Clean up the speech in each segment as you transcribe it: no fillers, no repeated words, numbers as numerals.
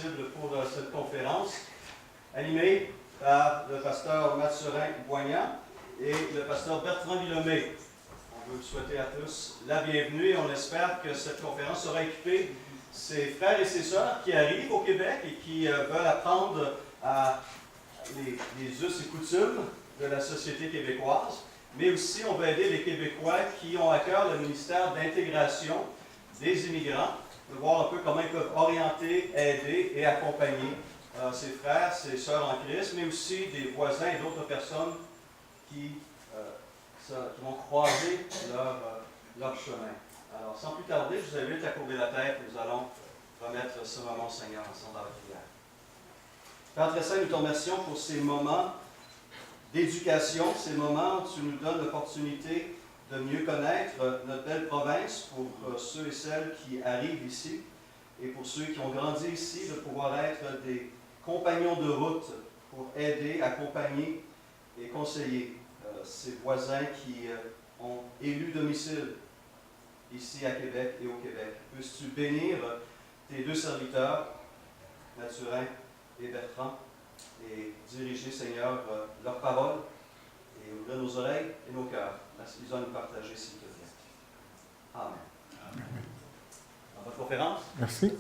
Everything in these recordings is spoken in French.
possible pour cette conférence, animée par le pasteur Mathurin-Boignat et le pasteur Bertrand Villomé. On veut vous souhaiter à tous la bienvenue et on espère que cette conférence sera équipée ses frères et ses sœurs qui arrivent au Québec et qui veulent apprendre à les us et coutumes de la société québécoise, mais aussi on va aider les Québécois qui ont à cœur le ministère d'intégration des immigrants, de voir un peu comment ils peuvent orienter, aider et accompagner ses frères, ses sœurs en Christ, mais aussi des voisins et d'autres personnes qui vont croiser leur chemin. Alors, sans plus tarder, je vous invite à courber la tête et nous allons remettre ce moment au Seigneur ensemble dans la prière. Père très saint, nous te remercions pour ces moments d'éducation, ces moments où tu nous donnes l'opportunité de mieux connaître notre belle province pour ceux et celles qui arrivent ici et pour ceux qui ont grandi ici, de pouvoir être des compagnons de route pour aider, accompagner et conseiller ces voisins qui ont élu domicile ici à Québec et au Québec. Puisses-tu bénir tes deux serviteurs, Mathurin et Bertrand, et diriger, Seigneur, leurs paroles et ouvrir nos oreilles et nos cœurs à ce qu'ils ont à nous partager, s'il te plaît. Amen. Amen. Dans votre conférence? Merci.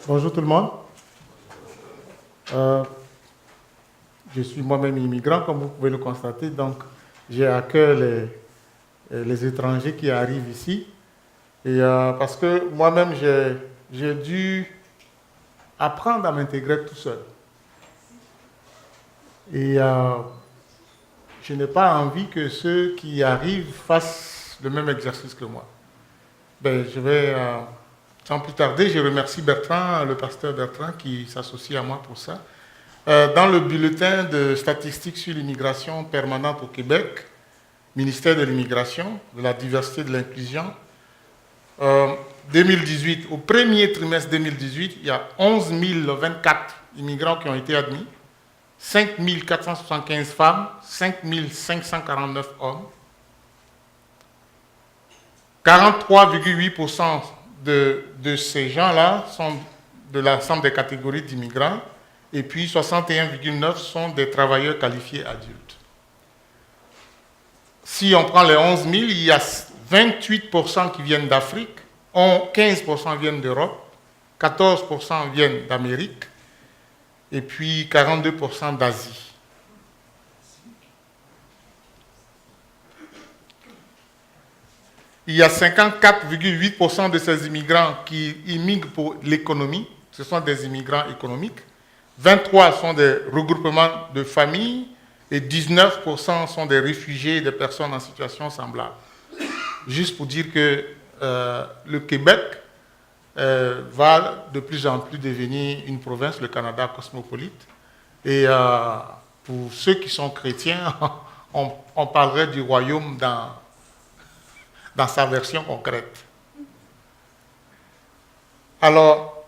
Bonjour tout le monde. Je suis moi-même immigrant, comme vous pouvez le constater, donc j'ai à cœur les étrangers qui arrivent ici. Et parce que moi-même, j'ai dû apprendre à m'intégrer tout seul. Et je n'ai pas envie que ceux qui arrivent fassent le même exercice que moi. Je vais, sans plus tarder, je remercie Bertrand, le pasteur Bertrand, qui s'associe à moi pour ça. Dans le bulletin de statistiques sur l'immigration permanente au Québec, ministère de l'immigration, de la diversité et de l'inclusion, 2018, au premier trimestre 2018, il y a 11 024 immigrants qui ont été admis, 5 475 femmes, 5 549 hommes. 43,8% de ces gens-là sont de l'ensemble des catégories d'immigrants, et puis 61,9% sont des travailleurs qualifiés adultes. Si on prend les 11 000, il y a 28% qui viennent d'Afrique, 15% viennent d'Europe, 14% viennent d'Amérique, et puis 42% d'Asie. Il y a 54,8% de ces immigrants qui immigrent pour l'économie, ce sont des immigrants économiques, 23% sont des regroupements de familles, et 19% sont des réfugiés et des personnes en situation semblable. Juste pour dire que le Québec va de plus en plus devenir une province, le Canada cosmopolite. Et pour ceux qui sont chrétiens, on parlerait du royaume dans sa version concrète. Alors,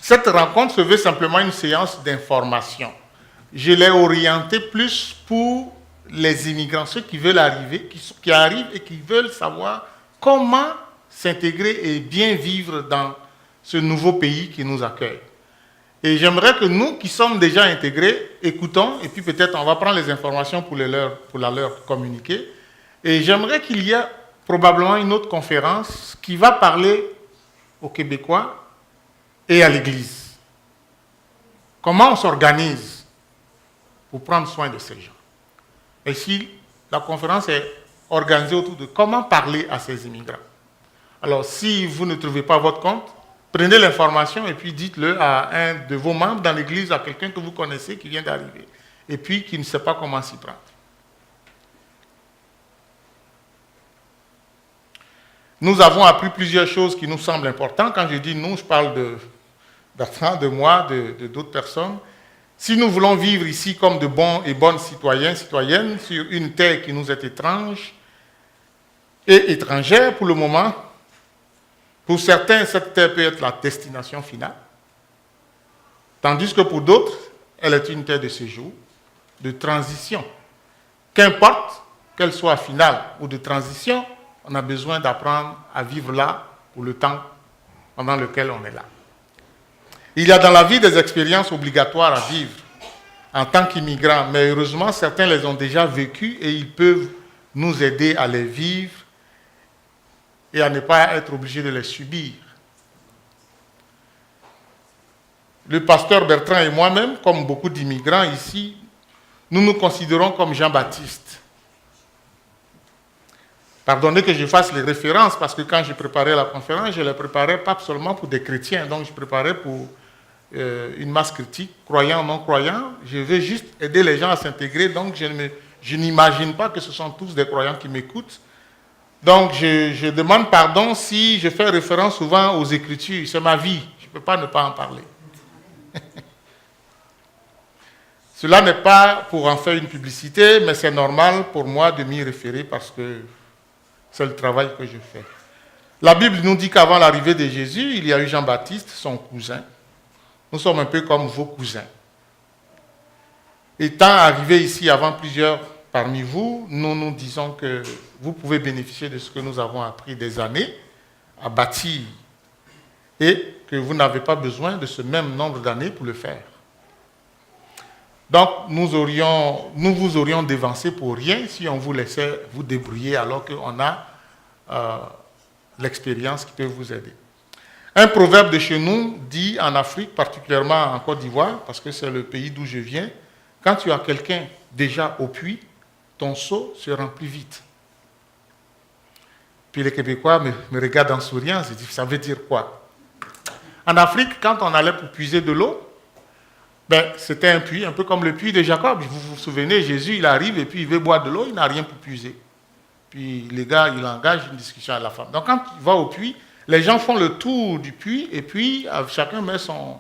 cette rencontre se veut simplement une séance d'information. Je l'ai orientée plus pour les immigrants, ceux qui veulent arriver, qui arrivent et qui veulent savoir comment s'intégrer et bien vivre dans ce nouveau pays qui nous accueille. Et j'aimerais que nous, qui sommes déjà intégrés, écoutons, et puis peut-être on va prendre les informations pour la leur communiquer. Et j'aimerais qu'il y ait probablement une autre conférence qui va parler aux Québécois et à l'Église. Comment on s'organise pour prendre soin de ces gens. Et si la conférence est organisée autour de comment parler à ces immigrants. Alors, si vous ne trouvez pas votre compte, prenez l'information et puis dites-le à un de vos membres dans l'église, à quelqu'un que vous connaissez qui vient d'arriver, et puis qui ne sait pas comment s'y prendre. Nous avons appris plusieurs choses qui nous semblent importantes. Quand je dis nous, je parle de Bertrand, de moi, de d'autres personnes. Si nous voulons vivre ici comme de bons et bonnes citoyens, citoyennes, sur une terre qui nous est étrange et étrangère pour le moment, pour certains, cette terre peut être la destination finale, tandis que pour d'autres, elle est une terre de séjour, de transition. Qu'importe qu'elle soit finale ou de transition, On a besoin d'apprendre à vivre là pour le temps pendant lequel on est là. Il y a dans la vie des expériences obligatoires à vivre en tant qu'immigrants, mais heureusement, certains les ont déjà vécues et ils peuvent nous aider à les vivre et à ne pas être obligés de les subir. Le pasteur Bertrand et moi-même, comme beaucoup d'immigrants ici, nous nous considérons comme Jean-Baptiste. Pardonnez que je fasse les références, parce que quand je préparais la conférence, je ne la préparais pas seulement pour des chrétiens, donc je préparais pour une masse critique, croyants ou non croyants. Je veux juste aider les gens à s'intégrer, donc je n'imagine pas que ce sont tous des croyants qui m'écoutent. Donc je demande pardon si je fais référence souvent aux Écritures, c'est ma vie, je ne peux pas ne pas en parler. Cela n'est pas pour en faire une publicité, mais c'est normal pour moi de m'y référer parce que c'est le travail que je fais. La Bible nous dit qu'avant l'arrivée de Jésus, il y a eu Jean-Baptiste, son cousin. Nous sommes un peu comme vos cousins. Étant arrivés ici avant plusieurs parmi vous, nous nous disons que vous pouvez bénéficier de ce que nous avons appris des années à bâtir et que vous n'avez pas besoin de ce même nombre d'années pour le faire. Donc, nous vous aurions dévancé pour rien si on vous laissait vous débrouiller alors qu'on a l'expérience qui peut vous aider. Un proverbe de chez nous dit en Afrique, particulièrement en Côte d'Ivoire, parce que c'est le pays d'où je viens, quand tu as quelqu'un déjà au puits, ton seau se remplit vite. Puis les Québécois me regardent en souriant, ils disent, ça veut dire quoi? En Afrique, quand on allait pour puiser de l'eau, c'était un puits, un peu comme le puits de Jacob. Vous vous souvenez, Jésus, il arrive et puis il veut boire de l'eau, il n'a rien pour puiser. Puis les gars, il engage une discussion à la femme. Donc quand il va au puits, les gens font le tour du puits et puis chacun met son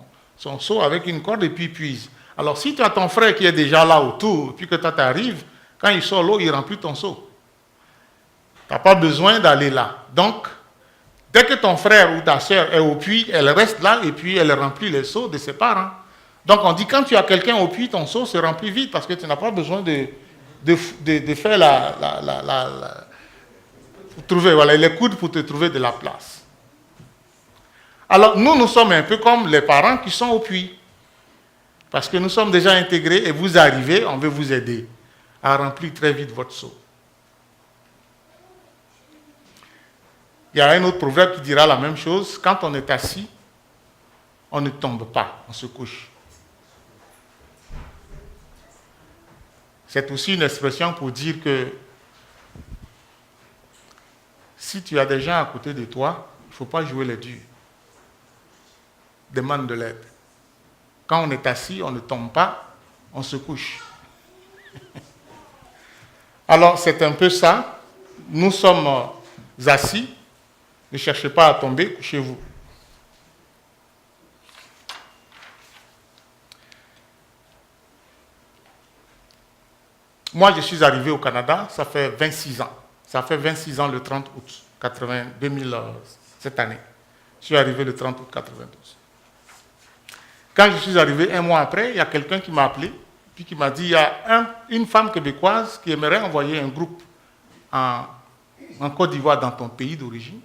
seau avec une corde et puis puise. Alors si tu as ton frère qui est déjà là autour, et puis que toi t'arrives, quand il sort l'eau, il remplit ton seau. Tu n'as pas besoin d'aller là. Donc, dès que ton frère ou ta soeur est au puits, elle reste là et puis elle remplit les seaux de ses parents. Donc on dit, quand tu as quelqu'un au puits, ton seau se remplit vite parce que tu n'as pas besoin de faire trouver les coudes pour te trouver de la place. Alors nous sommes un peu comme les parents qui sont au puits. Parce que nous sommes déjà intégrés et vous arrivez, on veut vous aider à remplir très vite votre seau. Il y a un autre proverbe qui dira la même chose. Quand on est assis, on ne tombe pas, on se couche. C'est aussi une expression pour dire que si tu as des gens à côté de toi, il ne faut pas jouer les durs. Demande de l'aide. Quand on est assis, on ne tombe pas, on se couche. Alors, c'est un peu ça. Nous sommes assis. Ne cherchez pas à tomber, couchez-vous. Moi, je suis arrivé au Canada, ça fait 26 ans. Ça fait 26 ans le 30 août 2000, cette année. Je suis arrivé le 30 août 92. Quand je suis arrivé, un mois après, il y a quelqu'un qui m'a appelé, puis qui m'a dit, il y a une femme québécoise qui aimerait envoyer un groupe en Côte d'Ivoire dans ton pays d'origine,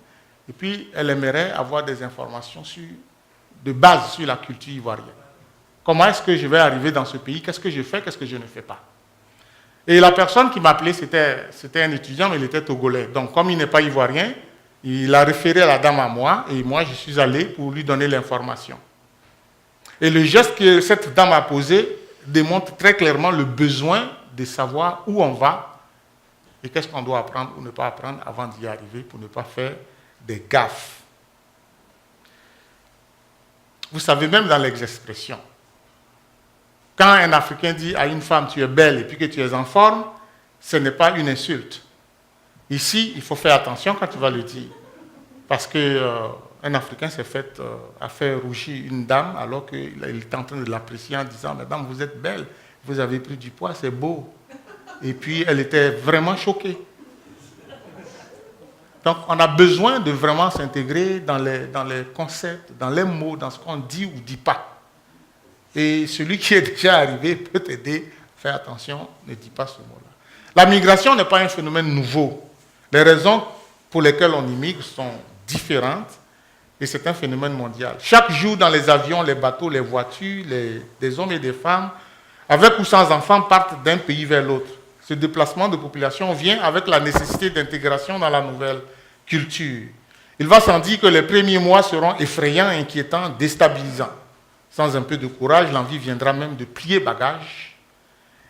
et puis elle aimerait avoir des informations de base sur la culture ivoirienne. Comment est-ce que je vais arriver dans ce pays? Qu'est-ce que je fais? Qu'est-ce que je ne fais pas? Et la personne qui m'appelait, c'était un étudiant, mais il était togolais. Donc, comme il n'est pas ivoirien, il a référé la dame à moi, et moi, je suis allé pour lui donner l'information. Et le geste que cette dame a posé démontre très clairement le besoin de savoir où on va et qu'est-ce qu'on doit apprendre ou ne pas apprendre avant d'y arriver pour ne pas faire des gaffes. Vous savez, même dans les expressions, quand un Africain dit à une femme « tu es belle » et puis que tu es en forme, ce n'est pas une insulte. Ici, il faut faire attention quand tu vas le dire. Parce qu'un Africain s'est fait a fait rougir une dame alors qu'il était en train de l'apprécier en disant « Madame, vous êtes belle, vous avez pris du poids, c'est beau. » Et puis, elle était vraiment choquée. Donc, on a besoin de vraiment s'intégrer dans les concepts, dans les mots, dans ce qu'on dit ou dit pas. Et celui qui est déjà arrivé peut t'aider. Fais attention, ne dis pas ce mot-là. La migration n'est pas un phénomène nouveau. Les raisons pour lesquelles on immigre sont différentes et c'est un phénomène mondial. Chaque jour, dans les avions, les bateaux, les voitures, des hommes et des femmes, avec ou sans enfants, partent d'un pays vers l'autre. Ce déplacement de population vient avec la nécessité d'intégration dans la nouvelle culture. Il va sans dire que les premiers mois seront effrayants, inquiétants, déstabilisants. Sans un peu de courage, l'envie viendra même de plier bagages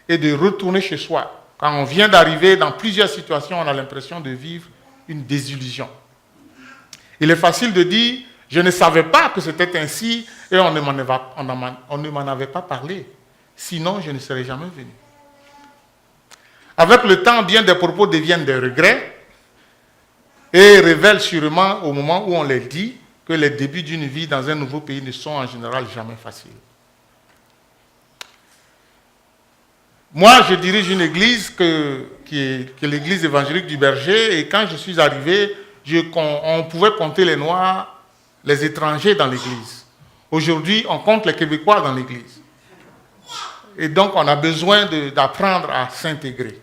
et de retourner chez soi. Quand on vient d'arriver dans plusieurs situations, on a l'impression de vivre une désillusion. Il est facile de dire « je ne savais pas que c'était ainsi et on ne m'en avait pas parlé, sinon je ne serais jamais venu ». Avec le temps, bien des propos deviennent des regrets et révèlent sûrement au moment où on les dit que les débuts d'une vie dans un nouveau pays ne sont en général jamais faciles. Moi, je dirige une église qui est l'église évangélique du Berger, et quand je suis arrivé, on pouvait compter les Noirs, les étrangers dans l'église. Aujourd'hui, on compte les Québécois dans l'église. Et donc, on a besoin d'apprendre à s'intégrer.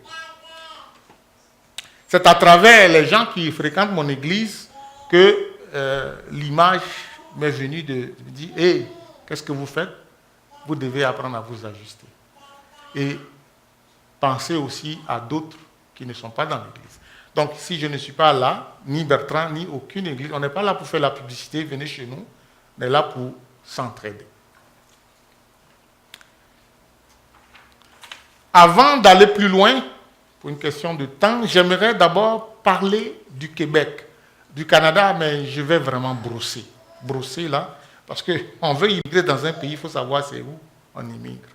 C'est à travers les gens qui fréquentent mon église que l'image m'est venue de me dire « Hey, qu'est-ce que vous faites? Vous devez apprendre à vous ajuster. » Et penser aussi à d'autres qui ne sont pas dans l'église. Donc, si je ne suis pas là, ni Bertrand, ni aucune église, on n'est pas là pour faire la publicité, venez chez nous, on est là pour s'entraider. Avant d'aller plus loin, pour une question de temps, j'aimerais d'abord parler du Québec, du Canada, mais je vais vraiment brosser. Brosser là, parce qu'on veut immigrer dans un pays, il faut savoir c'est où on immigre.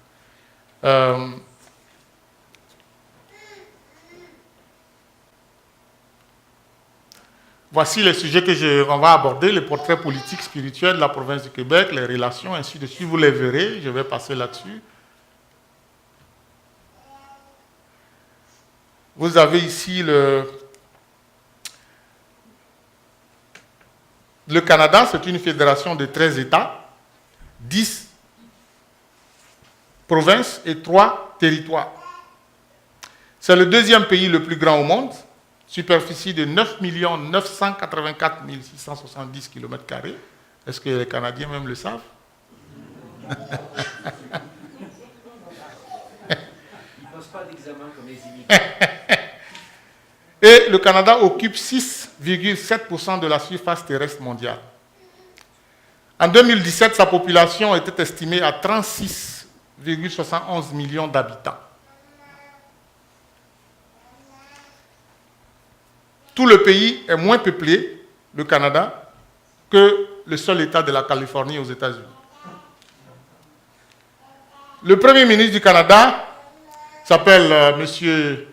Voici les sujets qu'on va aborder, le portrait politique, spirituel de la province du Québec, les relations, ainsi de suite. Vous les verrez, je vais passer là-dessus. Vous avez ici le Canada, c'est une fédération de 13 États, 10 provinces et 3 territoires. C'est le deuxième pays le plus grand au monde, superficie de 9 984 670 km². Est-ce que les Canadiens même le savent? Ils ne passent pas d'examen comme les immigrants. Et le Canada occupe 6,7% de la surface terrestre mondiale. En 2017, sa population était estimée à 36,71 millions d'habitants. Tout le pays est moins peuplé, le Canada, que le seul État de la Californie aux États-Unis. Le Premier ministre du Canada s'appelle Monsieur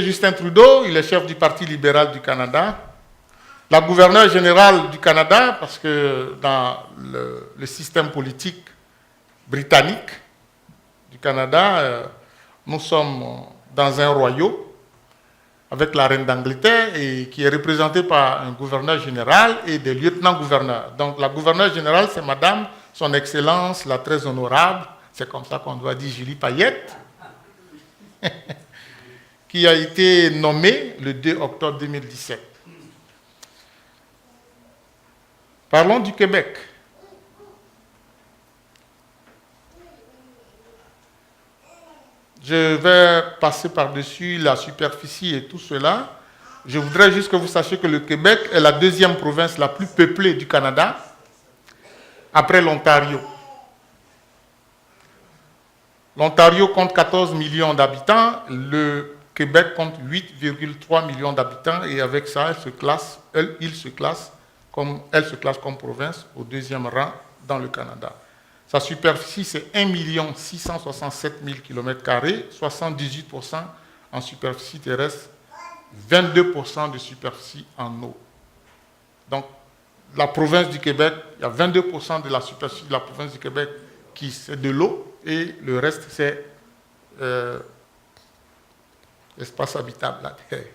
Justin Trudeau, il est chef du Parti libéral du Canada. La gouverneure générale du Canada, parce que dans le système politique britannique du Canada, nous sommes dans un royaume avec la reine d'Angleterre et qui est représentée par un gouverneur général et des lieutenants-gouverneurs. Donc la gouverneure générale, c'est Madame, Son Excellence, la très honorable, c'est comme ça qu'on doit dire Julie Payette, qui a été nommée le 2 octobre 2017. Parlons du Québec. Je vais passer par-dessus la superficie et tout cela. Je voudrais juste que vous sachiez que le Québec est la deuxième province la plus peuplée du Canada, après l'Ontario. L'Ontario compte 14 millions d'habitants, le Québec compte 8,3 millions d'habitants et avec ça, elle se classe comme province au deuxième rang dans le Canada. Sa superficie, c'est 1 667 000 km², 78% en superficie terrestre, 22% de superficie en eau. Donc, la province du Québec, il y a 22% de la superficie de la province du Québec qui c'est de l'eau et le reste, c'est l'espace habitable, la terre.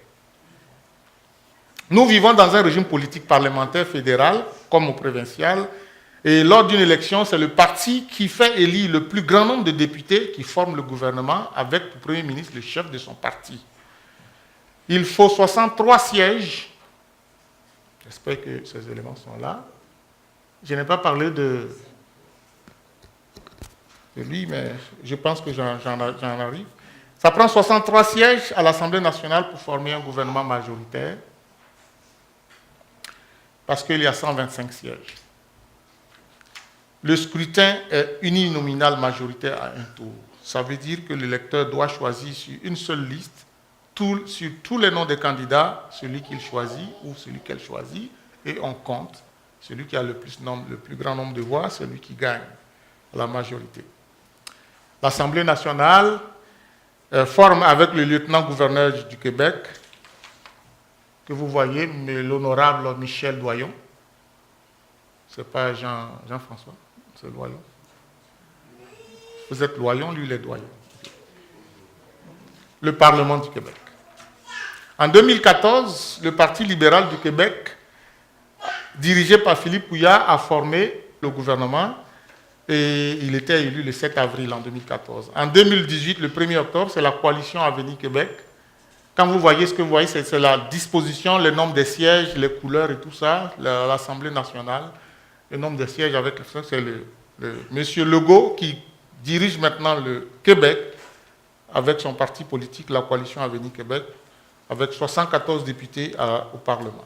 Nous vivons dans un régime politique parlementaire fédéral, comme au provincial, et lors d'une élection, c'est le parti qui fait élire le plus grand nombre de députés qui forment le gouvernement avec le Premier ministre, le chef de son parti. Il faut 63 sièges. J'espère que ces éléments sont là. Je n'ai pas parlé de lui, mais je pense que j'en arrive. Ça prend 63 sièges à l'Assemblée nationale pour former un gouvernement majoritaire, parce qu'il y a 125 sièges. Le scrutin est uninominal majoritaire à un tour. Ça veut dire que l'électeur doit choisir sur une seule liste, sur tous les noms des candidats, celui qu'il choisit ou celui qu'elle choisit, et on compte. Celui qui a le plus grand nombre de voix, celui qui gagne la majorité. L'Assemblée nationale forme avec le lieutenant-gouverneur du Québec, que vous voyez, l'honorable Michel Doyon. Ce n'est pas Jean-François, c'est Doyon. Vous êtes Doyon, lui il est Doyon. Le Parlement du Québec. En 2014, le Parti libéral du Québec, dirigé par Philippe Couillard, a formé le gouvernement et il était élu le 7 avril en 2014. En 2018, le 1er octobre, c'est la coalition Avenir Québec. Quand vous voyez ce que vous voyez, c'est la disposition, le nombre des sièges, les couleurs et tout ça, l'Assemblée nationale, le nombre de sièges avec ça, c'est M. Legault qui dirige maintenant le Québec avec son parti politique, la coalition Avenir Québec, avec 74 députés au Parlement.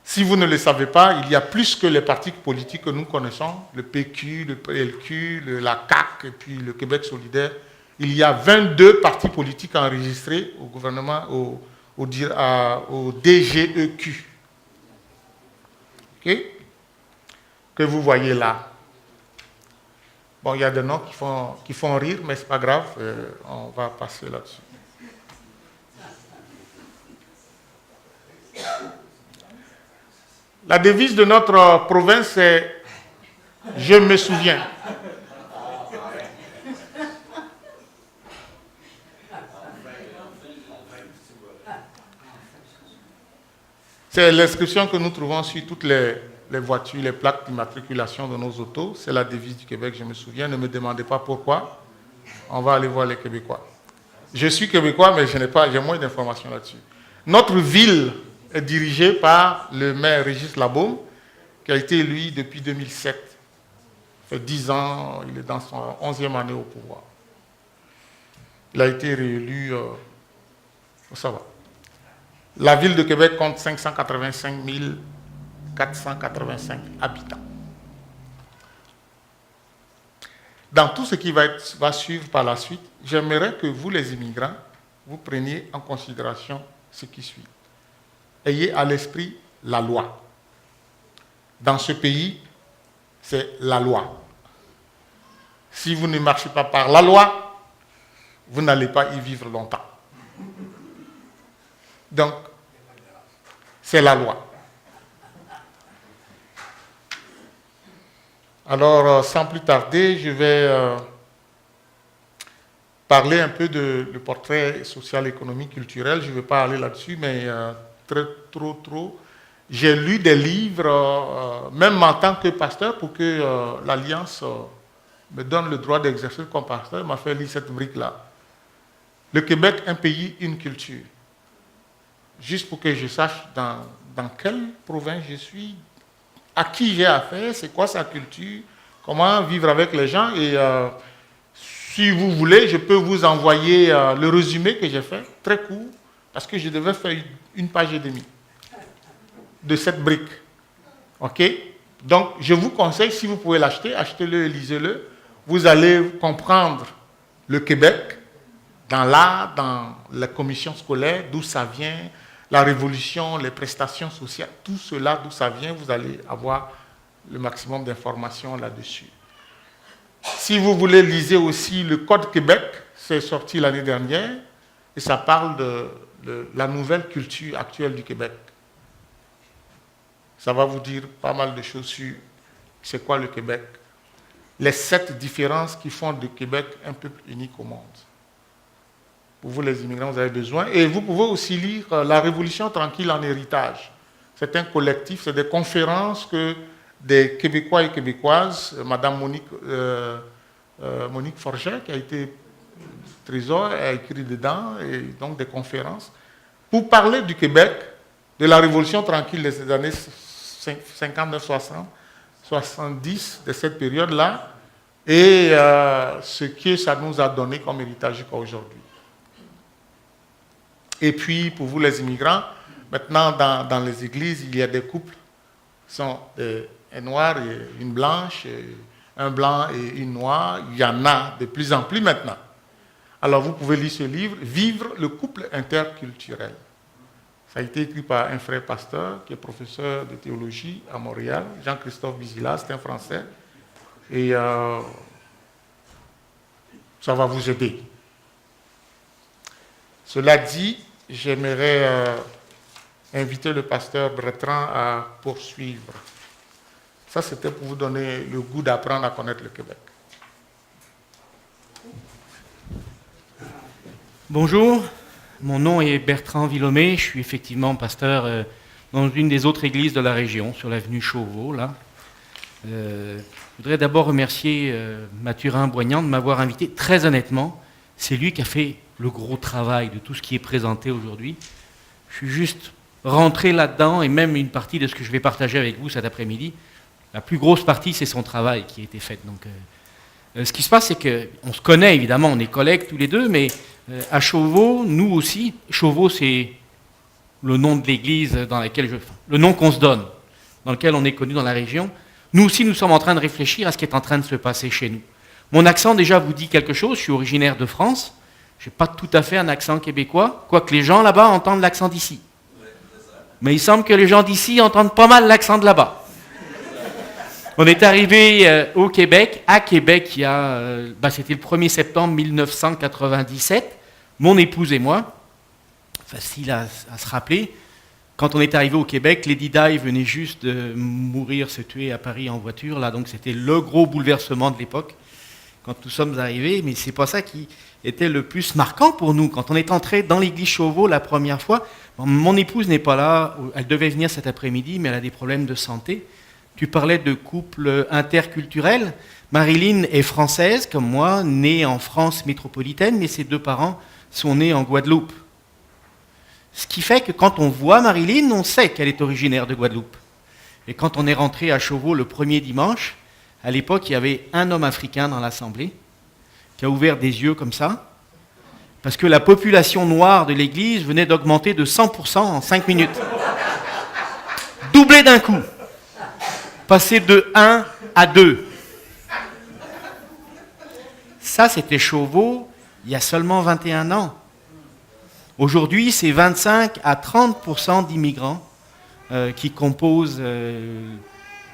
Si vous ne le savez pas, il y a plus que les partis politiques que nous connaissons, le PQ, le PLQ, la CAQ et puis le Québec solidaire. Il y a 22 partis politiques enregistrés au gouvernement, au DGEQ. Okay? Que vous voyez là. Bon, il y a des noms qui font rire, mais ce n'est pas grave, on va passer là-dessus. La devise de notre province est « Je me souviens ». C'est l'inscription que nous trouvons sur toutes les voitures, les plaques d'immatriculation de nos autos. C'est la devise du Québec, je me souviens. Ne me demandez pas pourquoi. On va aller voir les Québécois. Je suis Québécois, mais j'ai moins d'informations là-dessus. Notre ville est dirigée par le maire Régis Labaume, qui a été élu depuis 2007. Ça fait 10 ans, il est dans son 11e année au pouvoir. Il a été réélu, ça va. La ville de Québec compte 585 485 habitants. Dans tout ce qui va suivre par la suite, j'aimerais que vous, les immigrants, vous preniez en considération ce qui suit. Ayez à l'esprit la loi. Dans ce pays, c'est la loi. Si vous ne marchez pas par la loi, vous n'allez pas y vivre longtemps. Donc, c'est la loi. Alors, sans plus tarder, je vais parler un peu du portrait social, économique, culturel. Je ne vais pas aller là-dessus, mais trop. J'ai lu des livres, même en tant que pasteur, pour que l'Alliance me donne le droit d'exercer comme pasteur, m'a fait lire cette brique-là. Le Québec, un pays, une culture. Juste pour que je sache dans quelle province je suis, à qui j'ai affaire, c'est quoi sa culture, comment vivre avec les gens. Et si vous voulez, je peux vous envoyer le résumé que j'ai fait, très court, parce que je devais faire une page et demie de cette brique. OK? Donc, je vous conseille, si vous pouvez l'acheter, achetez-le et lisez-le. Vous allez comprendre le Québec dans l'art, dans la commission scolaire, d'où ça vient, la révolution, les prestations sociales, tout cela, d'où ça vient, vous allez avoir le maximum d'informations là-dessus. Si vous voulez, lisez aussi le Code Québec, c'est sorti l'année dernière, et ça parle de la nouvelle culture actuelle du Québec. Ça va vous dire pas mal de choses sur c'est quoi le Québec, les 7 différences qui font du Québec un peuple unique au monde. Pour vous, les immigrants, vous avez besoin. Et vous pouvez aussi lire La Révolution tranquille en héritage. C'est un collectif, c'est des conférences que des Québécois et Québécoises, Madame Monique Forget, qui a été trésor, a écrit dedans, et donc des conférences, pour parler du Québec, de la Révolution tranquille de ces années 59, 60, 70, de cette période-là, et ce que ça nous a donné comme héritage jusqu'à aujourd'hui. Et puis, pour vous les immigrants, maintenant dans les églises, il y a des couples qui sont un noir et une blanche, un blanc et une noire. Il y en a de plus en plus maintenant. Alors vous pouvez lire ce livre, Vivre le couple interculturel. Ça a été écrit par un frère pasteur qui est professeur de théologie à Montréal, Jean-Christophe Bizila, c'est un Français. Et ça va vous aider. Cela dit, j'aimerais inviter le pasteur Bertrand à poursuivre. Ça, c'était pour vous donner le goût d'apprendre à connaître le Québec. Bonjour, mon nom est Bertrand Villomé, je suis effectivement pasteur dans une des autres églises de la région, sur l'avenue Chauveau, là. Je voudrais d'abord remercier Mathurin Boignand de m'avoir invité. Très honnêtement, c'est lui qui a fait le gros travail de tout ce qui est présenté aujourd'hui. Je suis juste rentré là-dedans, et même une partie de ce que je vais partager avec vous cet après-midi, la plus grosse partie, c'est son travail qui a été fait. Donc, ce qui se passe, c'est qu'on se connaît, évidemment, on est collègues tous les deux, mais à Chauveau, nous aussi, Chauveau, c'est le nom de l'église dans laquelle le nom qu'on se donne, dans lequel on est connu dans la région. Nous aussi, nous sommes en train de réfléchir à ce qui est en train de se passer chez nous. Mon accent, déjà, vous dit quelque chose. Je suis originaire de France. Je n'ai pas tout à fait un accent québécois, quoique les gens là-bas entendent l'accent d'ici. Mais il semble que les gens d'ici entendent pas mal l'accent de là-bas. On est arrivé au Québec, à Québec, c'était le 1er septembre 1997. Mon épouse et moi, facile à se rappeler, quand on est arrivé au Québec, Lady Di venait juste de mourir, se tuer à Paris en voiture, là, donc c'était le gros bouleversement de l'époque quand nous sommes arrivés, mais c'est pas ça qui était le plus marquant pour nous. Quand on est entré dans l'église Chauveau la première fois, mon épouse n'est pas là, elle devait venir cet après-midi, mais elle a des problèmes de santé. Tu parlais de couple interculturel. Marilyn est française, comme moi, née en France métropolitaine, mais ses deux parents sont nés en Guadeloupe. Ce qui fait que quand on voit Marilyn, on sait qu'elle est originaire de Guadeloupe. Et quand on est rentré à Chauveau le premier dimanche, à l'époque, il y avait un homme africain dans l'assemblée qui a ouvert des yeux comme ça, parce que la population noire de l'église venait d'augmenter de 100% en 5 minutes. Doublé d'un coup. Passer de 1 à 2. Ça, c'était Chauveau il y a seulement 21 ans. Aujourd'hui, c'est 25 à 30% d'immigrants qui composent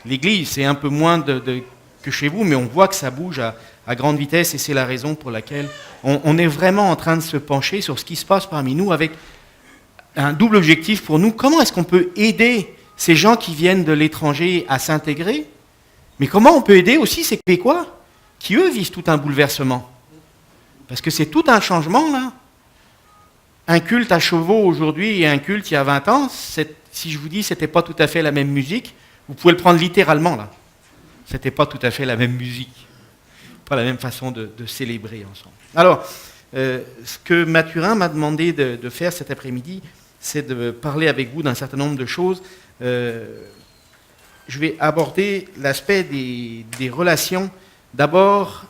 l'église. C'est un peu moins que chez vous, mais on voit que ça bouge à grande vitesse, et c'est la raison pour laquelle on est vraiment en train de se pencher sur ce qui se passe parmi nous avec un double objectif pour nous. Comment est-ce qu'on peut aider ces gens qui viennent de l'étranger à s'intégrer, mais comment on peut aider aussi ces Québécois qui, eux, vivent tout un bouleversement? Parce que c'est tout un changement, là. Un culte à Chauveau aujourd'hui et un culte il y a 20 ans, si je vous dis que ce n'était pas tout à fait la même musique, vous pouvez le prendre littéralement, là. Ce n'était pas tout à fait la même musique, pas la même façon de célébrer ensemble. Alors, ce que Mathurin m'a demandé de faire cet après-midi, c'est de parler avec vous d'un certain nombre de choses. Je vais aborder l'aspect des relations. D'abord,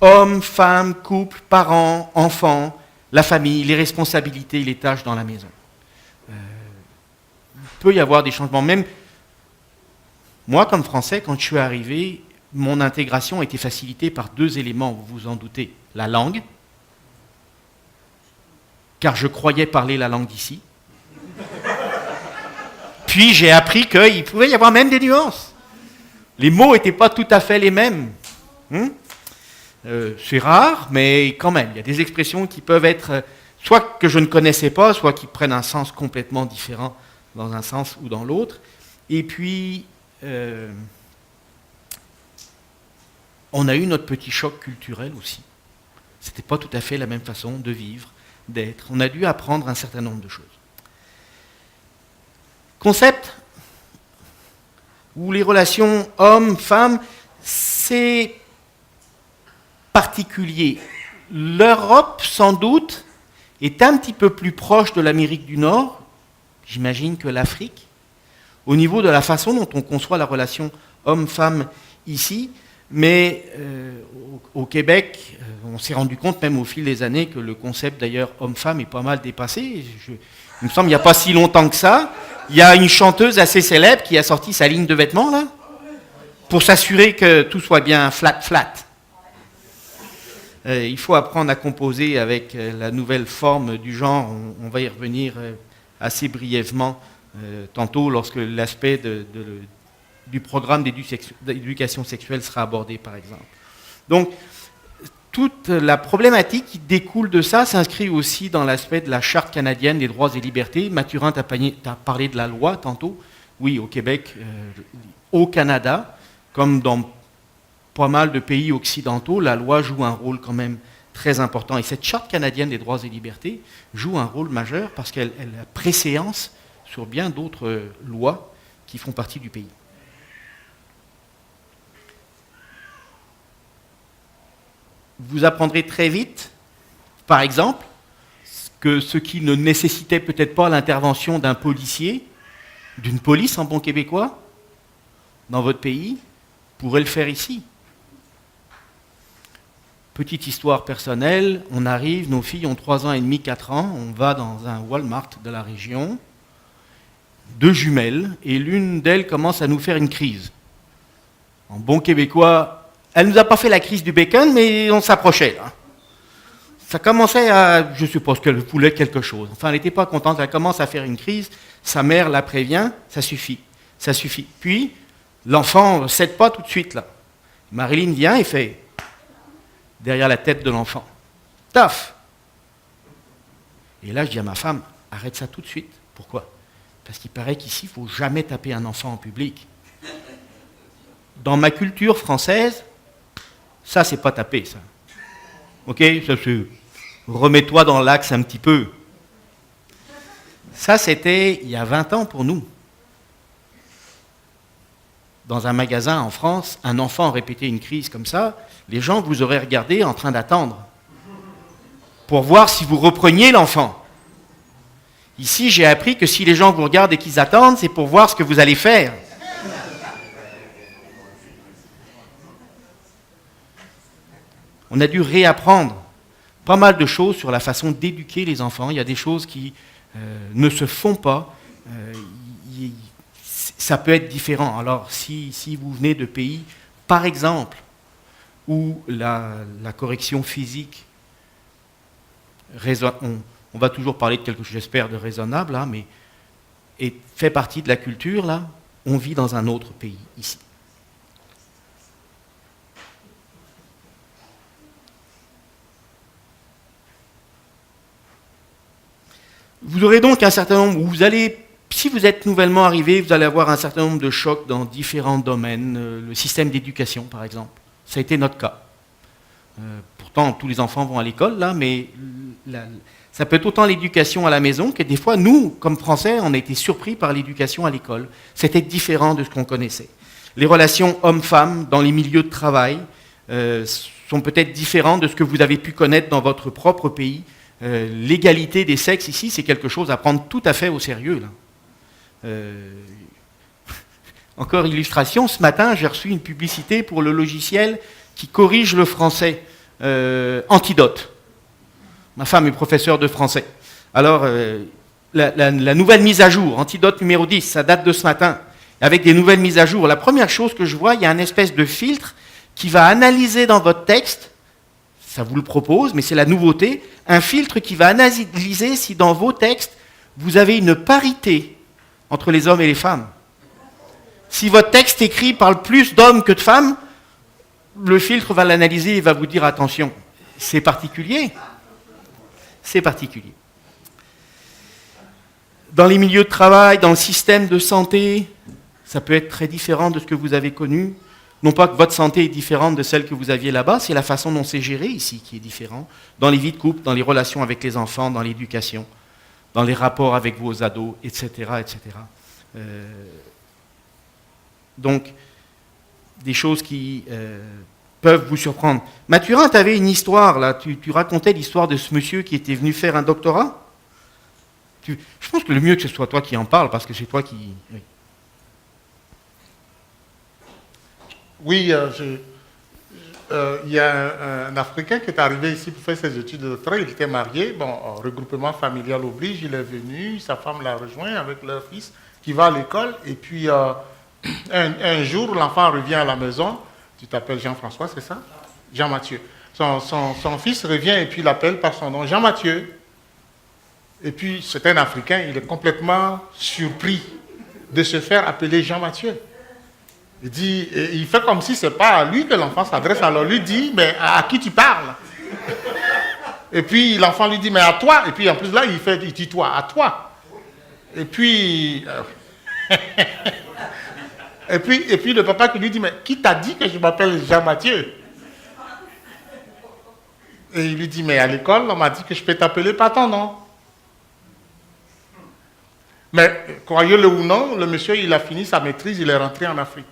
hommes, femmes, couples, parents, enfants, la famille, les responsabilités, les tâches dans la maison. Il peut y avoir des changements. Même moi, comme Français, quand je suis arrivé, mon intégration a été facilitée par 2 éléments, vous vous en doutez. La langue, car je croyais parler la langue d'ici. Puis j'ai appris qu'il pouvait y avoir même des nuances. Les mots n'étaient pas tout à fait les mêmes. C'est rare, mais quand même, il y a des expressions qui peuvent être soit que je ne connaissais pas, soit qui prennent un sens complètement différent dans un sens ou dans l'autre. Et puis, on a eu notre petit choc culturel aussi. Ce n'était pas tout à fait la même façon de vivre, d'être. On a dû apprendre un certain nombre de choses. Concept où les relations hommes-femmes, c'est particulier. L'Europe, sans doute, est un petit peu plus proche de l'Amérique du Nord, j'imagine, que l'Afrique, au niveau de la façon dont on conçoit la relation homme-femme ici. Mais au Québec, on s'est rendu compte, même au fil des années, que le concept d'ailleurs homme-femme est pas mal dépassé. Il me semble qu'il n'y a pas si longtemps que ça, il y a une chanteuse assez célèbre qui a sorti sa ligne de vêtements, là, pour s'assurer que tout soit bien flat. Il faut apprendre à composer avec la nouvelle forme du genre. On va y revenir assez brièvement tantôt lorsque l'aspect du programme d'éducation sexuelle sera abordé, par exemple. Donc, toute la problématique qui découle de ça s'inscrit aussi dans l'aspect de la Charte canadienne des droits et libertés. Mathurin t'a parlé de la loi tantôt. Oui, au Québec, au Canada, comme dans pas mal de pays occidentaux, la loi joue un rôle quand même très important. Et cette Charte canadienne des droits et libertés joue un rôle majeur parce qu'elle a préséance sur bien d'autres lois qui font partie du pays. Vous apprendrez très vite, par exemple, que ce qui ne nécessitait peut-être pas l'intervention d'un policier, d'une police en bon québécois, dans votre pays, pourrait le faire ici. Petite histoire personnelle, on arrive, nos filles ont 3 ans et demi, 4 ans, on va dans un Walmart de la région, 2 jumelles, et l'une d'elles commence à nous faire une crise. En bon québécois, elle ne nous a pas fait la crise du bacon, mais on s'approchait, là. Ça commençait à, je ne sais pas ce qu'elle voulait, quelque chose. Enfin, elle n'était pas contente, elle commence à faire une crise, sa mère la prévient, ça suffit. Puis, l'enfant ne cède pas tout de suite, là. Marilyn vient et fait, derrière la tête de l'enfant, taf. Et là, je dis à ma femme, arrête ça tout de suite. Pourquoi? Parce qu'il paraît qu'ici, il ne faut jamais taper un enfant en public. Dans ma culture française, ça, c'est pas taper, ça. Ok? Ça, c'est... Remets-toi dans l'axe un petit peu. Ça, c'était il y a 20 ans pour nous. Dans un magasin en France, un enfant répétait une crise comme ça, les gens vous auraient regardé en train d'attendre pour voir si vous repreniez l'enfant. Ici, j'ai appris que si les gens vous regardent et qu'ils attendent, c'est pour voir ce que vous allez faire. On a dû réapprendre pas mal de choses sur la façon d'éduquer les enfants. Il y a des choses qui ne se font pas. Ça peut être différent. Alors, si vous venez de pays, par exemple, où la correction physique, on va toujours parler de quelque chose, j'espère, de raisonnable, hein, mais fait partie de la culture, là, on vit dans un autre pays, ici. Vous aurez donc un certain nombre, si vous êtes nouvellement arrivé, vous allez avoir un certain nombre de chocs dans différents domaines. Le système d'éducation, par exemple. Ça a été notre cas. Pourtant, tous les enfants vont à l'école, là, mais ça peut être autant l'éducation à la maison que des fois, nous, comme Français, on a été surpris par l'éducation à l'école. C'était différent de ce qu'on connaissait. Les relations hommes-femmes dans les milieux de travail sont peut-être différentes de ce que vous avez pu connaître dans votre propre pays. L'égalité des sexes ici, c'est quelque chose à prendre tout à fait au sérieux, là. Encore illustration, ce matin, j'ai reçu une publicité pour le logiciel qui corrige le français, Antidote. Ma femme est professeure de français. Alors, la nouvelle mise à jour, Antidote numéro 10, ça date de ce matin, avec des nouvelles mises à jour. La première chose que je vois, il y a une espèce de filtre qui va analyser dans votre texte, ça vous le propose, mais c'est la nouveauté, un filtre qui va analyser si dans vos textes, vous avez une parité entre les hommes et les femmes. Si votre texte écrit parle plus d'hommes que de femmes, le filtre va l'analyser et va vous dire attention, c'est particulier. C'est particulier. Dans les milieux de travail, dans le système de santé, ça peut être très différent de ce que vous avez connu. Non pas que votre santé est différente de celle que vous aviez là-bas, c'est la façon dont c'est géré ici qui est différent. Dans les vies de couple, dans les relations avec les enfants, dans l'éducation, dans les rapports avec vos ados, etc. etc. Donc, des choses qui peuvent vous surprendre. Mathurin, tu avais une histoire, là. Tu racontais l'histoire de ce monsieur qui était venu faire un doctorat. Je pense que le mieux que ce soit toi qui en parle, parce que c'est toi qui... Oui. Oui, il y a un Africain qui est arrivé ici pour faire ses études de doctorat. Il était marié, bon, regroupement familial oblige, il est venu, sa femme l'a rejoint avec leur fils qui va à l'école. Et puis, un jour, l'enfant revient à la maison. Tu t'appelles Jean-François, c'est ça? Jean-Mathieu. Son fils revient et puis l'appelle par son nom, Jean-Mathieu. Et puis, c'est un Africain, il est complètement surpris de se faire appeler Jean-Mathieu. Il fait comme si ce n'est pas à lui que l'enfant s'adresse. Alors lui dit, mais à qui tu parles? Et puis l'enfant lui dit, mais à toi. Et puis en plus là, il dit toi, à toi. Et puis, et puis le papa qui lui dit, mais qui t'a dit que je m'appelle Jean-Mathieu? Et il lui dit, mais à l'école, on m'a dit que je peux t'appeler par ton nom. Mais croyez-le ou non, le monsieur, il a fini sa maîtrise, il est rentré en Afrique.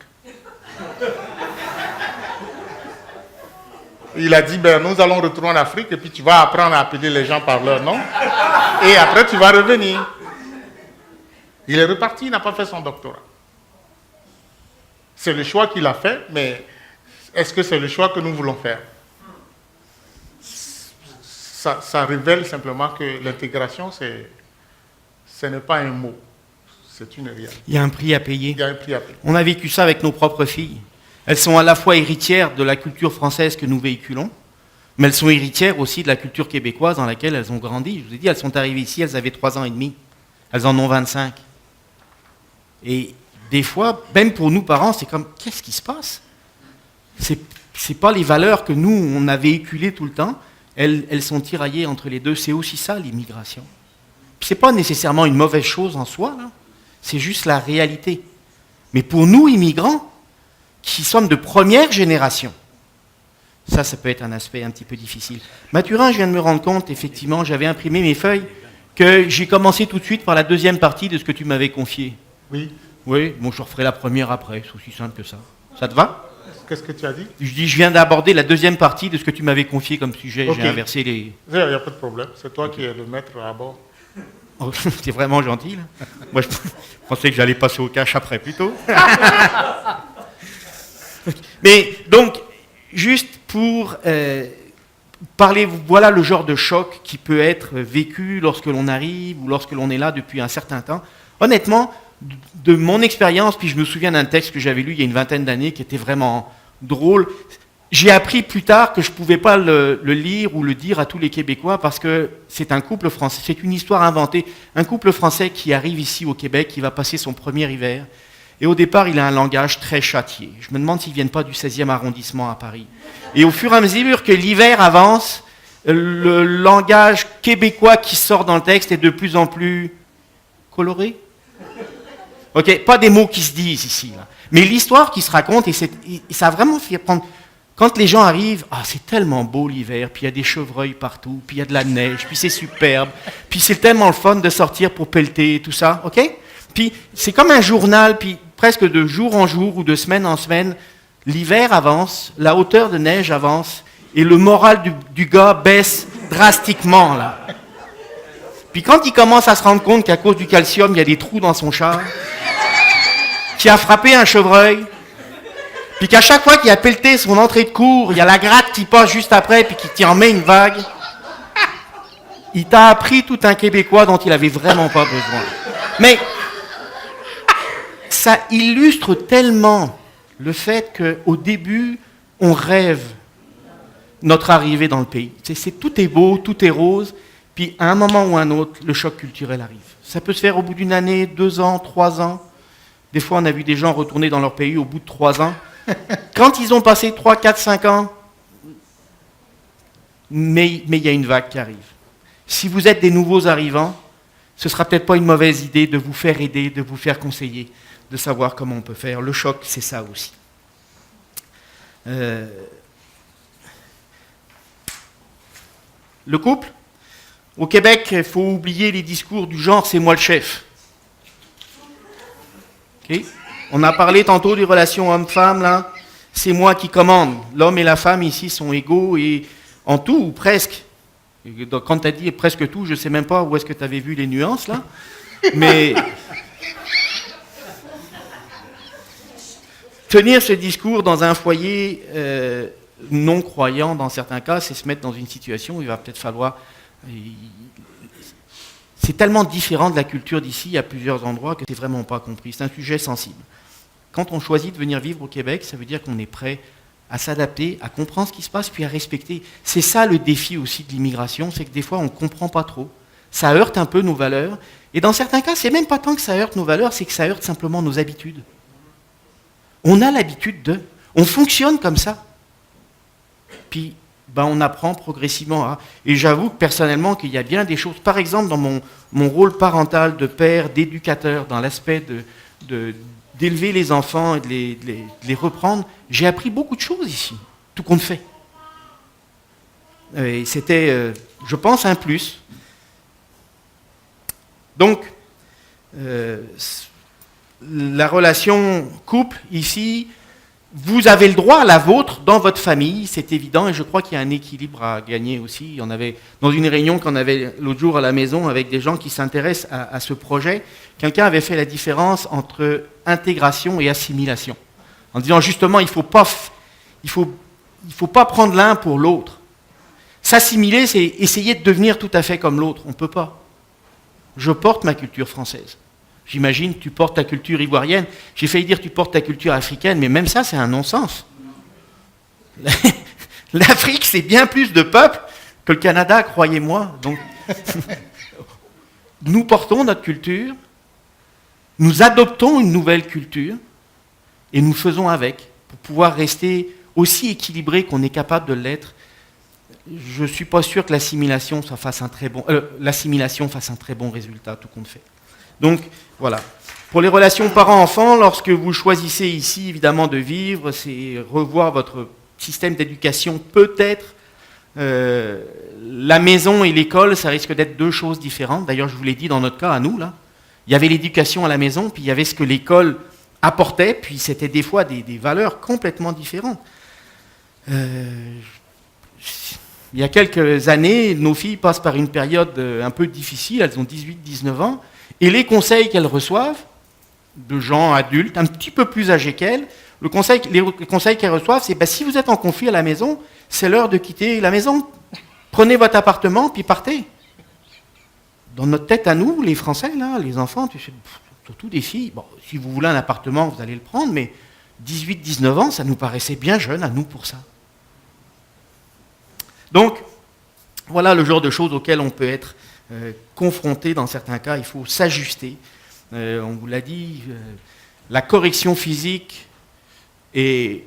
Il a dit, ben, nous allons retourner en Afrique et puis tu vas apprendre à appeler les gens par leur nom. Et après, tu vas revenir. Il est reparti, il n'a pas fait son doctorat. C'est le choix qu'il a fait, mais est-ce que c'est le choix que nous voulons faire? Ça révèle simplement que l'intégration, ce n'est pas un mot, c'est une réalité. Il y a un prix à payer. Il y a un prix à payer. On a vécu ça avec nos propres filles. Elles sont à la fois héritières de la culture française que nous véhiculons, mais elles sont héritières aussi de la culture québécoise dans laquelle elles ont grandi. Je vous ai dit, elles sont arrivées ici, elles avaient 3 ans et demi. Elles en ont 25. Et des fois, même pour nous parents, c'est comme, qu'est-ce qui se passe? C'est pas les valeurs que nous, on a véhiculées tout le temps. Elles sont tiraillées entre les deux. C'est aussi ça, l'immigration. Ce n'est pas nécessairement une mauvaise chose en soi, là. C'est juste la réalité. Mais pour nous, immigrants, qui sommes de première génération, ça peut être un aspect un petit peu difficile. Mathurin, je viens de me rendre compte, effectivement, j'avais imprimé mes feuilles, que j'ai commencé tout de suite par la deuxième partie de ce que tu m'avais confié. Oui. Oui, bon, je referai la première après, c'est aussi simple que ça. Ça te va? Qu'est-ce que tu as dit? Je dis, je viens d'aborder la deuxième partie de ce que tu m'avais confié comme sujet. Okay. J'ai inversé les... Il n'y a pas de problème, c'est toi qui es le maître à bord. Oh, c'est vraiment gentil, là. Moi, je pensais que j'allais passer au cash après, plutôt. Mais, donc, juste pour parler, voilà le genre de choc qui peut être vécu lorsque l'on arrive ou lorsque l'on est là depuis un certain temps. Honnêtement, de mon expérience, puis je me souviens d'un texte que j'avais lu il y a une vingtaine d'années qui était vraiment drôle. J'ai appris plus tard que je ne pouvais pas le lire ou le dire à tous les Québécois parce que c'est un couple français, c'est une histoire inventée. Un couple français qui arrive ici au Québec, qui va passer son premier hiver. Et au départ, il a un langage très châtié. Je me demande s'ils ne viennent pas du 16e arrondissement à Paris. Et au fur et à mesure que l'hiver avance, le langage québécois qui sort dans le texte est de plus en plus coloré. Ok, pas des mots qui se disent ici, là. Mais l'histoire qui se raconte, et ça a vraiment fait prendre... Quand les gens arrivent, ah, c'est tellement beau l'hiver, puis il y a des chevreuils partout, puis il y a de la neige, puis c'est superbe, puis c'est tellement le fun de sortir pour pelleter et tout ça, ok? Puis c'est comme un journal, puis presque de jour en jour ou de semaine en semaine, l'hiver avance, la hauteur de neige avance, et le moral du gars baisse drastiquement, là. Puis quand il commence à se rendre compte qu'à cause du calcium, il y a des trous dans son char, qui a frappé un chevreuil, puis qu'à chaque fois qu'il a pelleté son entrée de cours, il y a la gratte qui passe juste après, puis qui en met une vague, il t'a appris tout un Québécois dont il avait vraiment pas besoin. Mais ça illustre tellement le fait qu'au début, on rêve notre arrivée dans le pays. Tout est beau, tout est rose, puis à un moment ou à un autre, le choc culturel arrive. Ça peut se faire au bout d'une année, 2 ans, 3 ans. Des fois, on a vu des gens retourner dans leur pays au bout de 3 ans. Quand ils ont passé 3, 4, 5 ans, mais il y a une vague qui arrive. Si vous êtes des nouveaux arrivants, ce ne sera peut-être pas une mauvaise idée de vous faire aider, de vous faire conseiller, de savoir comment on peut faire. Le choc, c'est ça aussi. Le couple? Au Québec, il faut oublier les discours du genre « c'est moi le chef ». Okay. On a parlé tantôt des relations homme-femme, là. c'est moi qui commande. L'homme et la femme ici sont égaux et en tout ou presque. Et donc, quand tu as dit presque tout, je ne sais même pas où est-ce que tu avais vu les nuances là. Mais tenir ce discours dans un foyer non croyant, dans certains cas, c'est se mettre dans une situation où il va peut-être falloir... C'est tellement différent de la culture d'ici à plusieurs endroits que c'est vraiment pas compris. C'est un sujet sensible. Quand on choisit de venir vivre au Québec, ça veut dire qu'on est prêt à s'adapter, à comprendre ce qui se passe, puis à respecter. C'est ça le défi aussi de l'immigration, c'est que des fois on ne comprend pas trop. Ça heurte un peu nos valeurs. Et dans certains cas, c'est même pas tant que ça heurte nos valeurs, c'est que ça heurte simplement nos habitudes. On a l'habitude de... On fonctionne comme ça. Puis, on apprend progressivement à... Et j'avoue que personnellement qu'il y a bien des choses... Par exemple, dans mon rôle parental de père, d'éducateur, dans l'aspect d'élever les enfants et de les reprendre, j'ai appris beaucoup de choses ici, tout compte fait. Et c'était, je pense, un plus. Donc, la relation couple, ici, vous avez le droit à la vôtre dans votre famille, c'est évident, et je crois qu'il y a un équilibre à gagner aussi. On avait, dans une réunion qu'on avait l'autre jour à la maison avec des gens qui s'intéressent à ce projet, quelqu'un avait fait la différence entre intégration et assimilation, en disant justement, il ne faut pas prendre l'un pour l'autre. S'assimiler, c'est essayer de devenir tout à fait comme l'autre. On ne peut pas. Je porte ma culture française. J'imagine, tu portes ta culture ivoirienne. J'ai failli dire tu portes ta culture africaine, mais même ça, c'est un non-sens. L'Afrique, c'est bien plus de peuples que le Canada, croyez-moi. Donc, nous portons notre culture, nous adoptons une nouvelle culture, et nous faisons avec, pour pouvoir rester aussi équilibré qu'on est capable de l'être. Je ne suis pas sûr que l'assimilation fasse un très bon résultat, tout compte fait. Donc, voilà. Pour les relations parents-enfants, lorsque vous choisissez ici, évidemment, de vivre, c'est revoir votre système d'éducation, peut-être. La maison et l'école, ça risque d'être deux choses différentes. D'ailleurs, je vous l'ai dit dans notre cas, à nous, là. Il y avait l'éducation à la maison, puis il y avait ce que l'école apportait, puis c'était des fois des valeurs complètement différentes. Il y a quelques années, nos filles passent par une période un peu difficile, elles ont 18-19 ans, et les conseils qu'elles reçoivent, de gens adultes, un petit peu plus âgés qu'elles, les conseils qu'elles reçoivent, c'est si vous êtes en conflit à la maison, c'est l'heure de quitter la maison. Prenez votre appartement, puis partez. Dans notre tête à nous, les Français, là, les enfants, surtout des filles, si vous voulez un appartement, vous allez le prendre, mais 18-19 ans, ça nous paraissait bien jeune à nous pour ça. Donc, voilà le genre de choses auxquelles on peut être confronté dans certains cas. Il faut s'ajuster. On vous l'a dit, la correction physique est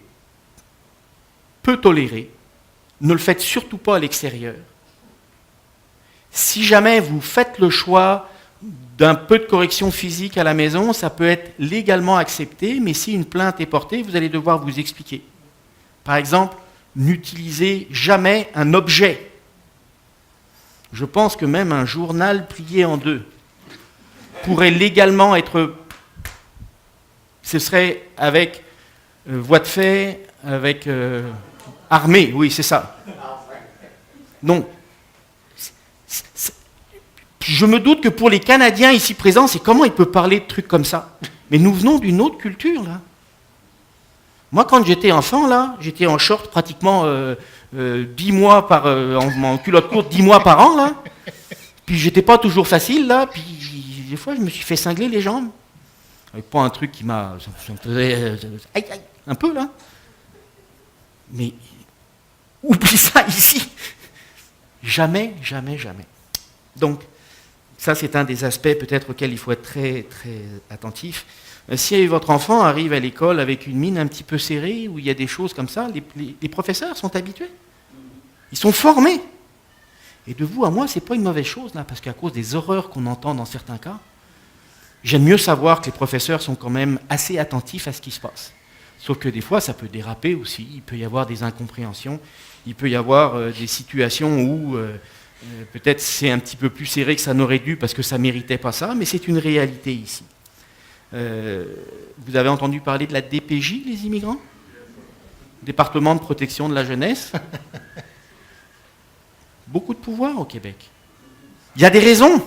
peu tolérée. Ne le faites surtout pas à l'extérieur. Si jamais vous faites le choix d'un peu de correction physique à la maison, ça peut être légalement accepté, mais si une plainte est portée, vous allez devoir vous expliquer. Par exemple, n'utilisez jamais un objet. Je pense que même un journal plié en deux pourrait légalement être... Ce serait avec voie de fait, avec armée, oui, c'est ça. Non. Je me doute que pour les Canadiens ici présents, c'est comment il peut parler de trucs comme ça. Mais nous venons d'une autre culture, là. Moi, quand j'étais enfant, là, j'étais en short pratiquement 10 mois en culotte courte 10 mois par an, là. Puis j'étais pas toujours facile, là. Puis des fois, je me suis fait cingler les jambes. Avec pas un truc qui m'a... Ça me faisait... aïe, aïe, un peu, là. Mais oublie ça ici. Jamais, jamais, jamais. Donc, ça, c'est un des aspects peut-être auxquels il faut être très, très attentif. Si votre enfant arrive à l'école avec une mine un petit peu serrée, où il y a des choses comme ça, les professeurs sont habitués. Ils sont formés. Et de vous à moi, ce n'est pas une mauvaise chose, là, parce qu'à cause des horreurs qu'on entend dans certains cas, j'aime mieux savoir que les professeurs sont quand même assez attentifs à ce qui se passe. Sauf que des fois, ça peut déraper aussi, il peut y avoir des incompréhensions, il peut y avoir des situations où peut-être c'est un petit peu plus serré que ça n'aurait dû parce que ça ne méritait pas ça, mais c'est une réalité ici. Vous avez entendu parler de la DPJ, les immigrants ? département de protection de la jeunesse. Beaucoup de pouvoir au Québec. Il y a des raisons.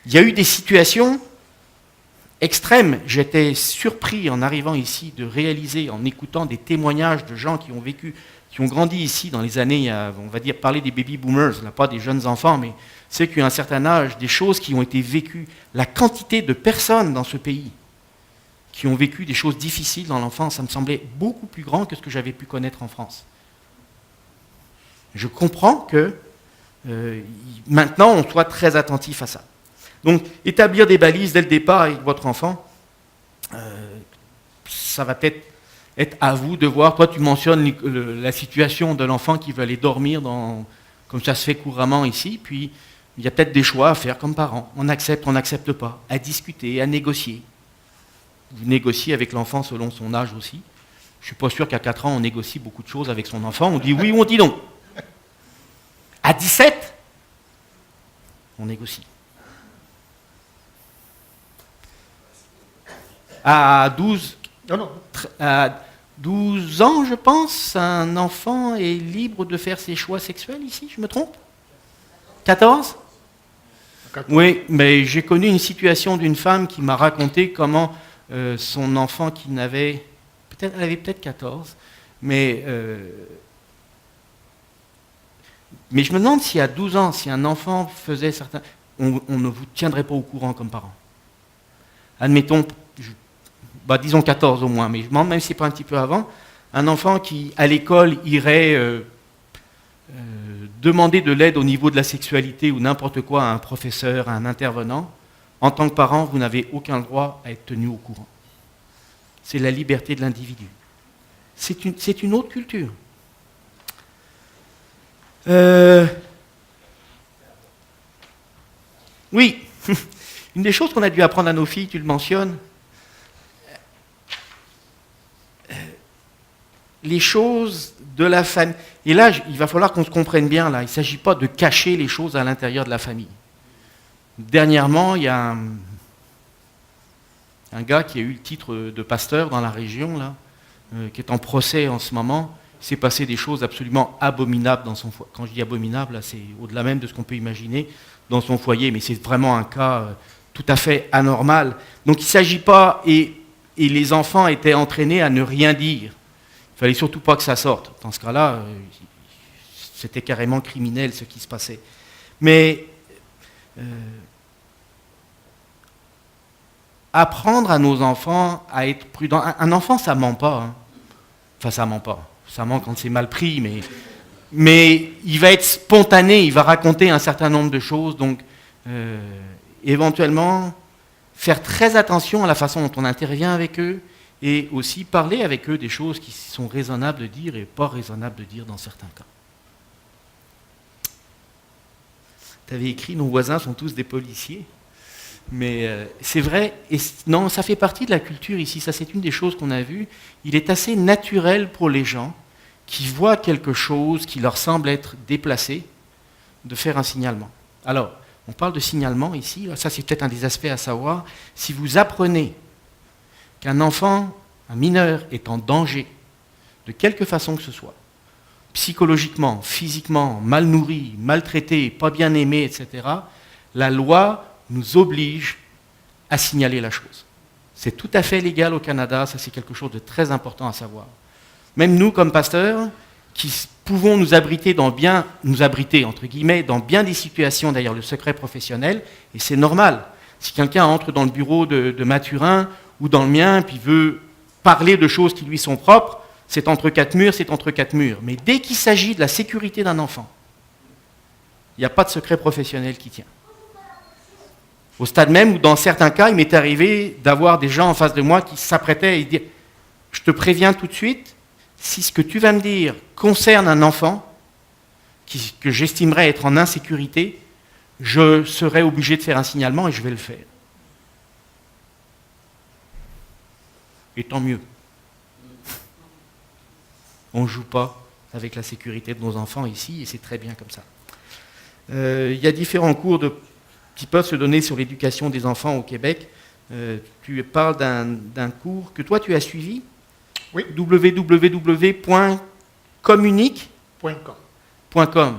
Il y a eu des situations extrêmes. J'étais surpris en arrivant ici de réaliser, en écoutant des témoignages de gens qui ont vécu, qui ont grandi ici dans les années, on va dire, parler des baby boomers, là, pas des jeunes enfants, mais ceux qui ont un certain âge, des choses qui ont été vécues. La quantité de personnes dans ce pays qui ont vécu des choses difficiles dans l'enfance, ça me semblait beaucoup plus grand que ce que j'avais pu connaître en France. Je comprends que maintenant on soit très attentif à ça. Donc établir des balises dès le départ avec votre enfant, ça va peut-être être à vous de voir. Toi tu mentionnes la situation de l'enfant qui veut aller dormir, comme ça se fait couramment ici, puis il y a peut-être des choix à faire comme parents. On accepte, on n'accepte pas, à discuter, à négocier. Vous négociez avec l'enfant selon son âge aussi. Je ne suis pas sûr qu'à 4 ans, on négocie beaucoup de choses avec son enfant. On dit oui ou on dit non. À 17, on négocie. À 12, à 12 ans, je pense, un enfant est libre de faire ses choix sexuels ici, je me trompe? 14? Oui, mais j'ai connu une situation d'une femme qui m'a raconté comment son enfant qui n'avait... elle avait peut-être 14, mais je me demande si à 12 ans, si un enfant faisait certains... On ne vous tiendrait pas au courant comme parent. Admettons, disons 14 au moins, mais je me demande même si c'est pas un petit peu avant, un enfant qui, à l'école, irait demander de l'aide au niveau de la sexualité ou n'importe quoi à un professeur, à un intervenant, en tant que parent, vous n'avez aucun droit à être tenu au courant. C'est la liberté de l'individu. C'est une autre culture. Oui, une des choses qu'on a dû apprendre à nos filles, tu le mentionnes, les choses de la famille. Et là, il va falloir qu'on se comprenne bien, là. Il ne s'agit pas de cacher les choses à l'intérieur de la famille. Dernièrement, il y a un gars qui a eu le titre de pasteur dans la région, là, qui est en procès en ce moment. Il s'est passé des choses absolument abominables dans son foyer. Quand je dis abominable, là, c'est au-delà même de ce qu'on peut imaginer dans son foyer, mais c'est vraiment un cas tout à fait anormal. Donc il ne s'agit pas, et les enfants étaient entraînés à ne rien dire. Il ne fallait surtout pas que ça sorte. Dans ce cas-là, c'était carrément criminel ce qui se passait. Mais apprendre à nos enfants à être prudents. Un enfant, ça ne ment pas. Hein. Enfin, ça ne ment pas. Ça ment quand c'est mal pris, mais il va être spontané, il va raconter un certain nombre de choses. Donc, éventuellement, faire très attention à la façon dont on intervient avec eux, et aussi parler avec eux des choses qui sont raisonnables de dire et pas raisonnables de dire dans certains cas. Tu avais écrit « Nos voisins sont tous des policiers », mais c'est vrai, et non, ça fait partie de la culture ici, ça c'est une des choses qu'on a vues. Il est assez naturel pour les gens qui voient quelque chose qui leur semble être déplacé, de faire un signalement. Alors, on parle de signalement ici, ça c'est peut-être un des aspects à savoir. Si vous apprenez qu'un enfant, un mineur, est en danger, de quelque façon que ce soit, psychologiquement, physiquement, mal nourri, maltraité, pas bien aimé, etc., la loi nous oblige à signaler la chose. C'est tout à fait légal au Canada, ça c'est quelque chose de très important à savoir. Même nous, comme pasteurs, qui pouvons nous abriter entre guillemets, dans bien des situations, d'ailleurs le secret professionnel, et c'est normal. Si quelqu'un entre dans le bureau de Mathurin ou dans le mien, puis veut parler de choses qui lui sont propres, c'est entre quatre murs, c'est entre quatre murs. Mais dès qu'il s'agit de la sécurité d'un enfant, il n'y a pas de secret professionnel qui tient. Au stade même où, dans certains cas, il m'est arrivé d'avoir des gens en face de moi qui s'apprêtaient à dire « Je te préviens tout de suite, si ce que tu vas me dire concerne un enfant que j'estimerais être en insécurité, je serai obligé de faire un signalement et je vais le faire. » Et tant mieux. On ne joue pas avec la sécurité de nos enfants ici, et c'est très bien comme ça. Il y a différents cours qui peuvent se donner sur l'éducation des enfants au Québec. Tu parles d'un cours que toi tu as suivi. Oui. www.communique.com.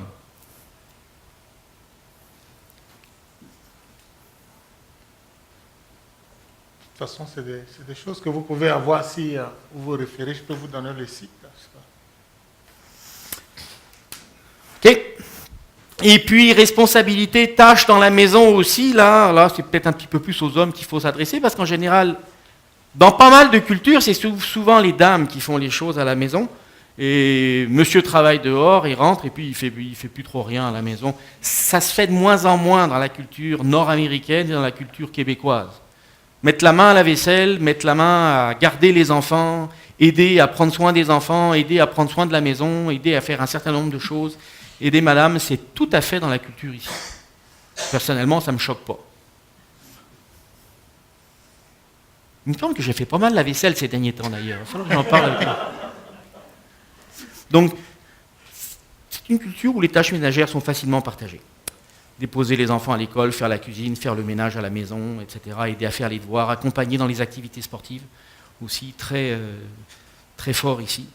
De toute façon, c'est des choses que vous pouvez avoir si vous vous référez. Je peux vous donner le site. Ok. Et puis, responsabilité, tâches dans la maison aussi. Là c'est peut-être un petit peu plus aux hommes qu'il faut s'adresser, parce qu'en général, dans pas mal de cultures, c'est souvent les dames qui font les choses à la maison. Et monsieur travaille dehors, il rentre, et puis il fait plus trop rien à la maison. Ça se fait de moins en moins dans la culture nord-américaine et dans la culture québécoise. Mettre la main à la vaisselle, mettre la main à garder les enfants, aider à prendre soin des enfants, aider à prendre soin de la maison, aider à faire un certain nombre de choses. Aider madame, c'est tout à fait dans la culture ici. Personnellement, ça ne me choque pas. Il me semble que j'ai fait pas mal la vaisselle ces derniers temps d'ailleurs. Il va falloir que j'en parle un peu. Donc, c'est une culture où les tâches ménagères sont facilement partagées. Déposer les enfants à l'école, faire la cuisine, faire le ménage à la maison, etc. Aider à faire les devoirs, accompagner dans les activités sportives, aussi très, très fort ici.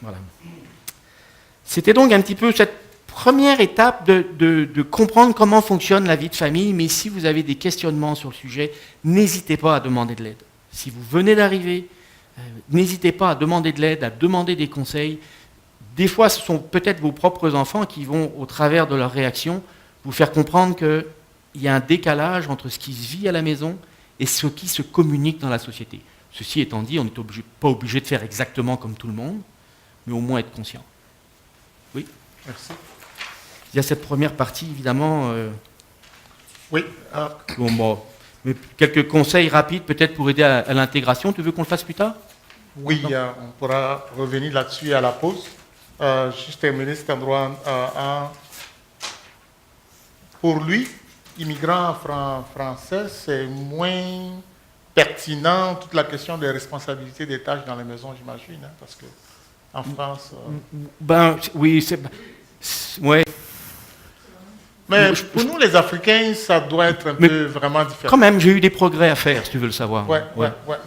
Voilà. C'était donc un petit peu cette première étape de comprendre comment fonctionne la vie de famille, mais si vous avez des questionnements sur le sujet, n'hésitez pas à demander de l'aide. Si vous venez d'arriver, n'hésitez pas à demander de l'aide, à demander des conseils. Des fois, ce sont peut-être vos propres enfants qui vont, au travers de leurs réactions, vous faire comprendre qu'il y a un décalage entre ce qui se vit à la maison et ce qui se communique dans la société. Ceci étant dit, on n'est pas obligé de faire exactement comme tout le monde, mais au moins être conscient. Oui. Merci. Il y a cette première partie, évidemment. Oui. Mais quelques conseils rapides, peut-être pour aider à l'intégration. Tu veux qu'on le fasse plus tard? Oui, on pourra revenir là-dessus à la pause. Juste terminer cet endroit. Pour lui, immigrant français, c'est moins pertinent toute la question des responsabilités des tâches dans les maisons, j'imagine, hein, parce que en France... Ben oui, ouais. Mais pour nous, les Africains, ça doit être un peu vraiment différent. Quand même, j'ai eu des progrès à faire, si tu veux le savoir. Ouais.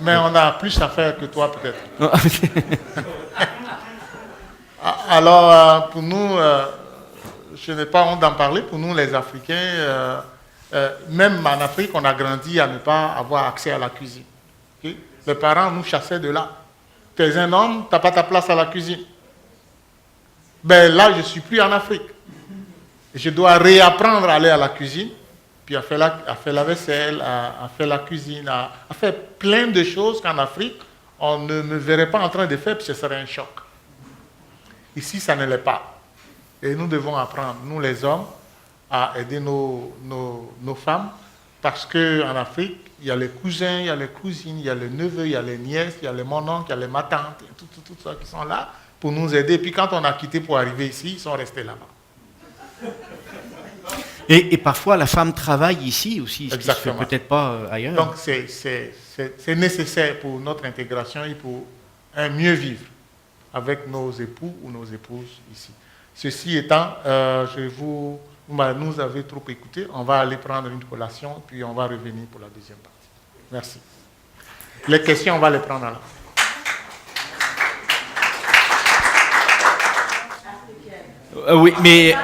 Mais on a plus à faire que toi, peut-être. Alors, pour nous, je n'ai pas honte d'en parler, pour nous, les Africains, même en Afrique, on a grandi à ne pas avoir accès à la cuisine. Okay? Les parents nous chassaient de là. Tu es un homme, tu n'as pas ta place à la cuisine. Ben là, je ne suis plus en Afrique. Je dois réapprendre à aller à la cuisine, puis à faire la vaisselle, à faire la cuisine, à faire plein de choses qu'en Afrique, on ne me verrait pas en train de faire, puis ce serait un choc. Ici, ça ne l'est pas. Et nous devons apprendre, nous les hommes, à aider nos femmes, parce qu'en Afrique, il y a les cousins, il y a les cousines, il y a les neveux, il y a les nièces, il y a les mon-oncle, il y a les ma tante, tout ça qui sont là pour nous aider. Et puis quand on a quitté pour arriver ici, ils sont restés là-bas. Et parfois, la femme travaille ici aussi, ce qui ne se fait peut-être pas ailleurs. Donc, c'est nécessaire pour notre intégration et pour un mieux vivre avec nos époux ou nos épouses ici. Ceci étant, nous avez trop écouté. On va aller prendre une collation, puis on va revenir pour la deuxième partie. Merci. Les questions, on va les prendre là. Oui, mais...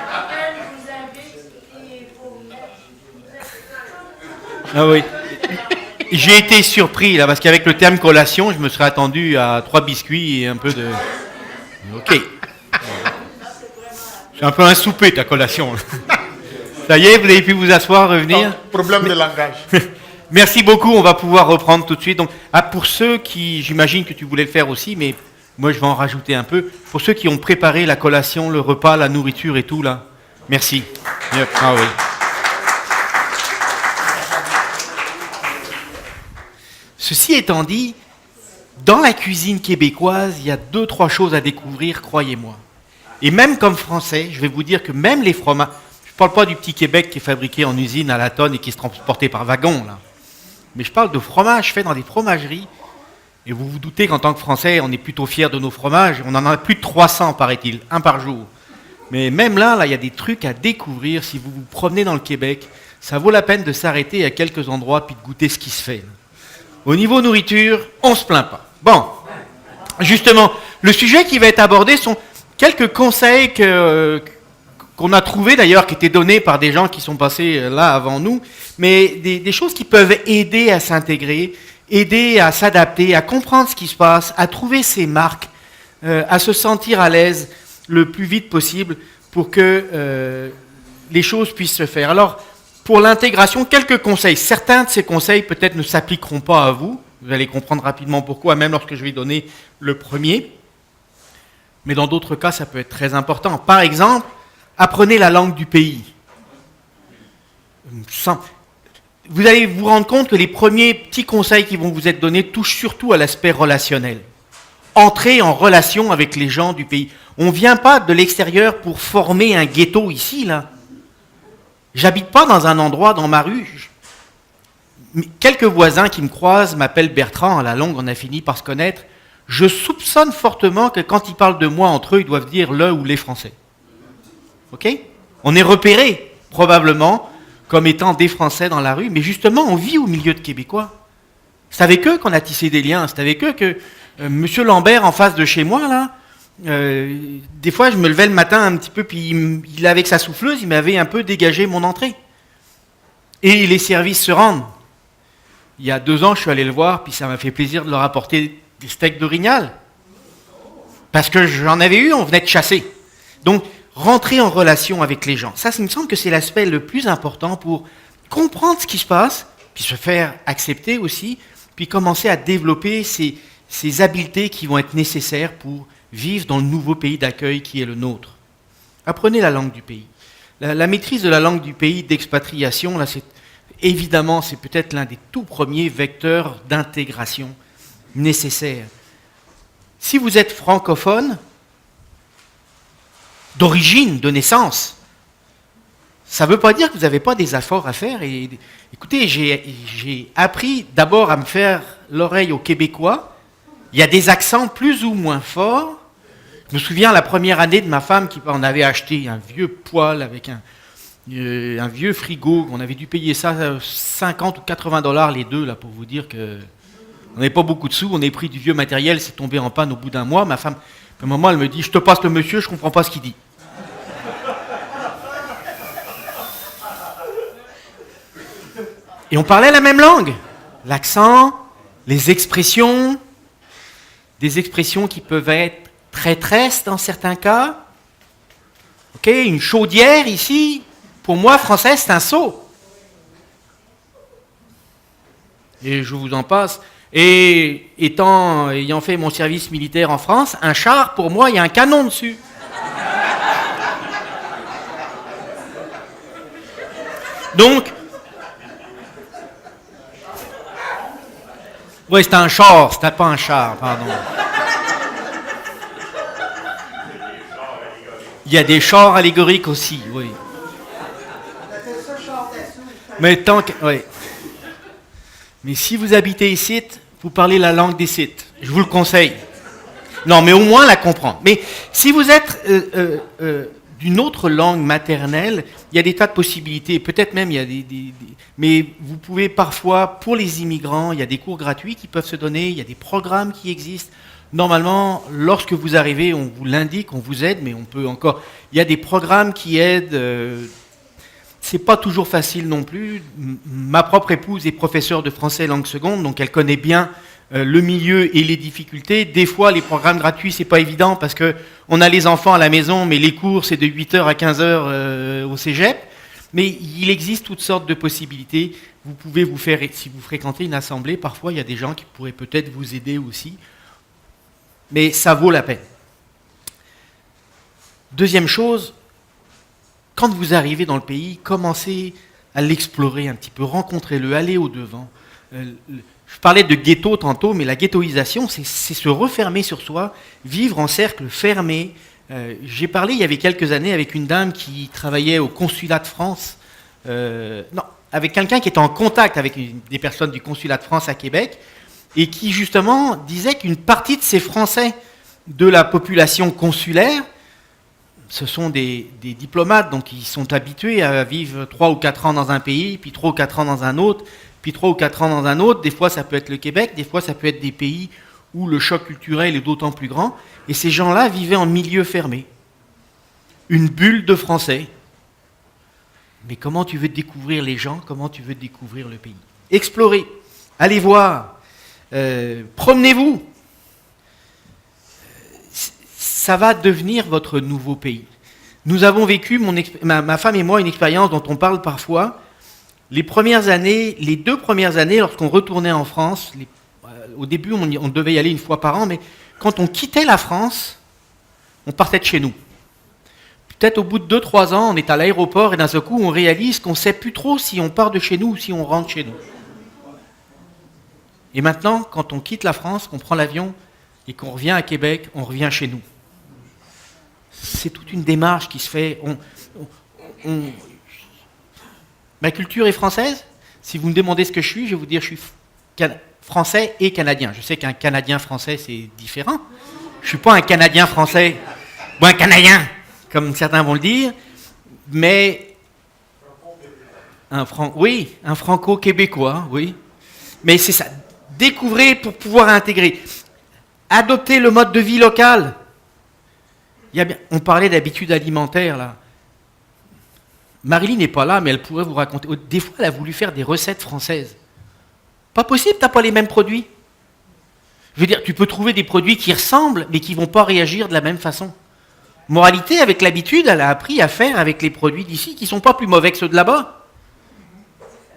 Ah oui. J'ai été surpris là, parce qu'avec le terme collation, je me serais attendu à 3 biscuits et un peu de... Ok. C'est un peu un souper ta collation. Ça y est, vous avez pu vous asseoir, revenir. Non, problème de langage. Merci beaucoup, on va pouvoir reprendre tout de suite. Donc, pour ceux qui, j'imagine que tu voulais le faire aussi, mais moi je vais en rajouter un peu. Pour ceux qui ont préparé la collation, le repas, la nourriture et tout là, merci. Ah oui. Ceci étant dit, dans la cuisine québécoise, il y a 2-3 choses à découvrir, croyez-moi. Et même comme Français, je vais vous dire que même les fromages, je ne parle pas du petit Québec qui est fabriqué en usine à la tonne et qui est transporté par wagon, là. Mais je parle de fromage fait dans des fromageries. Et vous vous doutez qu'en tant que Français, on est plutôt fiers de nos fromages. On en a plus de 300, paraît-il, un par jour. Mais même là, il y a des trucs à découvrir. Si vous vous promenez dans le Québec, ça vaut la peine de s'arrêter à quelques endroits puis de goûter ce qui se fait. Au niveau nourriture, on se plaint pas. Bon, justement, le sujet qui va être abordé sont quelques conseils qu'on a trouvés d'ailleurs, qui étaient donnés par des gens qui sont passés là avant nous, mais des choses qui peuvent aider à s'intégrer, aider à s'adapter, à comprendre ce qui se passe, à trouver ses marques, à se sentir à l'aise le plus vite possible pour que les choses puissent se faire. Alors, pour l'intégration, quelques conseils. Certains de ces conseils peut-être ne s'appliqueront pas à vous. Vous allez comprendre rapidement pourquoi, même lorsque je vais donner le premier. Mais dans d'autres cas, ça peut être très important. Par exemple, apprenez la langue du pays. Vous allez vous rendre compte que les premiers petits conseils qui vont vous être donnés touchent surtout à l'aspect relationnel. Entrez en relation avec les gens du pays. On ne vient pas de l'extérieur pour former un ghetto ici, là. J'habite pas dans un endroit, dans ma rue. Quelques voisins qui me croisent m'appellent Bertrand, à la longue on a fini par se connaître. Je soupçonne fortement que quand ils parlent de moi entre eux, ils doivent dire le ou les Français. Ok ? On est repérés, probablement, comme étant des Français dans la rue, mais justement on vit au milieu de Québécois. C'est avec eux qu'on a tissé des liens, c'est avec eux que Monsieur Lambert en face de chez moi, là, des fois je me levais le matin un petit peu, puis il avec sa souffleuse, il m'avait un peu dégagé mon entrée. Et les services se rendent. Il y a 2 ans, je suis allé le voir, puis ça m'a fait plaisir de leur apporter des steaks d'orignal. Parce que j'en avais eu, on venait de chasser. Donc, rentrer en relation avec les gens. Ça me semble que c'est l'aspect le plus important pour comprendre ce qui se passe, puis se faire accepter aussi, puis commencer à développer ces habiletés qui vont être nécessaires pour vivre dans le nouveau pays d'accueil qui est le nôtre. Apprenez la langue du pays. La maîtrise de la langue du pays d'expatriation, là, évidemment, c'est peut-être l'un des tout premiers vecteurs d'intégration nécessaires. Si vous êtes francophone, d'origine, de naissance, ça ne veut pas dire que vous n'avez pas des efforts à faire. Et, écoutez, j'ai appris d'abord à me faire l'oreille aux Québécois. Il y a des accents plus ou moins forts. Je me souviens la première année de ma femme qui en avait acheté un vieux poêle avec un vieux frigo. On avait dû payer ça 50 ou 80 $ les deux, là, pour vous dire que on n'avait pas beaucoup de sous. On a pris du vieux matériel, c'est tombé en panne au bout d'un mois. Ma femme, à un moment, elle me dit, je te passe le monsieur, je ne comprends pas ce qu'il dit. Et on parlait la même langue. L'accent, les expressions, des expressions qui peuvent être traîtresses dans certains cas. Ok, une chaudière ici, pour moi, français, c'est un seau. Et je vous en passe. Et ayant fait mon service militaire en France, un char, pour moi, il y a un canon dessus. Donc, oui, c'est un char, c'était pas un char, pardon. Il y a des chars allégoriques aussi, oui. Mais tant que, oui. Mais si vous habitez ici, vous parlez la langue des sites. Je vous le conseille. Non, mais au moins la comprendre. Mais si vous êtes d'une autre langue maternelle, il y a des tas de possibilités. Peut-être même, il y a mais vous pouvez parfois, pour les immigrants, il y a des cours gratuits qui peuvent se donner, il y a des programmes qui existent. Normalement, lorsque vous arrivez, on vous l'indique, on vous aide, mais on peut encore... Il y a des programmes qui aident... c'est pas toujours facile non plus. Ma propre épouse est professeure de français langue seconde, donc elle connaît bien le milieu et les difficultés. Des fois, les programmes gratuits, c'est pas évident parce que on a les enfants à la maison, mais les cours, c'est de 8h à 15h au cégep. Mais il existe toutes sortes de possibilités. Vous pouvez vous faire, si vous fréquentez une assemblée, parfois, il y a des gens qui pourraient peut-être vous aider aussi. Mais ça vaut la peine. Deuxième chose, quand vous arrivez dans le pays, commencez à l'explorer un petit peu, rencontrez-le, allez au-devant. Je parlais de ghetto tantôt, mais la ghettoisation, c'est se refermer sur soi, vivre en cercle fermé. J'ai parlé il y avait quelques années avec une dame qui travaillait au consulat de France, avec quelqu'un qui était en contact avec des personnes du consulat de France à Québec, et qui justement disait qu'une partie de ces Français de la population consulaire, ce sont des diplomates, donc ils sont habitués à vivre 3 ou 4 ans dans un pays, puis 3 ou 4 ans dans un autre, puis 3 ou 4 ans dans un autre. Des fois, ça peut être le Québec, des fois, ça peut être des pays où le choc culturel est d'autant plus grand. Et ces gens-là vivaient en milieu fermé. Une bulle de français. Mais comment tu veux découvrir les gens? Comment tu veux découvrir le pays? Explorez, allez voir, promenez-vous. Ça va devenir votre nouveau pays. Nous avons vécu, ma femme et moi, une expérience dont on parle parfois. Les 2 premières années, lorsqu'on retournait en France, au début on devait y aller une fois par an, mais quand on quittait la France, on partait de chez nous. Peut-être au bout de 2-3 ans, on est à l'aéroport et d'un seul coup, on réalise qu'on ne sait plus trop si on part de chez nous ou si on rentre chez nous. Et maintenant, quand on quitte la France, qu'on prend l'avion et qu'on revient à Québec, on revient chez nous. C'est toute une démarche qui se fait. Ma culture est française. Si vous me demandez ce que je vais vous dire je suis français et canadien. Je sais qu'un Canadien français, c'est différent. Je ne suis pas un Canadien français ou un Canadien, comme certains vont le dire, mais un franco-québécois, oui. Mais c'est ça. Découvrez pour pouvoir intégrer. Adopter le mode de vie local. On parlait d'habitudes alimentaires, là. Marilyn n'est pas là, mais elle pourrait vous raconter. Des fois, elle a voulu faire des recettes françaises. Pas possible, tu n'as pas les mêmes produits. Je veux dire, tu peux trouver des produits qui ressemblent, mais qui ne vont pas réagir de la même façon. Moralité, avec l'habitude, elle a appris à faire avec les produits d'ici, qui ne sont pas plus mauvais que ceux de là-bas.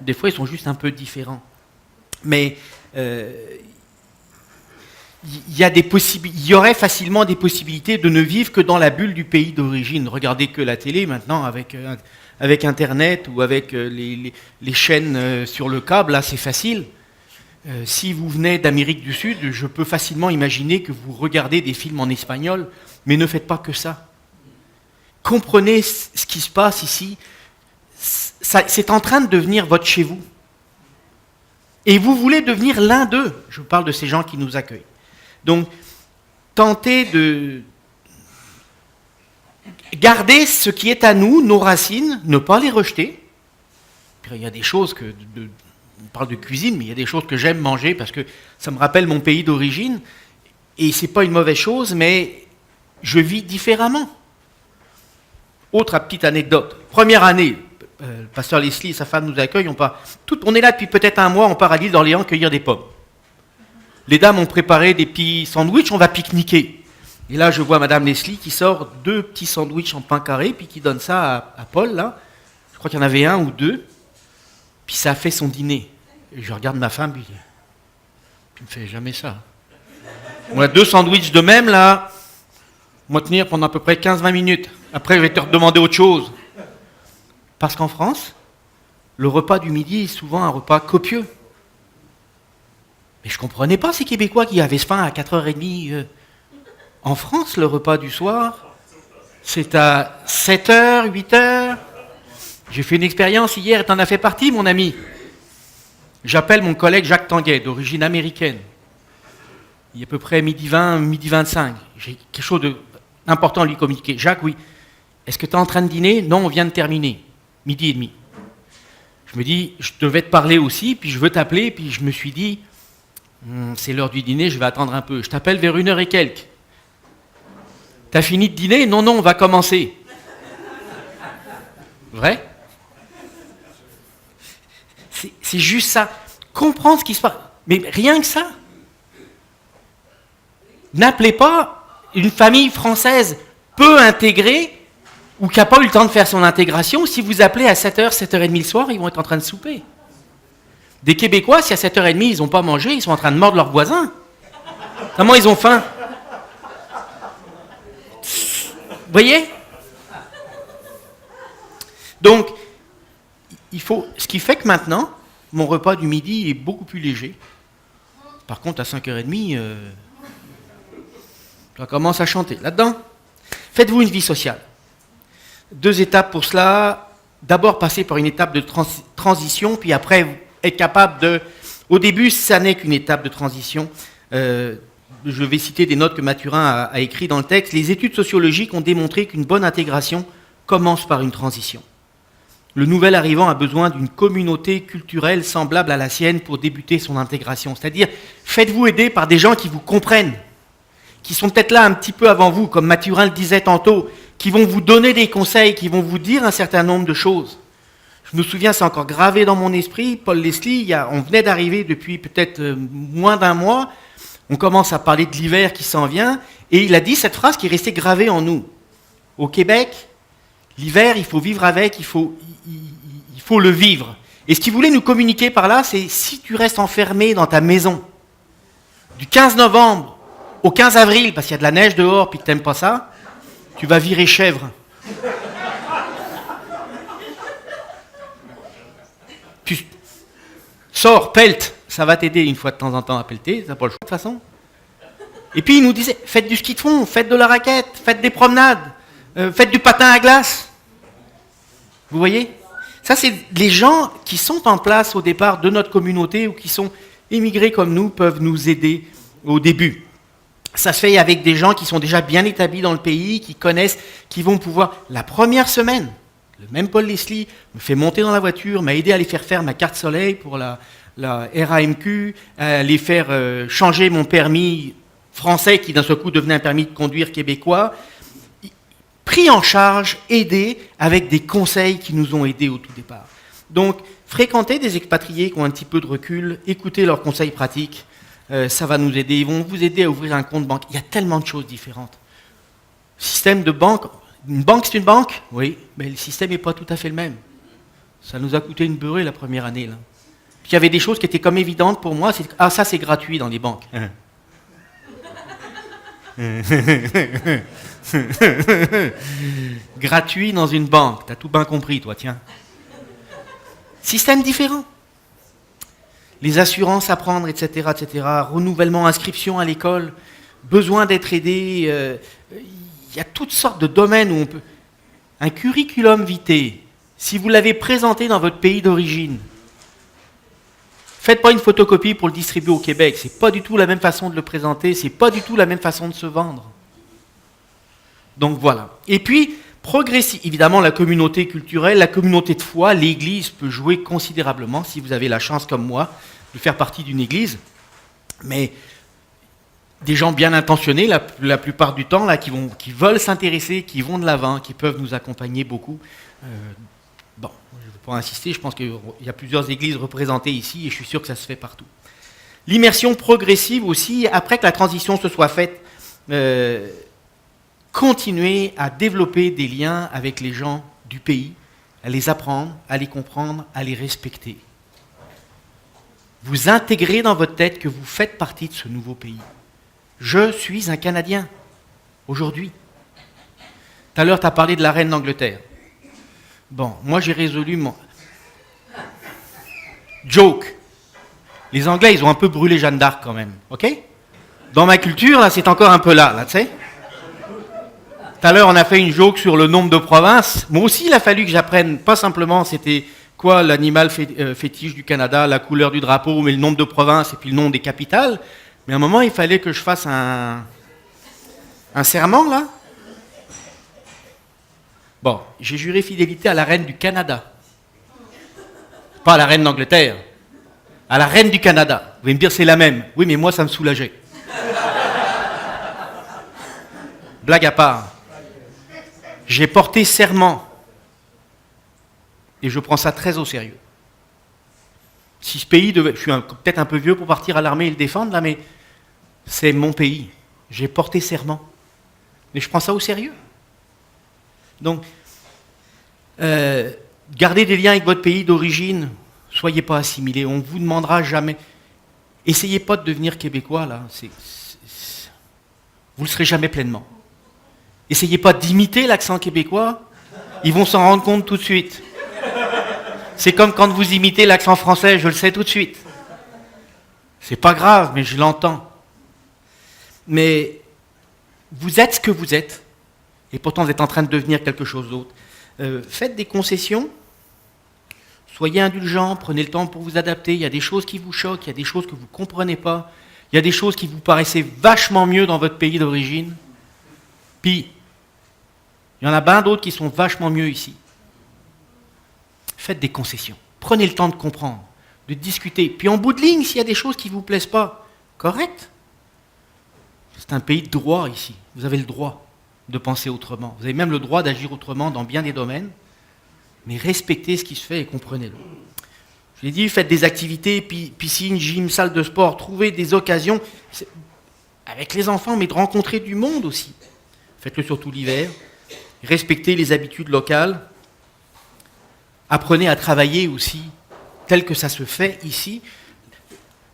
Des fois, ils sont juste un peu différents. Mais il y aurait facilement des possibilités de ne vivre que dans la bulle du pays d'origine. Regardez que la télé maintenant avec Internet ou avec les chaînes sur le câble, là c'est facile. Si vous venez d'Amérique du Sud, je peux facilement imaginer que vous regardez des films en espagnol, mais ne faites pas que ça. Comprenez ce qui se passe ici. C'est en train de devenir votre chez vous. Et vous voulez devenir l'un d'eux. Je vous parle de ces gens qui nous accueillent. Donc, tentez de garder ce qui est à nous, nos racines, ne pas les rejeter. Il y a des choses on parle de cuisine, mais il y a des choses que j'aime manger parce que ça me rappelle mon pays d'origine. Et ce n'est pas une mauvaise chose, mais je vis différemment. Autre petite anecdote. Première année, le pasteur Leslie et sa femme nous accueillent. On est là depuis peut-être un mois, on part à l'île d'Orléans cueillir des pommes. Les dames ont préparé des petits sandwichs, on va pique-niquer. Et là, je vois Madame Leslie qui sort 2 petits sandwichs en pain carré, puis qui donne ça à Paul, là. Je crois qu'il y en avait 1 ou 2. Puis ça a fait son dîner. Et je regarde ma femme, puis tu me fais jamais ça. On a 2 sandwichs de même, là. On va tenir pendant à peu près 15-20 minutes. Après, je vais te demander autre chose. Parce qu'en France, le repas du midi est souvent un repas copieux. Mais je ne comprenais pas ces Québécois qui avaient faim à 4h30. En France, le repas du soir, c'est à 7h, 8h. J'ai fait une expérience hier et tu en as fait partie, mon ami. J'appelle mon collègue Jacques Tanguay, d'origine américaine. Il est à peu près 12h20, 12h25. J'ai quelque chose d'important à lui communiquer. Jacques, oui. Est-ce que tu es en train de dîner? Non, on vient de terminer. 12h30. Je me dis, je devais te parler aussi, puis je veux t'appeler, puis je me suis dit, c'est l'heure du dîner, je vais attendre un peu. Je t'appelle vers 1h et quelques. T'as fini de dîner? Non, on va commencer. Vrai? C'est juste ça. Comprendre ce qui se passe. Mais rien que ça. N'appelez pas une famille française peu intégrée ou qui n'a pas eu le temps de faire son intégration. Si vous appelez à 7h, 7h30 le soir, ils vont être en train de souper. Des Québécois, si à 7h30 ils n'ont pas mangé, ils sont en train de mordre leurs voisins. Comment ils ont faim? Vous voyez? Donc, ce qui fait que maintenant, mon repas du midi est beaucoup plus léger. Par contre, à 5h30, ça commence à chanter. Là-dedans, faites-vous une vie sociale. 2 étapes pour cela. D'abord, passer par une étape de transition, puis après, être capable de... Au début, ça n'est qu'une étape de transition. Je vais citer des notes que Mathurin a écrites dans le texte. Les études sociologiques ont démontré qu'une bonne intégration commence par une transition. Le nouvel arrivant a besoin d'une communauté culturelle semblable à la sienne pour débuter son intégration. C'est-à-dire, faites-vous aider par des gens qui vous comprennent, qui sont peut-être là un petit peu avant vous, comme Mathurin le disait tantôt, qui vont vous donner des conseils, qui vont vous dire un certain nombre de choses. Je me souviens, c'est encore gravé dans mon esprit, Paul Leslie, on venait d'arriver depuis peut-être moins d'un mois, on commence à parler de l'hiver qui s'en vient, et il a dit cette phrase qui est restée gravée en nous. Au Québec, l'hiver, il faut vivre avec, il faut le vivre. Et ce qu'il voulait nous communiquer par là, c'est si tu restes enfermé dans ta maison, du 15 novembre au 15 avril, parce qu'il y a de la neige dehors, puis que tu n'aimes pas ça, tu vas virer chèvre. Tu sors, pelte, ça va t'aider une fois de temps en temps à pelleter, tu n'as pas le choix de toute façon. Et puis il nous disait, faites du ski de fond, faites de la raquette, faites des promenades, faites du patin à glace. Vous voyez ? Ça, c'est les gens qui sont en place au départ de notre communauté ou qui sont émigrés comme nous peuvent nous aider au début. Ça se fait avec des gens qui sont déjà bien établis dans le pays, qui connaissent, qui vont pouvoir, la première semaine, le même Paul Leslie me fait monter dans la voiture, m'a aidé à aller faire ma carte soleil pour la RAMQ, à aller faire changer mon permis français qui d'un seul coup devenait un permis de conduire québécois, pris en charge, aidé avec des conseils qui nous ont aidés au tout départ. Donc, fréquenter des expatriés qui ont un petit peu de recul, écouter leurs conseils pratiques, ça va nous aider. Ils vont vous aider à ouvrir un compte banque. Il y a tellement de choses différentes. Système de banque, une banque c'est une banque, oui, mais le système n'est pas tout à fait le même. Ça nous a coûté une beurrée la première année. Là. Puis il y avait des choses qui étaient comme évidentes pour moi, c'est ça c'est gratuit dans les banques. Gratuit dans une banque, t'as tout bien compris toi, tiens. Système différent. Les assurances à prendre, etc., etc. Renouvellement, inscription à l'école, besoin d'être aidé. Il y a toutes sortes de domaines où on peut... Un curriculum vitae, si vous l'avez présenté dans votre pays d'origine, faites pas une photocopie pour le distribuer au Québec. C'est pas du tout la même façon de le présenter, c'est pas du tout la même façon de se vendre. Donc voilà. Et puis, évidemment, la communauté culturelle, la communauté de foi, l'Église peut jouer considérablement, si vous avez la chance comme moi de faire partie d'une Église. Mais des gens bien intentionnés, la plupart du temps, là, qui veulent s'intéresser, qui vont de l'avant, qui peuvent nous accompagner beaucoup. Bon, je ne vais pas insister, je pense qu'il y a plusieurs églises représentées ici et je suis sûr que ça se fait partout. L'immersion progressive aussi, après que la transition se soit faite, continuer à développer des liens avec les gens du pays, à les apprendre, à les comprendre, à les respecter. Vous intégrez dans votre tête que vous faites partie de ce nouveau pays. Je suis un Canadien, aujourd'hui. Tout à l'heure, tu as parlé de la reine d'Angleterre. Bon, moi j'ai résolu mon... Joke. Les Anglais, ils ont un peu brûlé Jeanne d'Arc quand même, ok ? Dans ma culture, là, c'est encore un peu là, tu sais ? Tout à l'heure, on a fait une joke sur le nombre de provinces. Moi aussi, il a fallu que j'apprenne, pas simplement c'était quoi l'animal fétiche du Canada, la couleur du drapeau, mais le nombre de provinces et puis le nom des capitales. Mais à un moment, il fallait que je fasse un serment, là. Bon, j'ai juré fidélité à la reine du Canada. Pas à la reine d'Angleterre. À la reine du Canada. Vous allez me dire, c'est la même. Oui, mais moi, ça me soulageait. Blague à part. J'ai porté serment. Et je prends ça très au sérieux. Si ce pays devait... Je suis peut-être un peu vieux pour partir à l'armée et le défendre, là, mais c'est mon pays. J'ai porté serment. Mais je prends ça au sérieux. Donc, gardez des liens avec votre pays d'origine. Soyez pas assimilés. On ne vous demandera jamais. Essayez pas de devenir québécois, là. Vous ne le serez jamais pleinement. Essayez pas d'imiter l'accent québécois. Ils vont s'en rendre compte tout de suite. C'est comme quand vous imitez l'accent français, je le sais tout de suite. C'est pas grave, mais je l'entends. Mais vous êtes ce que vous êtes. Et pourtant, vous êtes en train de devenir quelque chose d'autre. Faites des concessions. Soyez indulgents, prenez le temps pour vous adapter. Il y a des choses qui vous choquent, il y a des choses que vous ne comprenez pas. Il y a des choses qui vous paraissaient vachement mieux dans votre pays d'origine. Puis, il y en a bien d'autres qui sont vachement mieux ici. faites des concessions. Prenez le temps de comprendre, de discuter. Puis en bout de ligne, s'il y a des choses qui ne vous plaisent pas, correct. C'est un pays de droit ici. Vous avez le droit de penser autrement. Vous avez même le droit d'agir autrement dans bien des domaines. Mais respectez ce qui se fait et comprenez-le. Je l'ai dit, faites des activités, piscine, gym, salle de sport, trouvez des occasions, avec les enfants, mais de rencontrer du monde aussi. Faites-le surtout l'hiver. Respectez les habitudes locales. Apprenez à travailler aussi, tel que ça se fait ici.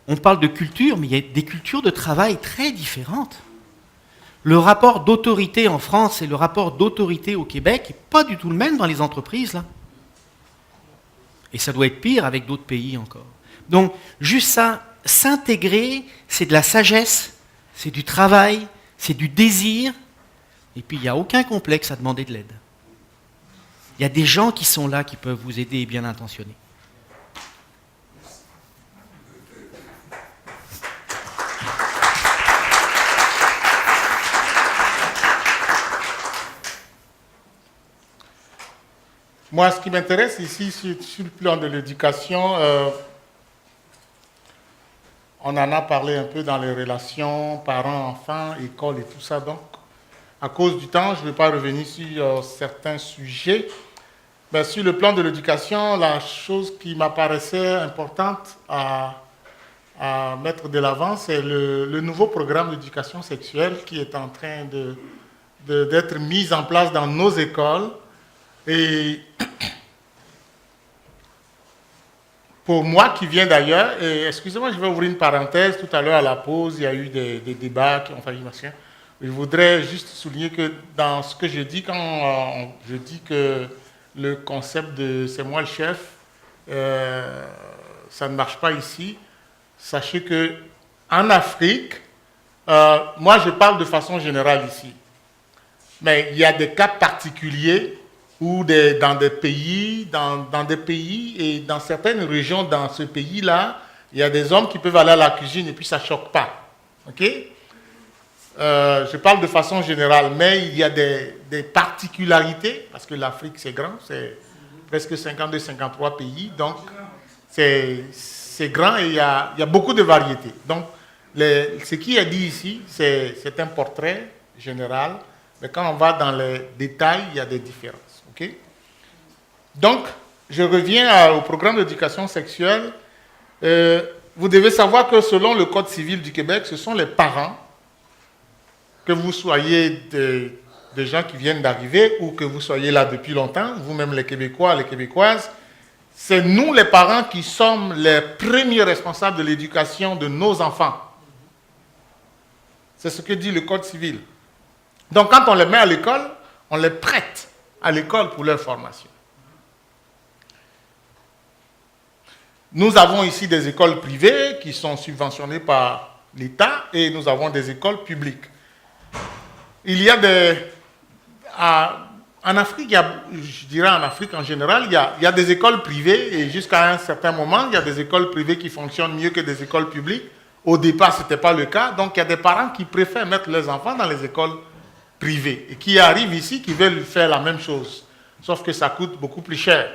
On parle de culture, mais il y a des cultures de travail très différentes. Le rapport d'autorité en France et le rapport d'autorité au Québec n'est pas du tout le même dans les entreprises, là. Et ça doit être pire avec d'autres pays encore. Donc, juste ça, s'intégrer, c'est de la sagesse, c'est du travail, c'est du désir, et puis il n'y a aucun complexe à demander de l'aide. Il y a des gens qui sont là, qui peuvent vous aider et bien intentionnés. Moi, ce qui m'intéresse ici, sur le plan de l'éducation, on en a parlé un peu dans les relations parents-enfants, école et tout ça. Donc, à cause du temps, je ne vais pas revenir sur certains sujets. Mais sur le plan de l'éducation, la chose qui m'apparaissait importante à mettre de l'avant, c'est le nouveau programme d'éducation sexuelle qui est en train d'être mis en place dans nos écoles. Et pour moi qui viens d'ailleurs, et excusez-moi, je vais ouvrir une parenthèse, tout à l'heure à la pause, il y a eu des débats qui ont failli machin. Je voudrais juste souligner que dans ce que je dis, quand je dis que le concept de c'est moi le chef, ça ne marche pas ici, sachez que en Afrique, moi je parle de façon générale ici, mais il y a des cas particuliers ou dans des pays et dans certaines régions dans ce pays-là, il y a des hommes qui peuvent aller à la cuisine et puis ça ne choque pas. Ok? Je parle de façon générale, mais il y a des particularités, parce que l'Afrique c'est grand, c'est presque 52-53 pays, donc c'est grand et il y a beaucoup de variétés. Donc, ce qui est dit ici, c'est un portrait général, mais quand on va dans les détails, il y a des différences. Okay? Donc, je reviens au programme d'éducation sexuelle. Vous devez savoir que selon le Code civil du Québec, ce sont les parents, que vous soyez des gens qui viennent d'arriver ou que vous soyez là depuis longtemps, vous-même les Québécois, les Québécoises, c'est nous les parents qui sommes les premiers responsables de l'éducation de nos enfants. C'est ce que dit le Code civil. Donc quand on les met à l'école, on les prête à l'école pour leur formation. Nous avons ici des écoles privées qui sont subventionnées par l'État et nous avons des écoles publiques. Il y a en Afrique, je dirais en Afrique en général, il y a des écoles privées et jusqu'à un certain moment, il y a des écoles privées qui fonctionnent mieux que des écoles publiques. Au départ, ce n'était pas le cas. Donc, il y a des parents qui préfèrent mettre leurs enfants dans les écoles privées et qui arrivent ici, qui veulent faire la même chose. Sauf que ça coûte beaucoup plus cher.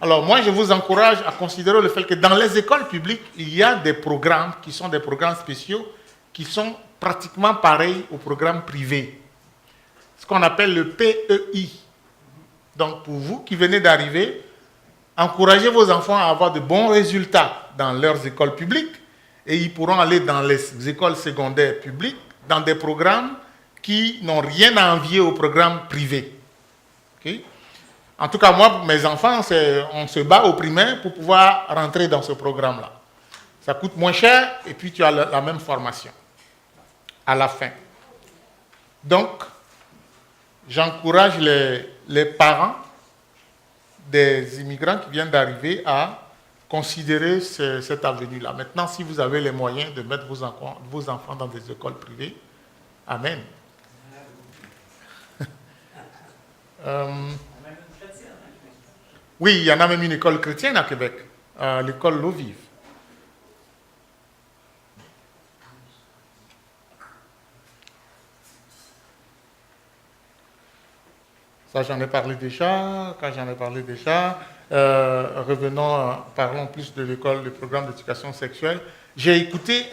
Alors, moi, je vous encourage à considérer le fait que dans les écoles publiques, il y a des programmes qui sont des programmes spéciaux qui sont pratiquement pareils aux programmes privés. Ce qu'on appelle le PEI. Donc, pour vous qui venez d'arriver, encouragez vos enfants à avoir de bons résultats dans leurs écoles publiques et ils pourront aller dans les écoles secondaires publiques dans des programmes qui n'ont rien à envier aux programmes privés. Okay? En tout cas, moi, mes enfants, on se bat au primaire pour pouvoir rentrer dans ce programme-là. Ça coûte moins cher et puis tu as la même formation à la fin. Donc, j'encourage les parents des immigrants qui viennent d'arriver à considérer cette avenue-là. Maintenant, si vous avez les moyens de mettre vos enfants dans des écoles privées, amen. Oui, il y en a même une école chrétienne à Québec, l'école L'Eau Vive. Ça, j'en ai parlé déjà. Parlons plus de l'école, du programme d'éducation sexuelle. J'ai écouté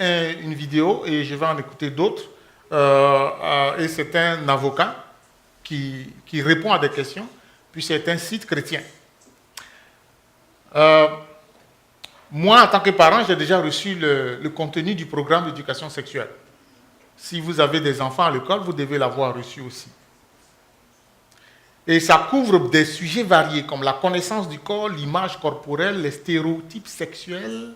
une vidéo et je vais en écouter d'autres. Et c'est un avocat qui répond à des questions, puis c'est un site chrétien. Moi, en tant que parent, j'ai déjà reçu le contenu du programme d'éducation sexuelle. Si vous avez des enfants à l'école, vous devez l'avoir reçu aussi. Et ça couvre des sujets variés, comme la connaissance du corps, l'image corporelle, les stéréotypes sexuels,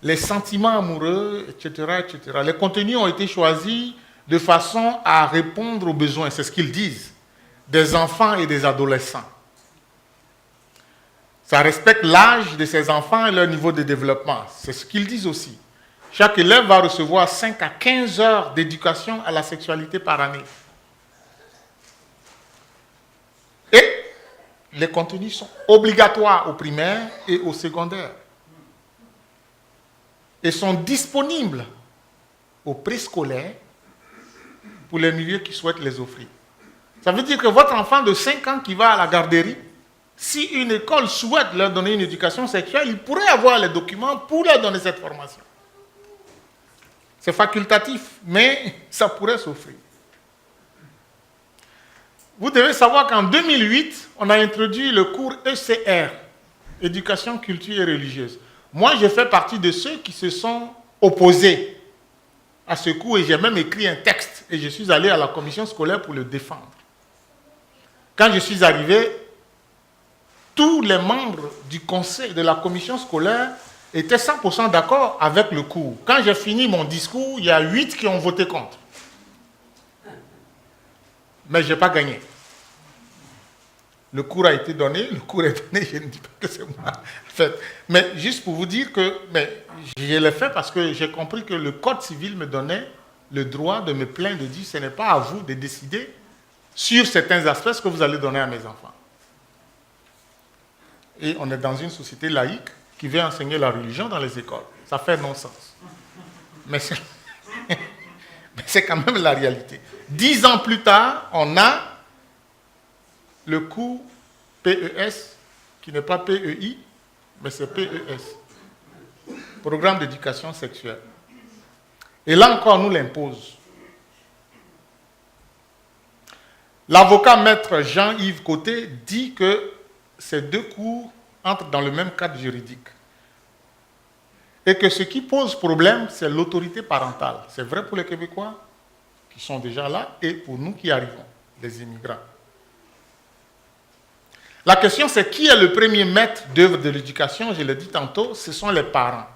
les sentiments amoureux, etc., etc. Les contenus ont été choisis de façon à répondre aux besoins, c'est ce qu'ils disent, des enfants et des adolescents. Ça respecte l'âge de ces enfants et leur niveau de développement. C'est ce qu'ils disent aussi. Chaque élève va recevoir 5 à 15 heures d'éducation à la sexualité par année. Et les contenus sont obligatoires au primaire et au secondaire. Et sont disponibles au préscolaire pour les milieux qui souhaitent les offrir. Ça veut dire que votre enfant de 5 ans qui va à la garderie, si une école souhaite leur donner une éducation sexuelle, il pourrait avoir les documents pour leur donner cette formation. C'est facultatif, mais ça pourrait s'offrir. Vous devez savoir qu'en 2008, on a introduit le cours ECR, Éducation, Culture et Religieuse. Moi, je fais partie de ceux qui se sont opposés à ce cours et j'ai même écrit un texte et je suis allé à la commission scolaire pour le défendre. Quand je suis arrivé, tous les membres du conseil de la commission scolaire étaient 100% d'accord avec le cours. Quand j'ai fini mon discours, il y a 8 qui ont voté contre. Mais je n'ai pas gagné. Le cours a été donné, je ne dis pas que c'est moi. En fait. Mais juste pour vous dire que je l'ai fait parce que j'ai compris que le Code civil me donnait le droit de me plaindre, de dire ce n'est pas à vous de décider sur certains aspects ce que vous allez donner à mes enfants. Et on est dans une société laïque qui veut enseigner la religion dans les écoles. Ça fait non-sens. Mais c'est quand même la réalité. 10 ans plus tard, on a le cours PES, qui n'est pas PEI, mais c'est PES. Programme d'éducation sexuelle. Et là encore, on nous l'impose. L'avocat maître Jean-Yves Côté dit que ces deux cours entrent dans le même cadre juridique. Et que ce qui pose problème, c'est l'autorité parentale. C'est vrai pour les Québécois qui sont déjà là et pour nous qui arrivons, les immigrants. La question, c'est qui est le premier maître d'œuvre de l'éducation? Je l'ai dit tantôt, ce sont les parents.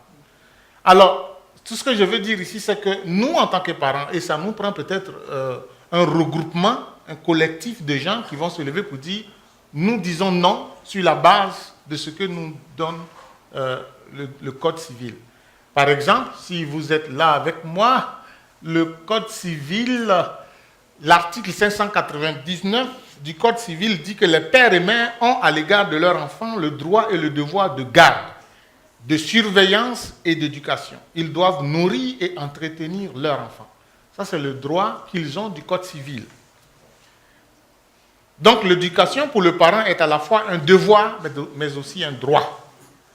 Alors, tout ce que je veux dire ici, c'est que nous, en tant que parents, et ça nous prend peut-être un regroupement, un collectif de gens qui vont se lever pour dire nous disons non sur la base de ce que nous donne le Code civil. Par exemple, si vous êtes là avec moi, le Code civil, l'article 599 du Code civil dit que les pères et mères ont à l'égard de leurs enfants le droit et le devoir de garde, de surveillance et d'éducation. Ils doivent nourrir et entretenir leurs enfants. Ça, c'est le droit qu'ils ont du Code civil. Donc, l'éducation pour le parent est à la fois un devoir, mais aussi un droit.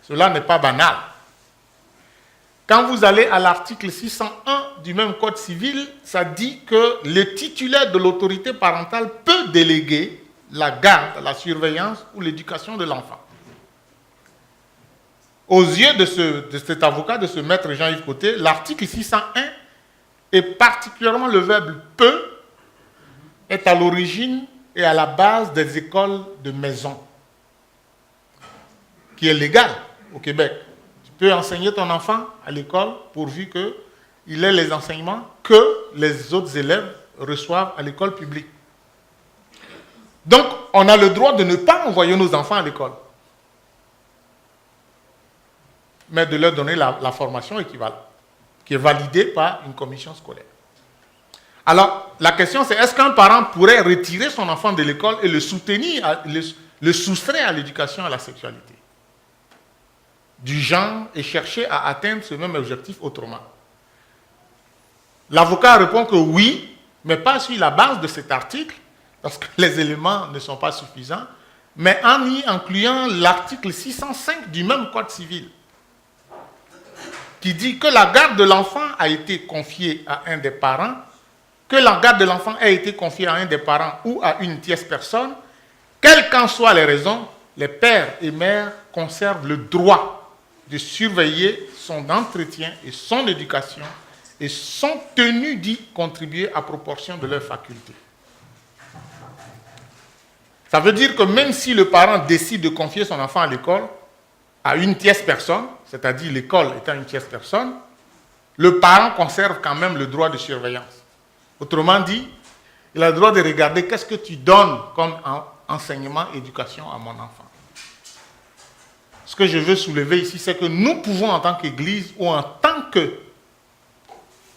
Cela n'est pas banal. Quand vous allez à l'article 601 du même Code civil, ça dit que le titulaire de l'autorité parentale peut déléguer la garde, la surveillance ou l'éducation de l'enfant. Aux yeux de cet avocat, de ce maître Jean-Yves Côté, l'article 601 et particulièrement le verbe « peut » est à l'origine et à la base des écoles de maison, qui est légal au Québec. Tu peux enseigner ton enfant à l'école pourvu qu'il ait les enseignements que les autres élèves reçoivent à l'école publique. Donc, on a le droit de ne pas envoyer nos enfants à l'école, mais de leur donner la formation équivalente, qui est validée par une commission scolaire. Alors, la question c'est, est-ce qu'un parent pourrait retirer son enfant de l'école et le soutenir, le soustraire à l'éducation à la sexualité du genre et chercher à atteindre ce même objectif autrement? L'avocat répond que oui, mais pas sur la base de cet article, parce que les éléments ne sont pas suffisants, mais en y incluant l'article 605 du même Code civil, qui dit que la garde de l'enfant a été confiée à un des parents, que la garde de l'enfant a été confiée à un des parents ou à une tierce personne, quelles qu'en soient les raisons, les pères et mères conservent le droit de surveiller son entretien et son éducation et sont tenus d'y contribuer à proportion de leurs facultés. Ça veut dire que même si le parent décide de confier son enfant à l'école, à une tierce personne, c'est-à-dire l'école étant une tierce personne, le parent conserve quand même le droit de surveillance. Autrement dit, il a le droit de regarder qu'est-ce que tu donnes comme enseignement, éducation à mon enfant. Ce que je veux soulever ici, c'est que nous pouvons en tant qu'Église ou en tant que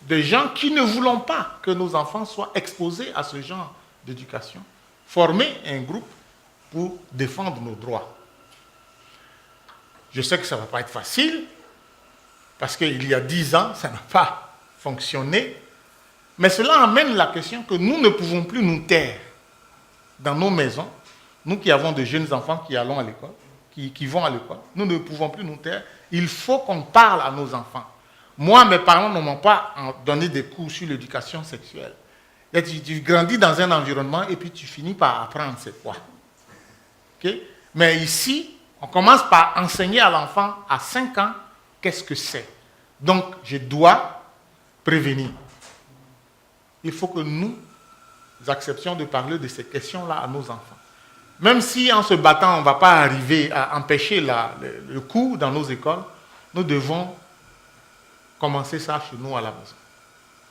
des gens qui ne voulons pas que nos enfants soient exposés à ce genre d'éducation, former un groupe pour défendre nos droits. Je sais que ça ne va pas être facile, parce qu'il y a 10 ans, ça n'a pas fonctionné, mais cela amène la question que nous ne pouvons plus nous taire dans nos maisons, nous qui avons de jeunes enfants qui allons à l'école, qui vont à l'école, nous ne pouvons plus nous taire. Il faut qu'on parle à nos enfants. Moi, mes parents ne m'ont pas donné des cours sur l'éducation sexuelle. Et tu grandis dans un environnement et puis tu finis par apprendre c'est quoi. Okay? Mais ici, on commence par enseigner à l'enfant à 5 ans qu'est-ce que c'est. Donc, je dois prévenir. Il faut que nous acceptions de parler de ces questions-là à nos enfants. Même si en se battant, on ne va pas arriver à empêcher le cours dans nos écoles, nous devons commencer ça chez nous à la maison.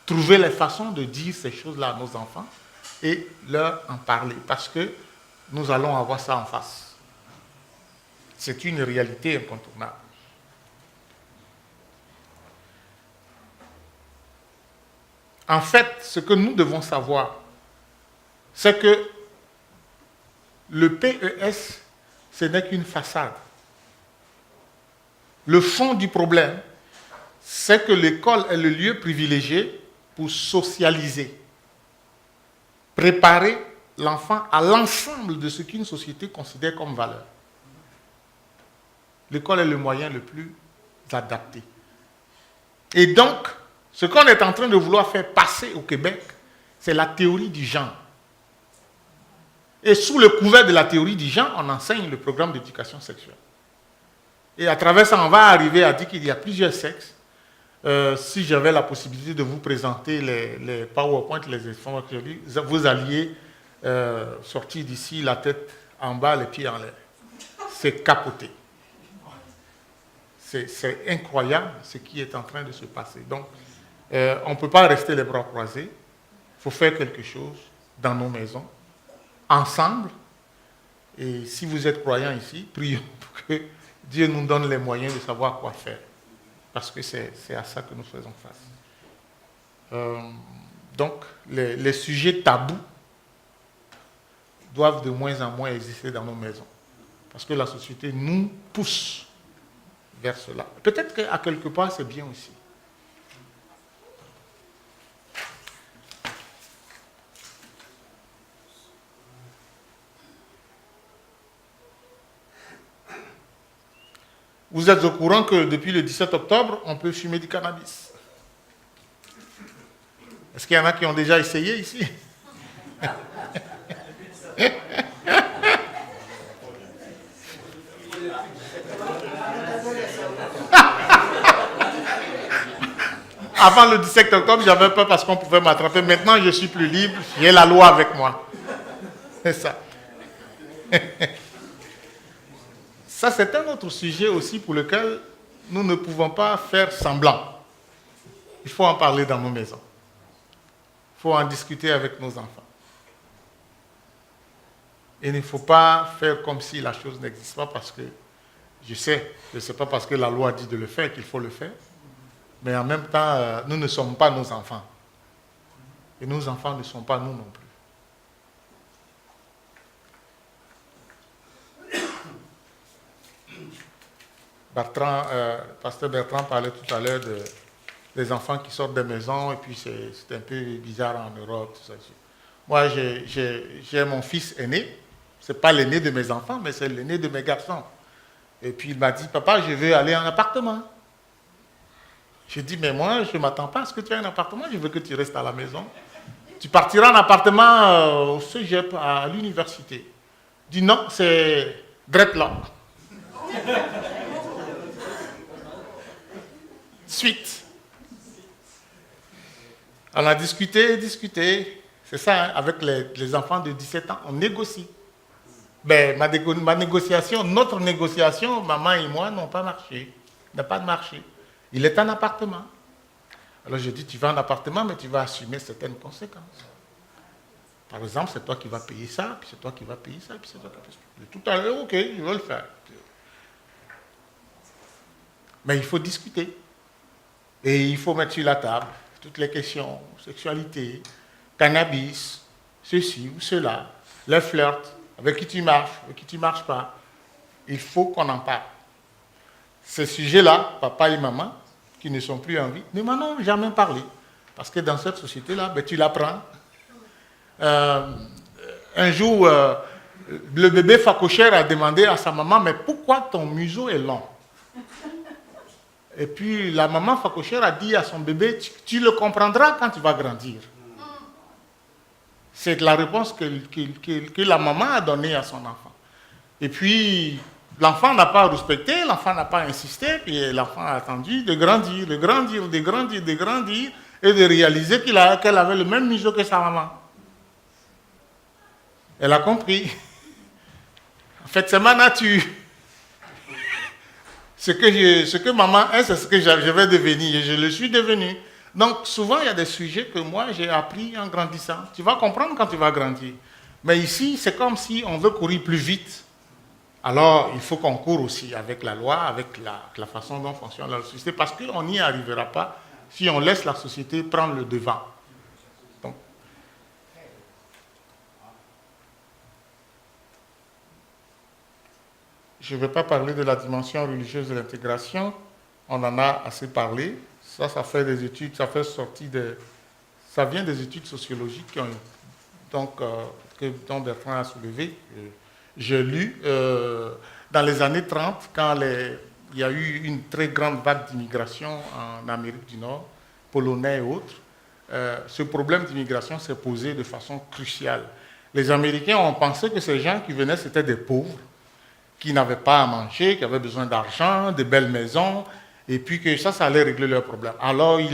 Trouver les façons de dire ces choses-là à nos enfants et leur en parler, parce que nous allons avoir ça en face. C'est une réalité incontournable. En fait, ce que nous devons savoir, c'est que le PES, ce n'est qu'une façade. Le fond du problème, c'est que l'école est le lieu privilégié pour socialiser, préparer l'enfant à l'ensemble de ce qu'une société considère comme valeur. L'école est le moyen le plus adapté. Et donc, ce qu'on est en train de vouloir faire passer au Québec, c'est la théorie du genre. Et sous le couvert de la théorie du genre, on enseigne le programme d'éducation sexuelle. Et à travers ça, on va arriver à dire qu'il y a plusieurs sexes. Si j'avais la possibilité de vous présenter les PowerPoint, les informations, vous alliez sortir d'ici la tête en bas, les pieds en l'air. C'est capoté. C'est incroyable ce qui est en train de se passer. Donc, on ne peut pas rester les bras croisés. Il faut faire quelque chose dans nos maisons, ensemble. Et si vous êtes croyants ici, prions pour que Dieu nous donne les moyens de savoir quoi faire. Parce que c'est à ça que nous faisons face. Donc, les sujets tabous doivent de moins en moins exister dans nos maisons. Parce que la société nous pousse vers cela. Peut-être qu'à quelque part, c'est bien aussi. Vous êtes au courant que depuis le 17 octobre, on peut fumer du cannabis. Est-ce qu'il y en a qui ont déjà essayé ici? Avant le 17 octobre, j'avais peur parce qu'on pouvait m'attraper. Maintenant, je suis plus libre. J'ai la loi avec moi. C'est ça. Ça, c'est un autre sujet aussi pour lequel nous ne pouvons pas faire semblant. Il faut en parler dans nos maisons. Il faut en discuter avec nos enfants. Il ne faut pas faire comme si la chose n'existe pas parce que je sais que ce n'est pas parce que la loi dit de le faire qu'il faut le faire. Mais en même temps, nous ne sommes pas nos enfants. Et nos enfants ne sont pas nous non plus. Pasteur Bertrand parlait tout à l'heure des enfants qui sortent des maisons et puis c'est un peu bizarre en Europe. Tout ça. Moi, j'ai mon fils aîné, Ce n'est pas l'aîné de mes enfants, mais c'est l'aîné de mes garçons. Et puis il m'a dit, papa, je veux aller en appartement. J'ai dit, mais moi, je ne m'attends pas à ce que tu aies un appartement, je veux que tu restes à la maison. Tu partiras en appartement au cégep, à l'université. Il dit, non, c'est dreadlock. Suite. On a discuté. C'est ça, hein, avec les enfants de 17 ans, on négocie. Ben, ma négociation, notre négociation, maman et moi, n'ont pas marché. N'a pas marché. Il est en appartement. Alors je dis, tu vas en appartement, mais tu vas assumer certaines conséquences. Par exemple, c'est toi qui vas payer ça, puis c'est toi qui vas payer ça, puis c'est toi qui vas payer ça. Tout à l'heure, ok, je vais le faire. Mais il faut discuter. Et il faut mettre sur la table toutes les questions, sexualité, cannabis, ceci ou cela, le flirt, avec qui tu marches, avec qui tu ne marches pas. Il faut qu'on en parle. Ces sujets-là, papa et maman, qui ne sont plus en vie, ne m'en ont jamais parlé. Parce que dans cette société-là, ben, tu l'apprends. Un jour, le bébé phacochère a demandé à sa maman, mais pourquoi ton museau est long? Et puis la maman phacochère a dit à son bébé, tu le comprendras quand tu vas grandir. C'est la réponse que la maman a donnée à son enfant. Et puis, l'enfant n'a pas respecté, l'enfant n'a pas insisté, puis l'enfant a attendu de grandir, et de réaliser qu'elle avait le même museau que sa maman. Elle a compris. En fait, c'est ma nature. Ce que maman est, c'est ce que je vais devenir, et je le suis devenu. Donc, souvent, il y a des sujets que moi, j'ai appris en grandissant. Tu vas comprendre quand tu vas grandir. Mais ici, c'est comme si on veut courir plus vite. Alors, il faut qu'on court aussi avec la loi, avec la façon dont fonctionne la société, parce qu'on n'y arrivera pas si on laisse la société prendre le devant. Donc, je ne vais pas parler de la dimension religieuse de l'intégration. On en a assez parlé. Ça fait des études, ça vient des études sociologiques dont Bertrand a soulevé. J'ai lu dans les années 30, quand il y a eu une très grande vague d'immigration en Amérique du Nord, polonais et autres, ce problème d'immigration s'est posé de façon cruciale. Les Américains ont pensé que ces gens qui venaient, c'était des pauvres, qui n'avaient pas à manger, qui avaient besoin d'argent, de belles maisons, et puis que ça allait régler leurs problèmes. Alors, ils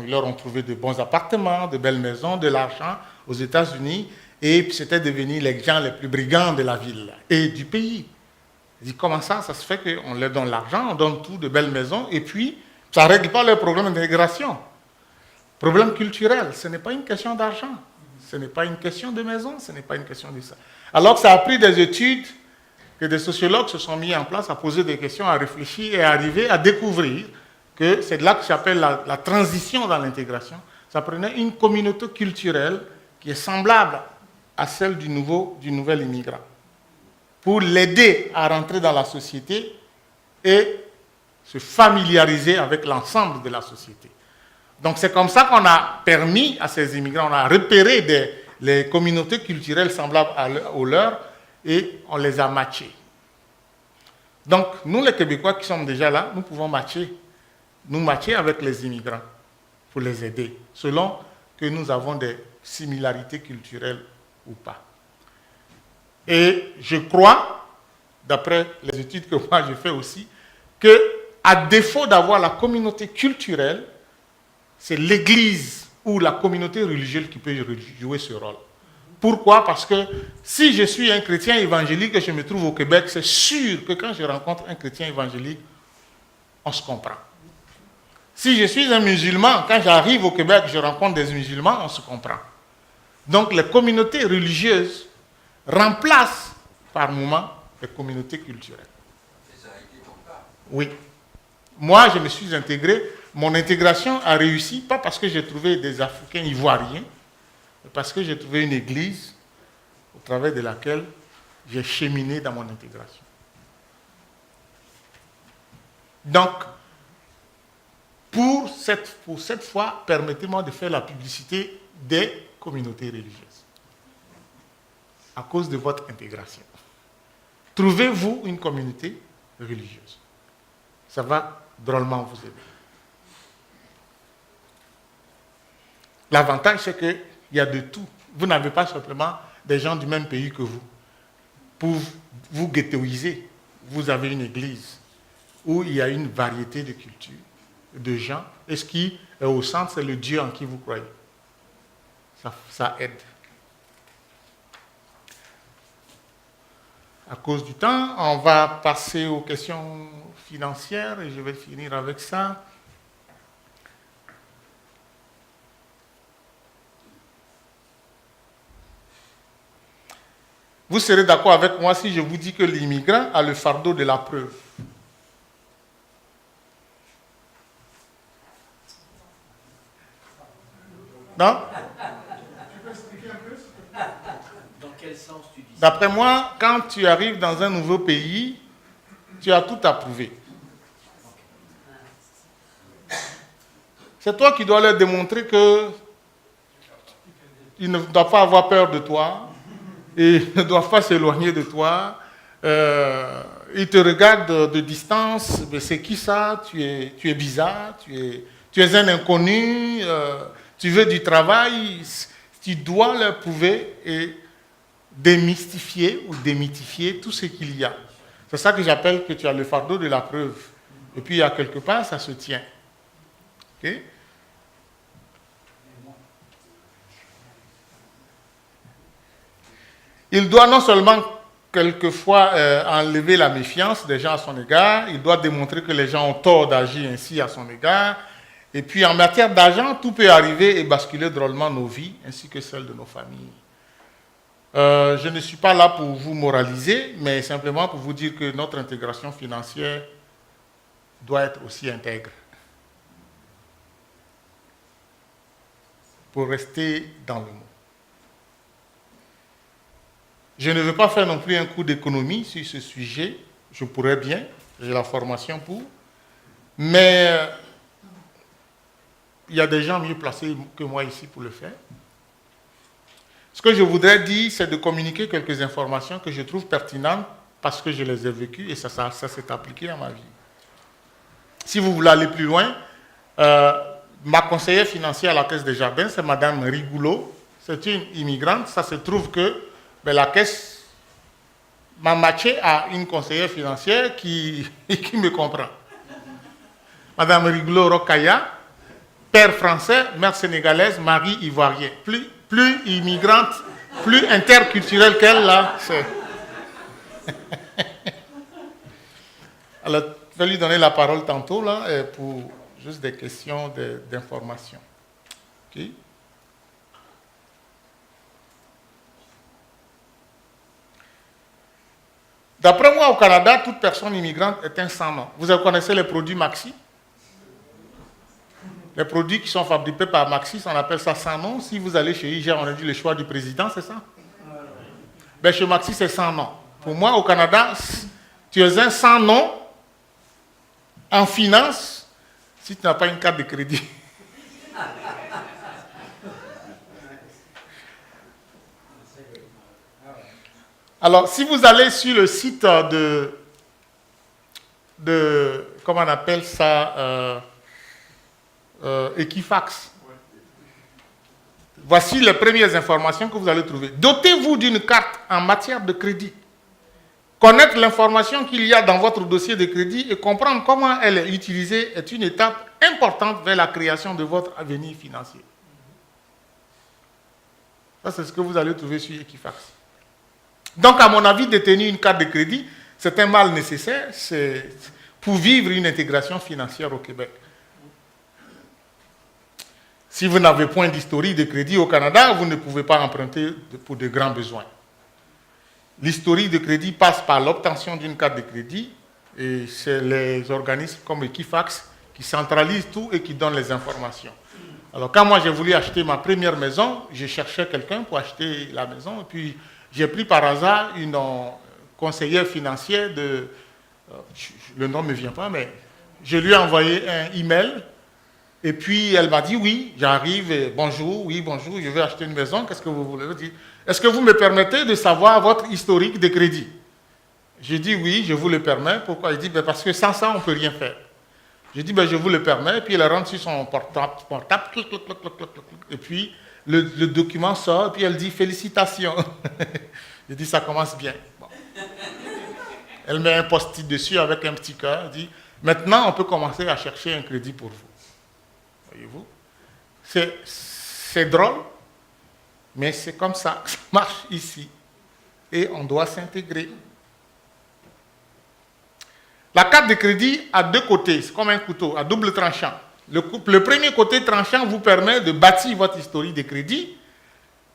leur ont trouvé de bons appartements, de belles maisons, de l'argent aux États-Unis, et puis c'était devenu les gens les plus brigands de la ville et du pays. Ils disent, comment ça se fait qu'on leur donne l'argent, on donne tout, de belles maisons, et puis ça ne règle pas leurs problèmes d'intégration. Problème culturel, ce n'est pas une question d'argent, ce n'est pas une question de maison, ce n'est pas une question de ça. Alors que ça a pris des études, que des sociologues se sont mis en place à poser des questions, à réfléchir et à arriver à découvrir que c'est de là que j'appelle la transition dans l'intégration. Ça prenait une communauté culturelle qui est semblable à celle du nouvel immigrant, pour l'aider à rentrer dans la société et se familiariser avec l'ensemble de la société. Donc c'est comme ça qu'on a permis à ces immigrants, on a repéré les communautés culturelles semblables aux leurs, et on les a matchés. Donc, nous, les Québécois qui sommes déjà là, nous pouvons nous matcher avec les immigrants pour les aider, selon que nous avons des similarités culturelles ou pas. Et je crois, d'après les études que moi j'ai fait aussi, qu'à défaut d'avoir la communauté culturelle, c'est l'Église ou la communauté religieuse qui peut jouer ce rôle. Pourquoi? Parce que si je suis un chrétien évangélique et je me trouve au Québec, c'est sûr que quand je rencontre un chrétien évangélique, on se comprend. Si je suis un musulman, quand j'arrive au Québec, je rencontre des musulmans, on se comprend. Donc les communautés religieuses remplacent par moments les communautés culturelles. Et ça a été ton cas? Oui. Moi, je me suis intégré. Mon intégration a réussi, pas parce que j'ai trouvé des Africains ivoiriens, parce que j'ai trouvé une église au travers de laquelle j'ai cheminé dans mon intégration. Donc, pour cette fois, permettez-moi de faire la publicité des communautés religieuses. à cause de votre intégration. Trouvez-vous une communauté religieuse. Ça va drôlement vous aider. L'avantage, c'est qu'il y a de tout. Vous n'avez pas simplement des gens du même pays que vous. Pour vous ghettoiser, vous avez une église où il y a une variété de cultures, de gens. Et ce qui est au centre, c'est le Dieu en qui vous croyez. Ça aide. À cause du temps, on va passer aux questions financières et je vais finir avec ça. Vous serez d'accord avec moi si je vous dis que l'immigrant a le fardeau de la preuve. Non? Dans quel sens tu dis ça? D'après moi, quand tu arrives dans un nouveau pays, tu as tout à prouver. C'est toi qui dois leur démontrer que ils ne doivent pas avoir peur de toi et ne doivent pas s'éloigner de toi. Ils te regardent de distance. Mais c'est qui ça? Tu es bizarre, tu es un inconnu, tu veux du travail. Tu dois leur prouver et démystifier ou démythifier tout ce qu'il y a. C'est ça que j'appelle que tu as le fardeau de la preuve. Et puis, à quelque part, ça se tient. Ok? Il doit non seulement quelquefois enlever la méfiance des gens à son égard, il doit démontrer que les gens ont tort d'agir ainsi à son égard. Et puis en matière d'argent, tout peut arriver et basculer drôlement nos vies, ainsi que celles de nos familles. Je ne suis pas là pour vous moraliser, mais simplement pour vous dire que notre intégration financière doit être aussi intègre. Pour rester dans le mot. Je ne veux pas faire non plus un cours d'économie sur ce sujet. Je pourrais bien, j'ai la formation pour. Mais il y a des gens mieux placés que moi ici pour le faire. Ce que je voudrais dire, c'est de communiquer quelques informations que je trouve pertinentes parce que je les ai vécues et ça s'est appliqué à ma vie. Si vous voulez aller plus loin, ma conseillère financière à la Caisse des Jardins, c'est Madame Rigoulot. C'est une immigrante. Ça se trouve que la Caisse m'a matché à une conseillère financière qui me comprend. Madame Rigoulot Rokaya, père français, mère sénégalaise, mari ivoirien. Plus immigrante, plus interculturelle qu'elle, là, c'est... Alors, je vais lui donner la parole tantôt, là, pour juste des questions d'information. OK? D'après moi, au Canada, toute personne immigrante est un sans-nom. Vous connaissez les produits Maxi? Les produits qui sont fabriqués par Maxi, on appelle ça sans-nom. Si vous allez chez IGA, on a dit le choix du président, c'est ça? Ben, chez Maxi, c'est sans-nom. Pour moi, au Canada, tu es un sans-nom en finance si tu n'as pas une carte de crédit. Alors, si vous allez sur le site de comment on appelle ça, Equifax, voici les premières informations que vous allez trouver. Dotez-vous d'une carte en matière de crédit. Connaître l'information qu'il y a dans votre dossier de crédit et comprendre comment elle est utilisée est une étape importante vers la création de votre avenir financier. Ça, c'est ce que vous allez trouver sur Equifax. Donc, à mon avis, détenir une carte de crédit, c'est un mal nécessaire pour vivre une intégration financière au Québec. Si vous n'avez point d'historique de crédit au Canada, vous ne pouvez pas emprunter pour de grands besoins. L'historique de crédit passe par l'obtention d'une carte de crédit et c'est les organismes comme Equifax qui centralisent tout et qui donnent les informations. Alors, quand moi j'ai voulu acheter ma première maison, je cherchais quelqu'un pour acheter la maison et puis j'ai pris par hasard une conseillère financière le nom ne me vient pas, mais je lui ai envoyé un email Et puis elle m'a dit, oui, j'arrive, et bonjour, oui, bonjour, je veux acheter une maison, qu'est-ce que vous voulez? Je dis, est-ce que vous me permettez de savoir votre historique de crédit? J'ai dit, oui, je vous le permets. Pourquoi? Il dit, ben, parce que sans ça, on ne peut rien faire. J'ai dit, ben, je vous le permets. Et puis elle rentre sur son portable, clic, clic, clic, clic, clic, clic. Et puis le document sort, et puis elle dit, félicitations. J'ai dit, ça commence bien. Bon. Elle met un post-it dessus avec un petit cœur, elle dit, maintenant, on peut commencer à chercher un crédit pour vous. Voyez-vous? C'est drôle, mais c'est comme ça que ça marche ici. Et on doit s'intégrer. La carte de crédit a deux côtés, c'est comme un couteau à double tranchant. Le premier côté tranchant vous permet de bâtir votre historique de crédit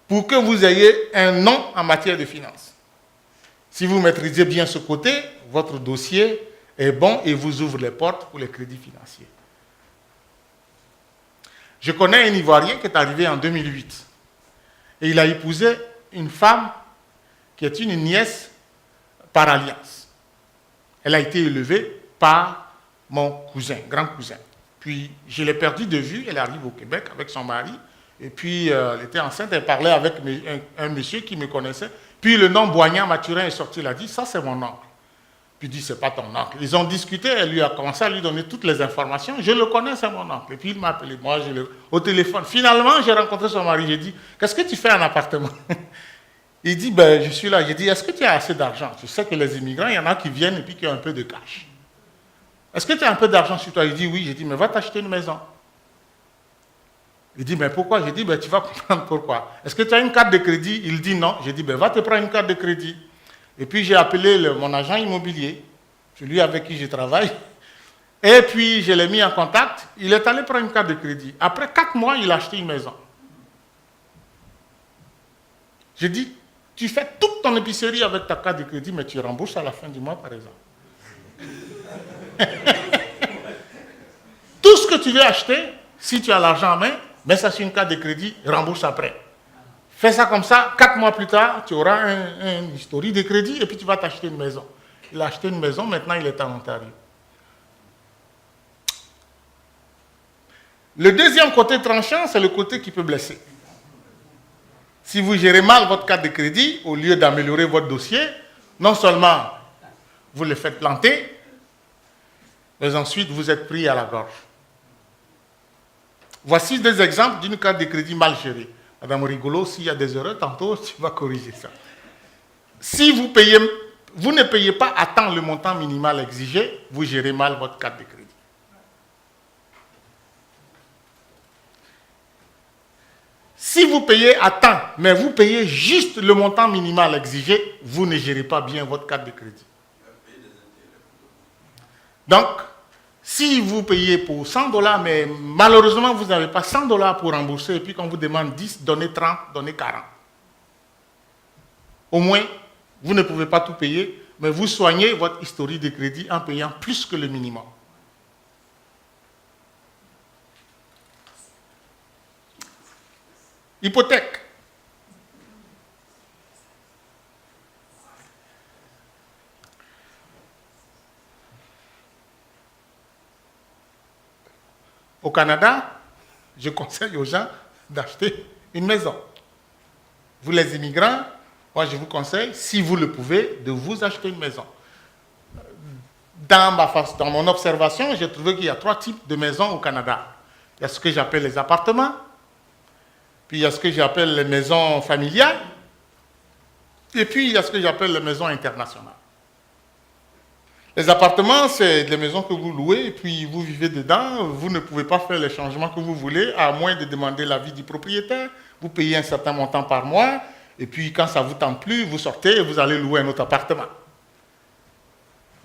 pour que vous ayez un nom en matière de finances. Si vous maîtrisez bien ce côté, votre dossier est bon et vous ouvre les portes pour les crédits financiers. Je connais un Ivoirien qui est arrivé en 2008 et il a épousé une femme qui est une nièce par alliance. Elle a été élevée par mon cousin, grand cousin. Puis je l'ai perdue de vue, elle arrive au Québec avec son mari, et puis elle était enceinte, elle parlait avec un monsieur qui me connaissait, puis le nom Boignant-Mathurin est sorti, il a dit, ça c'est mon oncle. Puis il dit, c'est pas ton oncle. Ils ont discuté, elle lui a commencé à lui donner toutes les informations, je le connais, c'est mon oncle. Et puis il m'a appelé, moi au téléphone. Finalement, j'ai rencontré son mari, j'ai dit, qu'est-ce que tu fais en appartement? Il dit, ben, je suis là. J'ai dit, est-ce que tu as assez d'argent? Je sais que les immigrants, il y en a qui viennent et puis qui ont un peu de cash. Est-ce que tu as un peu d'argent sur toi? Il dit, oui. J'ai dit, mais va t'acheter une maison. Il dit, mais pourquoi? J'ai dit, ben, tu vas comprendre pourquoi. Est-ce que tu as une carte de crédit? Il dit non. J'ai dit, ben, va te prendre une carte de crédit. Et puis, j'ai appelé mon agent immobilier, celui avec qui je travaille. Et puis, je l'ai mis en contact. Il est allé prendre une carte de crédit. Après 4 mois, il a acheté une maison. J'ai dit, tu fais toute ton épicerie avec ta carte de crédit, mais tu rembourses à la fin du mois, par exemple. Tout ce que tu veux acheter, si tu as l'argent en main, mets ça sur une carte de crédit, rembourse après. Fais ça comme ça, 4 mois plus tard, tu auras un historique de crédit et puis tu vas t'acheter une maison. Il a acheté une maison, maintenant il est en Ontario. Le deuxième côté tranchant, c'est le côté qui peut blesser. Si vous gérez mal votre carte de crédit, au lieu d'améliorer votre dossier, non seulement vous le faites planter, mais ensuite vous êtes pris à la gorge. Voici des exemples d'une carte de crédit mal gérée. Madame Rigolo, s'il y a des erreurs, tantôt tu vas corriger ça. Si vous ne payez pas à temps le montant minimal exigé, vous gérez mal votre carte de crédit. Si vous payez à temps, mais vous payez juste le montant minimal exigé, vous ne gérez pas bien votre carte de crédit. Donc, si vous payez pour $100, mais malheureusement, vous n'avez pas $100 pour rembourser, et puis quand on vous demande 10, donnez 30, donnez 40. Au moins, vous ne pouvez pas tout payer, mais vous soignez votre historique de crédit en payant plus que le minimum. Hypothèque. Au Canada, je conseille aux gens d'acheter une maison. Vous les immigrants, moi je vous conseille, si vous le pouvez, de vous acheter une maison. Dans mon observation, j'ai trouvé qu'il y a 3 types de maisons au Canada. Il y a ce que j'appelle les appartements, puis il y a ce que j'appelle les maisons familiales, et puis il y a ce que j'appelle les maisons internationales. Les appartements, c'est des maisons que vous louez, et puis vous vivez dedans, vous ne pouvez pas faire les changements que vous voulez, à moins de demander l'avis du propriétaire, vous payez un certain montant par mois, et puis quand ça ne vous tente plus, vous sortez et vous allez louer un autre appartement.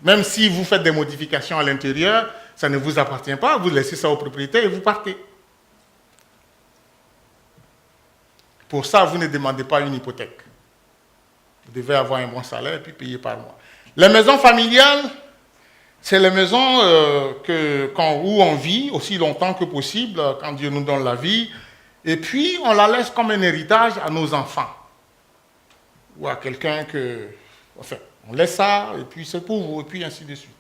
Même si vous faites des modifications à l'intérieur, ça ne vous appartient pas, vous laissez ça au propriétaire et vous partez. Pour ça, vous ne demandez pas une hypothèque. Vous devez avoir un bon salaire et puis payer par mois. Les maisons familiales, c'est les maisons où on vit aussi longtemps que possible, quand Dieu nous donne la vie, et puis on la laisse comme un héritage à nos enfants. Ou à quelqu'un que... Enfin, on laisse ça, et puis c'est pour vous, et puis ainsi de suite.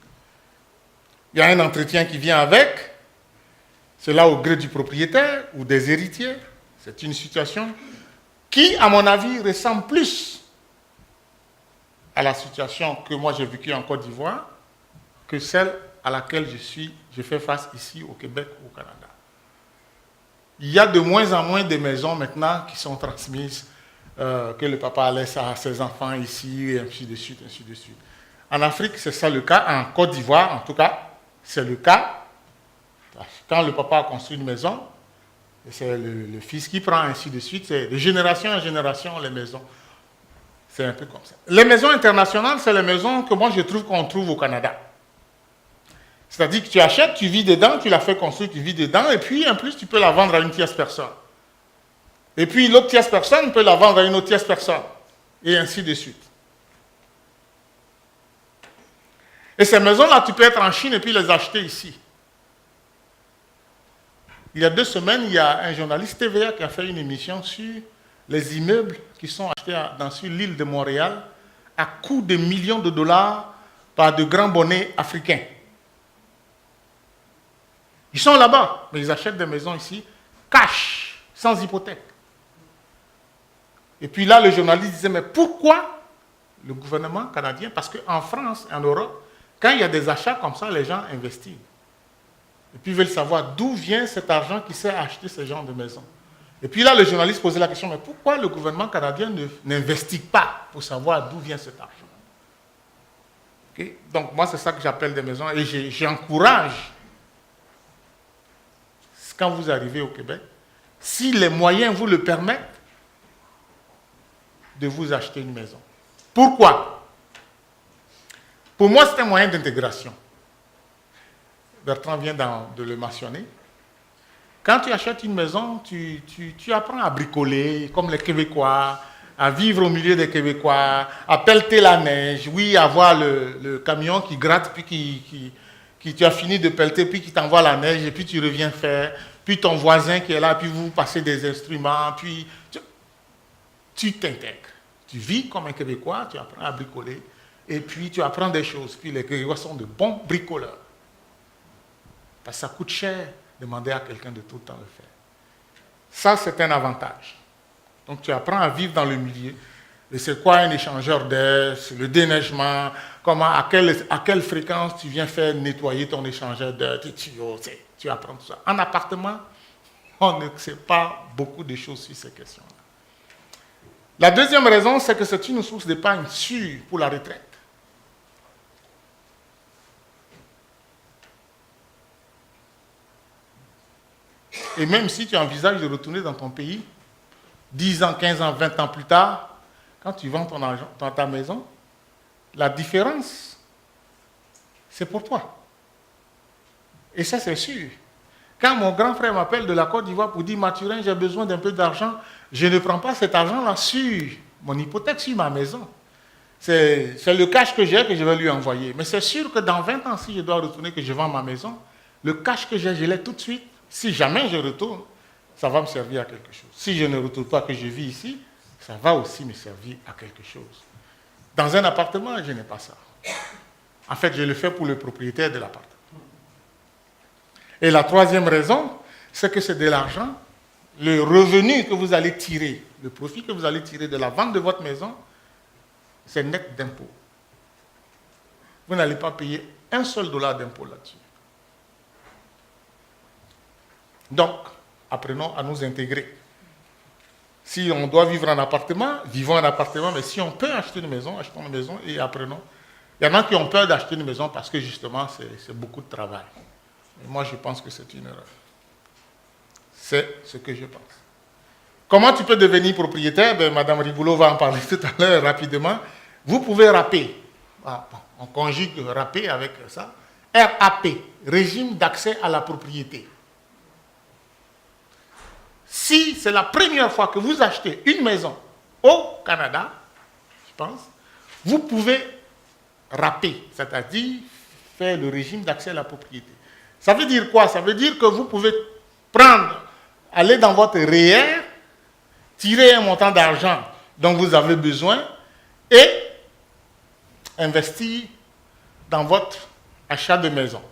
Il y a un entretien qui vient avec, C'est là au gré du propriétaire ou des héritiers. C'est une situation qui, à mon avis, ressemble plus à la situation que moi j'ai vécue en Côte d'Ivoire que celle à laquelle je fais face ici au Québec ou au Canada. Il y a de moins en moins de maisons maintenant qui sont transmises, que le papa laisse à ses enfants ici, et ainsi de suite, ainsi de suite. En Afrique, c'est ça le cas. En Côte d'Ivoire, en tout cas, c'est le cas. Quand le papa a construit une maison, c'est le fils qui prend, ainsi de suite. C'est de génération en génération, les maisons. C'est un peu comme ça. Les maisons internationales, c'est les maisons que moi je trouve qu'on trouve au Canada. C'est-à-dire que tu achètes, tu vis dedans, tu la fais construire, tu vis dedans, et puis en plus tu peux la vendre à une tierce personne. Et puis l'autre tierce personne peut la vendre à une autre tierce personne. Et ainsi de suite. Et ces maisons-là, tu peux être en Chine et puis les acheter ici. Il y a 2 semaines, il y a un journaliste TVA qui a fait une émission sur les immeubles qui sont achetés sur l'île de Montréal à coût de millions de dollars par de grands bonnets africains. Ils sont là-bas, mais ils achètent des maisons ici, cash, sans hypothèque. Et puis là, le journaliste disait, mais pourquoi le gouvernement canadien? Parce qu'en France, en Europe, quand il y a des achats comme ça, les gens investissent. Et puis ils veulent savoir d'où vient cet argent qui sert à acheter ce genre de maisons. Et puis là, le journaliste posait la question, mais pourquoi le gouvernement canadien n'investit pas pour savoir d'où vient cet argent? Okay? Donc moi, c'est ça que j'appelle des maisons. Et j'encourage, quand vous arrivez au Québec, si les moyens vous le permettent, de vous acheter une maison. Pourquoi? Pour moi, c'est un moyen d'intégration. Bertrand vient de le mentionner. Quand tu achètes une maison, tu apprends à bricoler, comme les Québécois, à vivre au milieu des Québécois, à pelleter la neige, oui, à voir le camion qui gratte, puis qui tu as fini de pelleter, puis qui t'envoie la neige, et puis tu reviens faire, puis ton voisin qui est là, puis vous passez des instruments, puis tu t'intègres. Tu vis comme un Québécois, tu apprends à bricoler, et puis tu apprends des choses. Puis les Québécois sont de bons bricoleurs. Parce que ça coûte cher demander à quelqu'un de tout le temps le faire. Ça, c'est un avantage. Donc tu apprends à vivre dans le milieu. Et c'est quoi un échangeur d'air, c'est le déneigement, à quelle fréquence tu viens faire nettoyer ton échangeur d'air, tes tuyaux, tu apprends tout ça. En appartement, on ne sait pas beaucoup de choses sur ces questions-là. La deuxième raison, c'est que c'est une source d'épargne sûre pour la retraite. Et même si tu envisages de retourner dans ton pays, 10 ans, 15 ans, 20 ans plus tard, quand tu vends ton argent dans ta maison, la différence, c'est pour toi. Et ça, c'est sûr. Quand mon grand frère m'appelle de la Côte d'Ivoire pour dire « Mathurin, j'ai besoin d'un peu d'argent », je ne prends pas cet argent-là sur mon hypothèque, sur ma maison. C'est le cash que j'ai que je vais lui envoyer. Mais c'est sûr que dans 20 ans, si je dois retourner, que je vends ma maison, le cash que j'ai, je l'ai tout de suite. Si jamais je retourne, ça va me servir à quelque chose. Si je ne retourne pas, que je vis ici, ça va aussi me servir à quelque chose. Dans un appartement, je n'ai pas ça. En fait, je le fais pour le propriétaire de l'appartement. Et la troisième raison, c'est que c'est de l'argent, le revenu que vous allez tirer, le profit que vous allez tirer de la vente de votre maison, c'est net d'impôts. Vous n'allez pas payer un seul dollar d'impôt là-dessus. Donc, apprenons à nous intégrer. Si on doit vivre en appartement, vivons en appartement, mais si on peut acheter une maison, achetons une maison et apprenons. Il y en a qui ont peur d'acheter une maison parce que justement, c'est beaucoup de travail. Et moi, je pense que c'est une erreur. C'est ce que je pense. Comment tu peux devenir propriétaire? Madame Riboulot va en parler tout à l'heure rapidement. Vous pouvez RAPer. On conjugue RAPer avec ça. RAP, régime d'accès à la propriété. Si c'est la première fois que vous achetez une maison au Canada, je pense, vous pouvez RAPer, c'est-à-dire faire le régime d'accès à la propriété. Ça veut dire quoi? Ça veut dire que vous pouvez aller dans votre REER, tirer un montant d'argent dont vous avez besoin et investir dans votre achat de maison.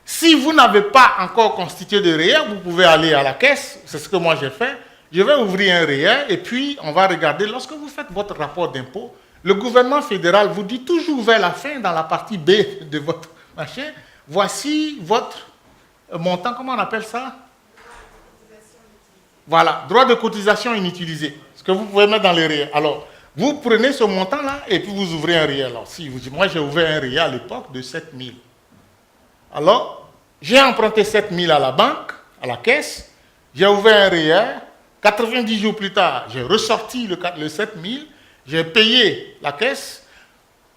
Si vous n'avez pas encore constitué de REER, vous pouvez aller à la caisse, c'est ce que moi j'ai fait. Je vais ouvrir un REER et puis on va regarder, lorsque vous faites votre rapport d'impôt, le gouvernement fédéral vous dit toujours vers la fin, dans la partie B de votre machin, voici votre montant, comment on appelle ça? Voilà, droit de cotisation inutilisé, ce que vous pouvez mettre dans les REER. Alors, vous prenez ce montant-là et puis vous ouvrez un REER. Alors, si vous dites, moi j'ai ouvert un REER à l'époque de 7 000. Alors, j'ai emprunté 7 000 à la banque, à la caisse, j'ai ouvert un REER, 90 jours plus tard, j'ai ressorti le 7 000, j'ai payé la caisse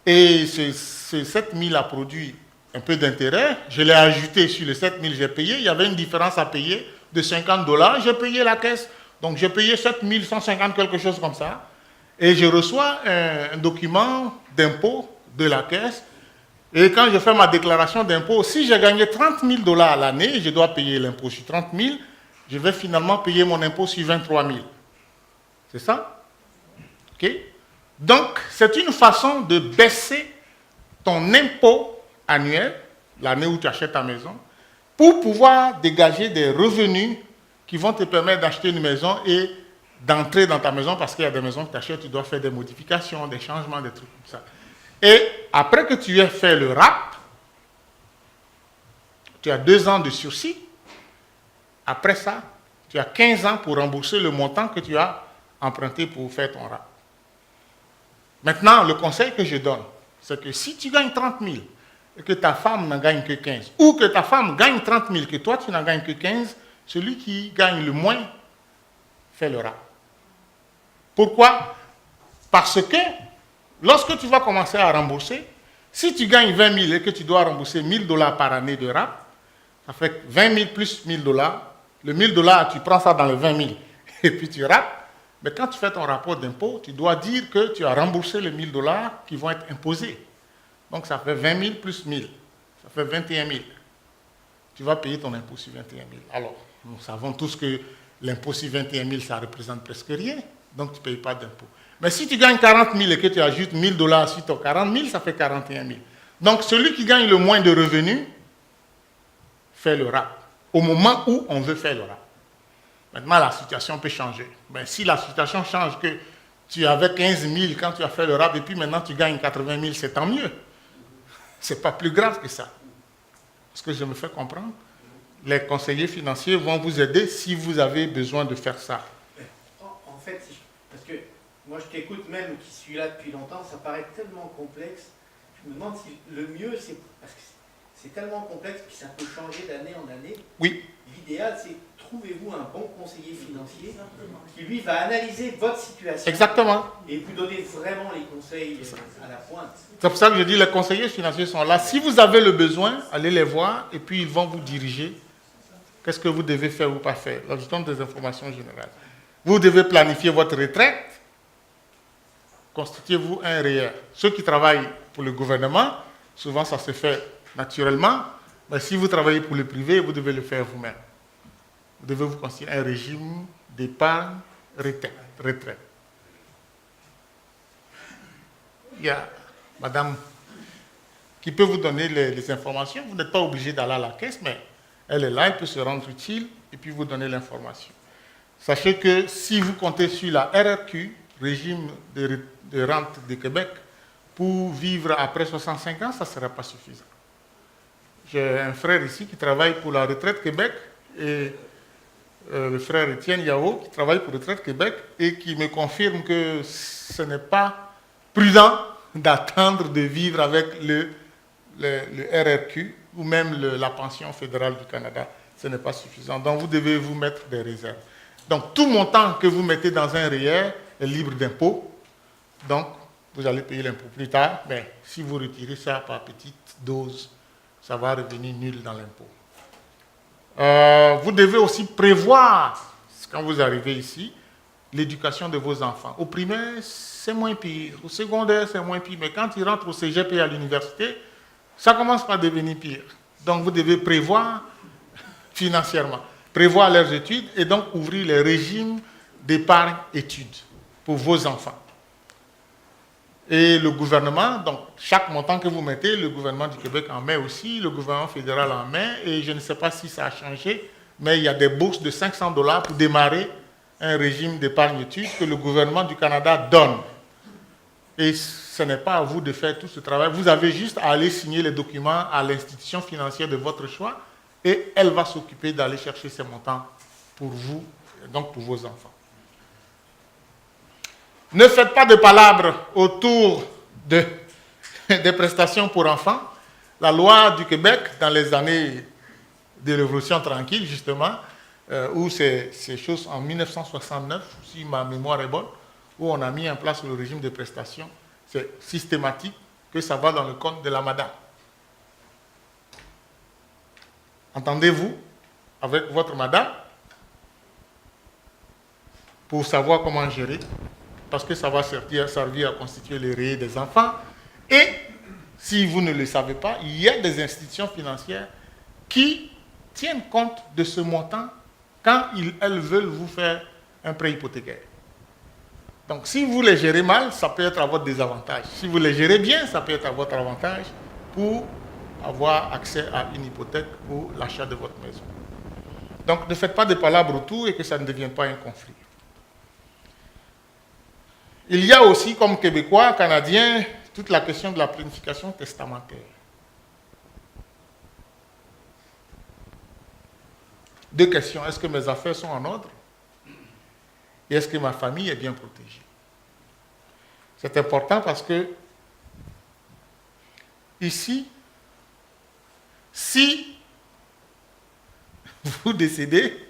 et ce 7 000 a produit un peu d'intérêt, je l'ai ajouté sur les 7 000 j'ai payé, il y avait une différence à payer de $50, j'ai payé la caisse, donc j'ai payé 7 150, quelque chose comme ça, et je reçois un document d'impôt de la caisse. Et quand je fais ma déclaration d'impôt, si j'ai gagné $30 000 à l'année, je dois payer l'impôt sur 30 000, je vais finalement payer mon impôt sur 23 000. C'est ça? OK? Donc, c'est une façon de baisser ton impôt annuel, l'année où tu achètes ta maison, pour pouvoir dégager des revenus qui vont te permettre d'acheter une maison et d'entrer dans ta maison, parce qu'il y a des maisons que tu achètes, tu dois faire des modifications, des changements, des trucs comme ça. Et après que tu aies fait le RAP, tu as 2 ans de sursis. Après ça, tu as 15 ans pour rembourser le montant que tu as emprunté pour faire ton RAP. Maintenant, le conseil que je donne, c'est que si tu gagnes 30 000 et que ta femme n'en gagne que 15, ou que ta femme gagne 30 000 et que toi tu n'en gagnes que 15, celui qui gagne le moins fait le RAP. Pourquoi? Parce que lorsque tu vas commencer à rembourser, si tu gagnes 20 000 et que tu dois rembourser $1000 par année de RAP, ça fait 20 000 plus $1000. Le $1000, tu prends ça dans les 20 000 et puis tu rapes. Mais quand tu fais ton rapport d'impôt, tu dois dire que tu as remboursé les $1000 qui vont être imposés. Donc ça fait 20 000 plus 1000. Ça fait 21 000. Tu vas payer ton impôt sur 21 000. Alors, nous savons tous que l'impôt sur 21 000, ça représente presque rien. Donc tu ne payes pas d'impôt. Mais si tu gagnes 40 000 et que tu ajoutes $1000 sur ton 40 000, ça fait 41 000. Donc celui qui gagne le moins de revenus fait le RAP. Au moment où on veut faire le RAP. Maintenant, la situation peut changer. Ben, si la situation change, que tu avais 15 000 quand tu as fait le RAP et puis maintenant tu gagnes 80 000, c'est tant mieux. Ce n'est pas plus grave que ça. Est-ce que je me fais comprendre? Les conseillers financiers vont vous aider si vous avez besoin de faire ça. En fait, parce que moi je t'écoute même, qui suis là depuis longtemps, ça paraît tellement complexe. Je me demande si le mieux, c'est parce que c'est tellement complexe, puis ça peut changer d'année en année. Oui. L'idéal, c'est trouvez-vous un bon conseiller financier qui, lui, va analyser votre situation. Exactement. Et vous donner vraiment les conseils à la pointe. C'est pour ça que je dis les conseillers financiers sont là. Si vous avez le besoin, allez les voir et puis ils vont vous diriger. Qu'est-ce que vous devez faire ou pas faire? Là, je donne des informations générales. Vous devez planifier votre retraite. Constituez-vous un REER. Ceux qui travaillent pour le gouvernement, souvent ça se fait naturellement. Mais si vous travaillez pour le privé, vous devez le faire vous-même. Vous devez vous constituer un régime d'épargne retraite. Il y a madame qui peut vous donner les informations. Vous n'êtes pas obligé d'aller à la caisse, mais elle est là, elle peut se rendre utile et puis vous donner l'information. Sachez que si vous comptez sur la RRQ, régime de rente du Québec, pour vivre après 65 ans, ça ne sera pas suffisant. J'ai un frère ici qui travaille pour la Retraite Québec et le frère Étienne Yao qui travaille pour Retraite Québec et qui me confirme que ce n'est pas prudent d'attendre de vivre avec le RRQ ou même la pension fédérale du Canada. Ce n'est pas suffisant. Donc vous devez vous mettre des réserves. Donc tout montant que vous mettez dans un REER est libre d'impôt. Donc vous allez payer l'impôt plus tard. Mais si vous retirez ça par petite dose, ça va revenir nul dans l'impôt. Vous devez aussi prévoir, quand vous arrivez ici, l'éducation de vos enfants. Au primaire, c'est moins pire. Au secondaire, c'est moins pire. Mais quand ils rentrent au cégep et à l'université, ça commence par devenir pire. Donc vous devez prévoir financièrement, prévoir leurs études et donc ouvrir les régimes d'épargne études pour vos enfants. Et le gouvernement, donc chaque montant que vous mettez, le gouvernement du Québec en met aussi, le gouvernement fédéral en met, et je ne sais pas si ça a changé, mais il y a des bourses de 500 $ pour démarrer un régime d'épargne-études que le gouvernement du Canada donne. Et ce n'est pas à vous de faire tout ce travail. Vous avez juste à aller signer les documents à l'institution financière de votre choix et elle va s'occuper d'aller chercher ces montants pour vous, donc pour vos enfants. Ne faites pas de palabres autour des prestations pour enfants. La loi du Québec, dans les années de Révolution tranquille, justement, où ces choses en 1969, si ma mémoire est bonne, où on a mis en place le régime de prestations, c'est systématique que ça va dans le compte de la madame. Entendez-vous avec votre madame pour savoir comment gérer, parce que ça va servir à constituer les rayés des enfants. Et si vous ne le savez pas, il y a des institutions financières qui tiennent compte de ce montant quand elles veulent vous faire un prêt hypothécaire. Donc, si vous les gérez mal, ça peut être à votre désavantage. Si vous les gérez bien, ça peut être à votre avantage pour avoir accès à une hypothèque pour l'achat de votre maison. Donc, ne faites pas de palabres autour et que ça ne devienne pas un conflit. Il y a aussi, comme Québécois, Canadiens, toute la question de la planification testamentaire. Deux questions. Est-ce que mes affaires sont en ordre? Et est-ce que ma famille est bien protégée? C'est important parce que ici, si vous décédez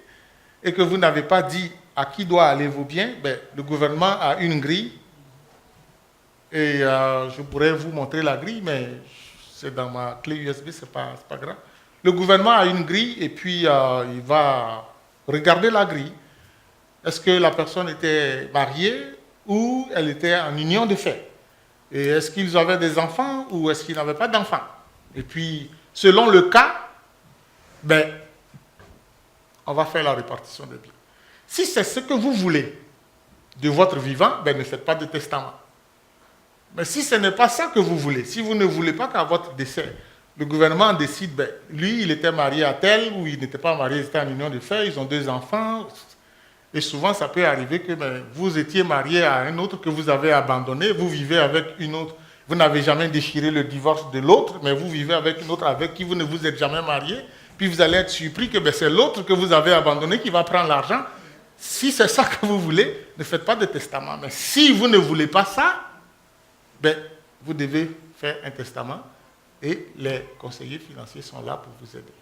et que vous n'avez pas dit à qui doit aller vos biens, le gouvernement a une grille et je pourrais vous montrer la grille, mais c'est dans ma clé USB, c'est pas grave. Le gouvernement a une grille et puis il va regarder la grille. Est-ce que la personne était mariée ou elle était en union de fait? Et est-ce qu'ils avaient des enfants ou est-ce qu'ils n'avaient pas d'enfants? Et puis, selon le cas, on va faire la répartition des biens. Si c'est ce que vous voulez de votre vivant, ne faites pas de testament. Mais si ce n'est pas ça que vous voulez, si vous ne voulez pas qu'à votre décès, le gouvernement décide, lui, il était marié à tel, ou il n'était pas marié, il était en union de fait, ils ont 2 enfants. Et souvent, ça peut arriver que vous étiez marié à un autre que vous avez abandonné, vous vivez avec une autre. Vous n'avez jamais déchiré le divorce de l'autre, mais vous vivez avec une autre avec qui vous ne vous êtes jamais marié. Puis vous allez être surpris que c'est l'autre que vous avez abandonné qui va prendre l'argent. Si c'est ça que vous voulez, ne faites pas de testament. Mais si vous ne voulez pas ça, vous devez faire un testament et les conseillers financiers sont là pour vous aider.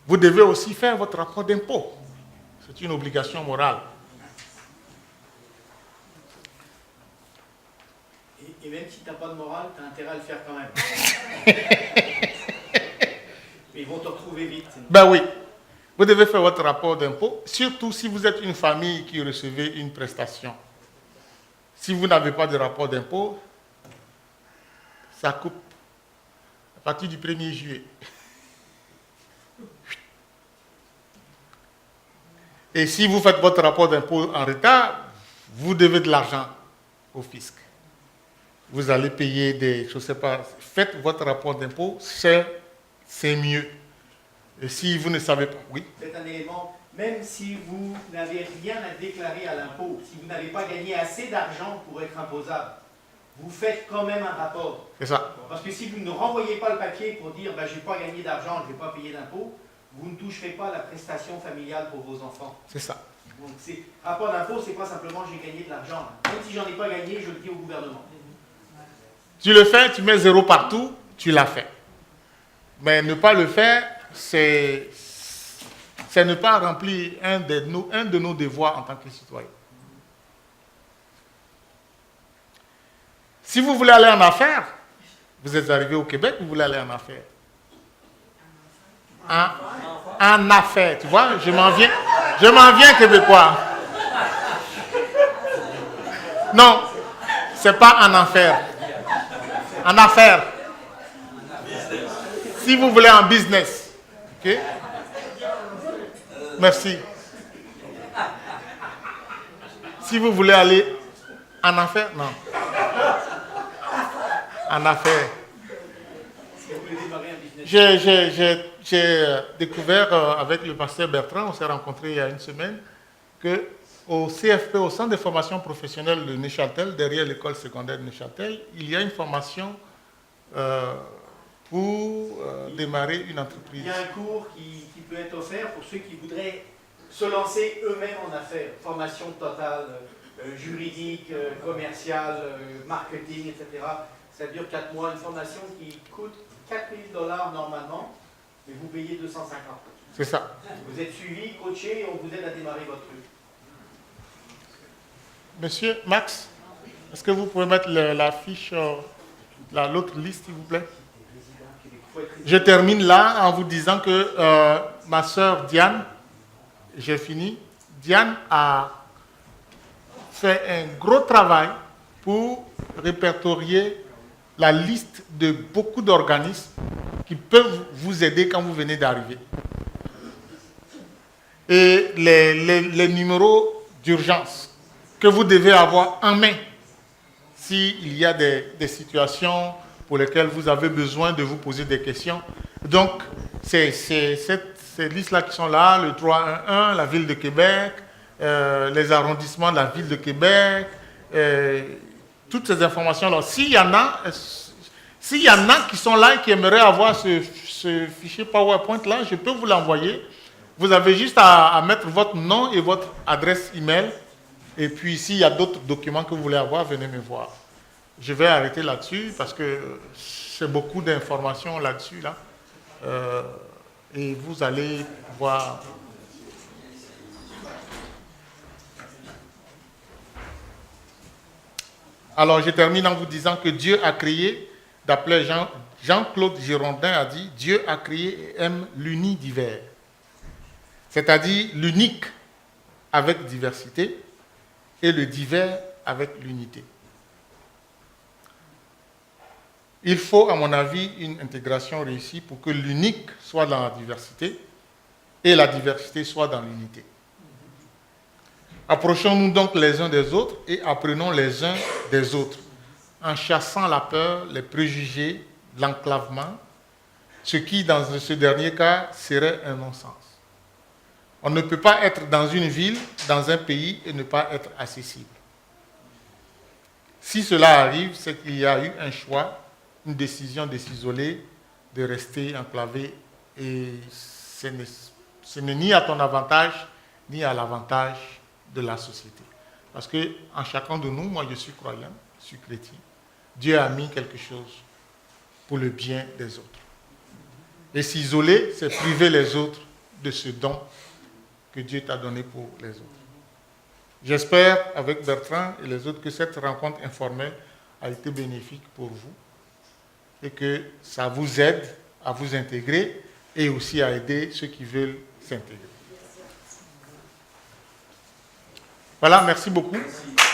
Vous devez aussi faire votre rapport d'impôt. C'est une obligation morale. Et même si tu n'as pas de morale, tu as intérêt à le faire quand même. Mais ils vont te retrouver vite. Oui. Vous devez faire votre rapport d'impôt, surtout si vous êtes une famille qui recevez une prestation. Si vous n'avez pas de rapport d'impôt, ça coupe à partir du 1er juillet. Et si vous faites votre rapport d'impôt en retard, vous devez de l'argent au fisc. Vous allez payer des, je ne sais pas, faites votre rapport d'impôt, c'est mieux. Et si vous ne savez pas, oui. C'est un élément, même si vous n'avez rien à déclarer à l'impôt, si vous n'avez pas gagné assez d'argent pour être imposable, vous faites quand même un rapport. C'est ça. Parce que si vous ne renvoyez pas le papier pour dire je n'ai pas gagné d'argent, je ne vais pas payer d'impôt, vous ne toucherez pas la prestation familiale pour vos enfants. C'est ça. Donc, rapport d'impôt, ce n'est pas simplement j'ai gagné de l'argent. Même si j'en ai pas gagné, je le dis au gouvernement. Tu le fais, tu mets 0 partout, tu l'as fait. Mais ne pas le faire, c'est ne pas remplir un de nos devoirs en tant que citoyen. Si vous voulez aller en affaires, vous êtes arrivé au Québec, vous voulez aller en affaires. En affaires, tu vois, je m'en viens québécois. Non, c'est pas en affaires. En affaires. Si vous voulez en business. Ok? Merci. Si vous voulez aller en affaires, non. En affaires. J'ai découvert avec le pasteur Bertrand, on s'est rencontrés il y a une semaine, qu'au CFP, au Centre de formation professionnelle de Neuchâtel, derrière l'école secondaire de Neuchâtel, il y a une formation pour démarrer une entreprise. Il y a un cours qui peut être offert pour ceux qui voudraient se lancer eux-mêmes en affaires. Formation totale, juridique, commerciale, marketing, etc. Ça dure 4 mois. Une formation qui coûte $4 000 normalement, mais vous payez 250. C'est ça. Vous êtes suivi, coaché, et on vous aide à démarrer votre truc. Monsieur Max, est-ce que vous pouvez mettre la fiche, l'autre liste, s'il vous plaît? Je termine là en vous disant que ma sœur Diane, j'ai fini, Diane a fait un gros travail pour répertorier la liste de beaucoup d'organismes qui peuvent vous aider quand vous venez d'arriver. Et les numéros d'urgence que vous devez avoir en main s'il y a des situations pour lesquelles vous avez besoin de vous poser des questions. Donc, c'est ces listes-là qui sont là, le 311, la ville de Québec, les arrondissements de la ville de Québec, toutes ces informations-là. S'il y en a qui sont là et qui aimeraient avoir ce fichier PowerPoint-là, je peux vous l'envoyer. Vous avez juste à mettre votre nom et votre adresse email. Et puis, s'il y a d'autres documents que vous voulez avoir, venez me voir. Je vais arrêter là-dessus parce que c'est beaucoup d'informations là-dessus. Là. Et vous allez voir. Alors, je termine en vous disant que Dieu a créé, d'après Jean-Claude Girondin a dit, Dieu a créé et aime l'unidivers. C'est-à-dire l'unique avec diversité et le divers avec l'unité. Il faut, à mon avis, une intégration réussie pour que l'unique soit dans la diversité et la diversité soit dans l'unité. Approchons-nous donc les uns des autres et apprenons les uns des autres, en chassant la peur, les préjugés, l'enclavement, ce qui, dans ce dernier cas, serait un non-sens. On ne peut pas être dans une ville, dans un pays, et ne pas être accessible. Si cela arrive, c'est qu'il y a eu un choix, une décision de s'isoler, de rester enclavé, et ce n'est ni à ton avantage, ni à l'avantage de la société. Parce qu'en chacun de nous, moi je suis croyant, je suis chrétien, Dieu a mis quelque chose pour le bien des autres. Et s'isoler, c'est priver les autres de ce don que Dieu t'a donné pour les autres. J'espère, avec Bertrand et les autres, que cette rencontre informelle a été bénéfique pour vous et que ça vous aide à vous intégrer et aussi à aider ceux qui veulent s'intégrer. Voilà, merci beaucoup. Merci.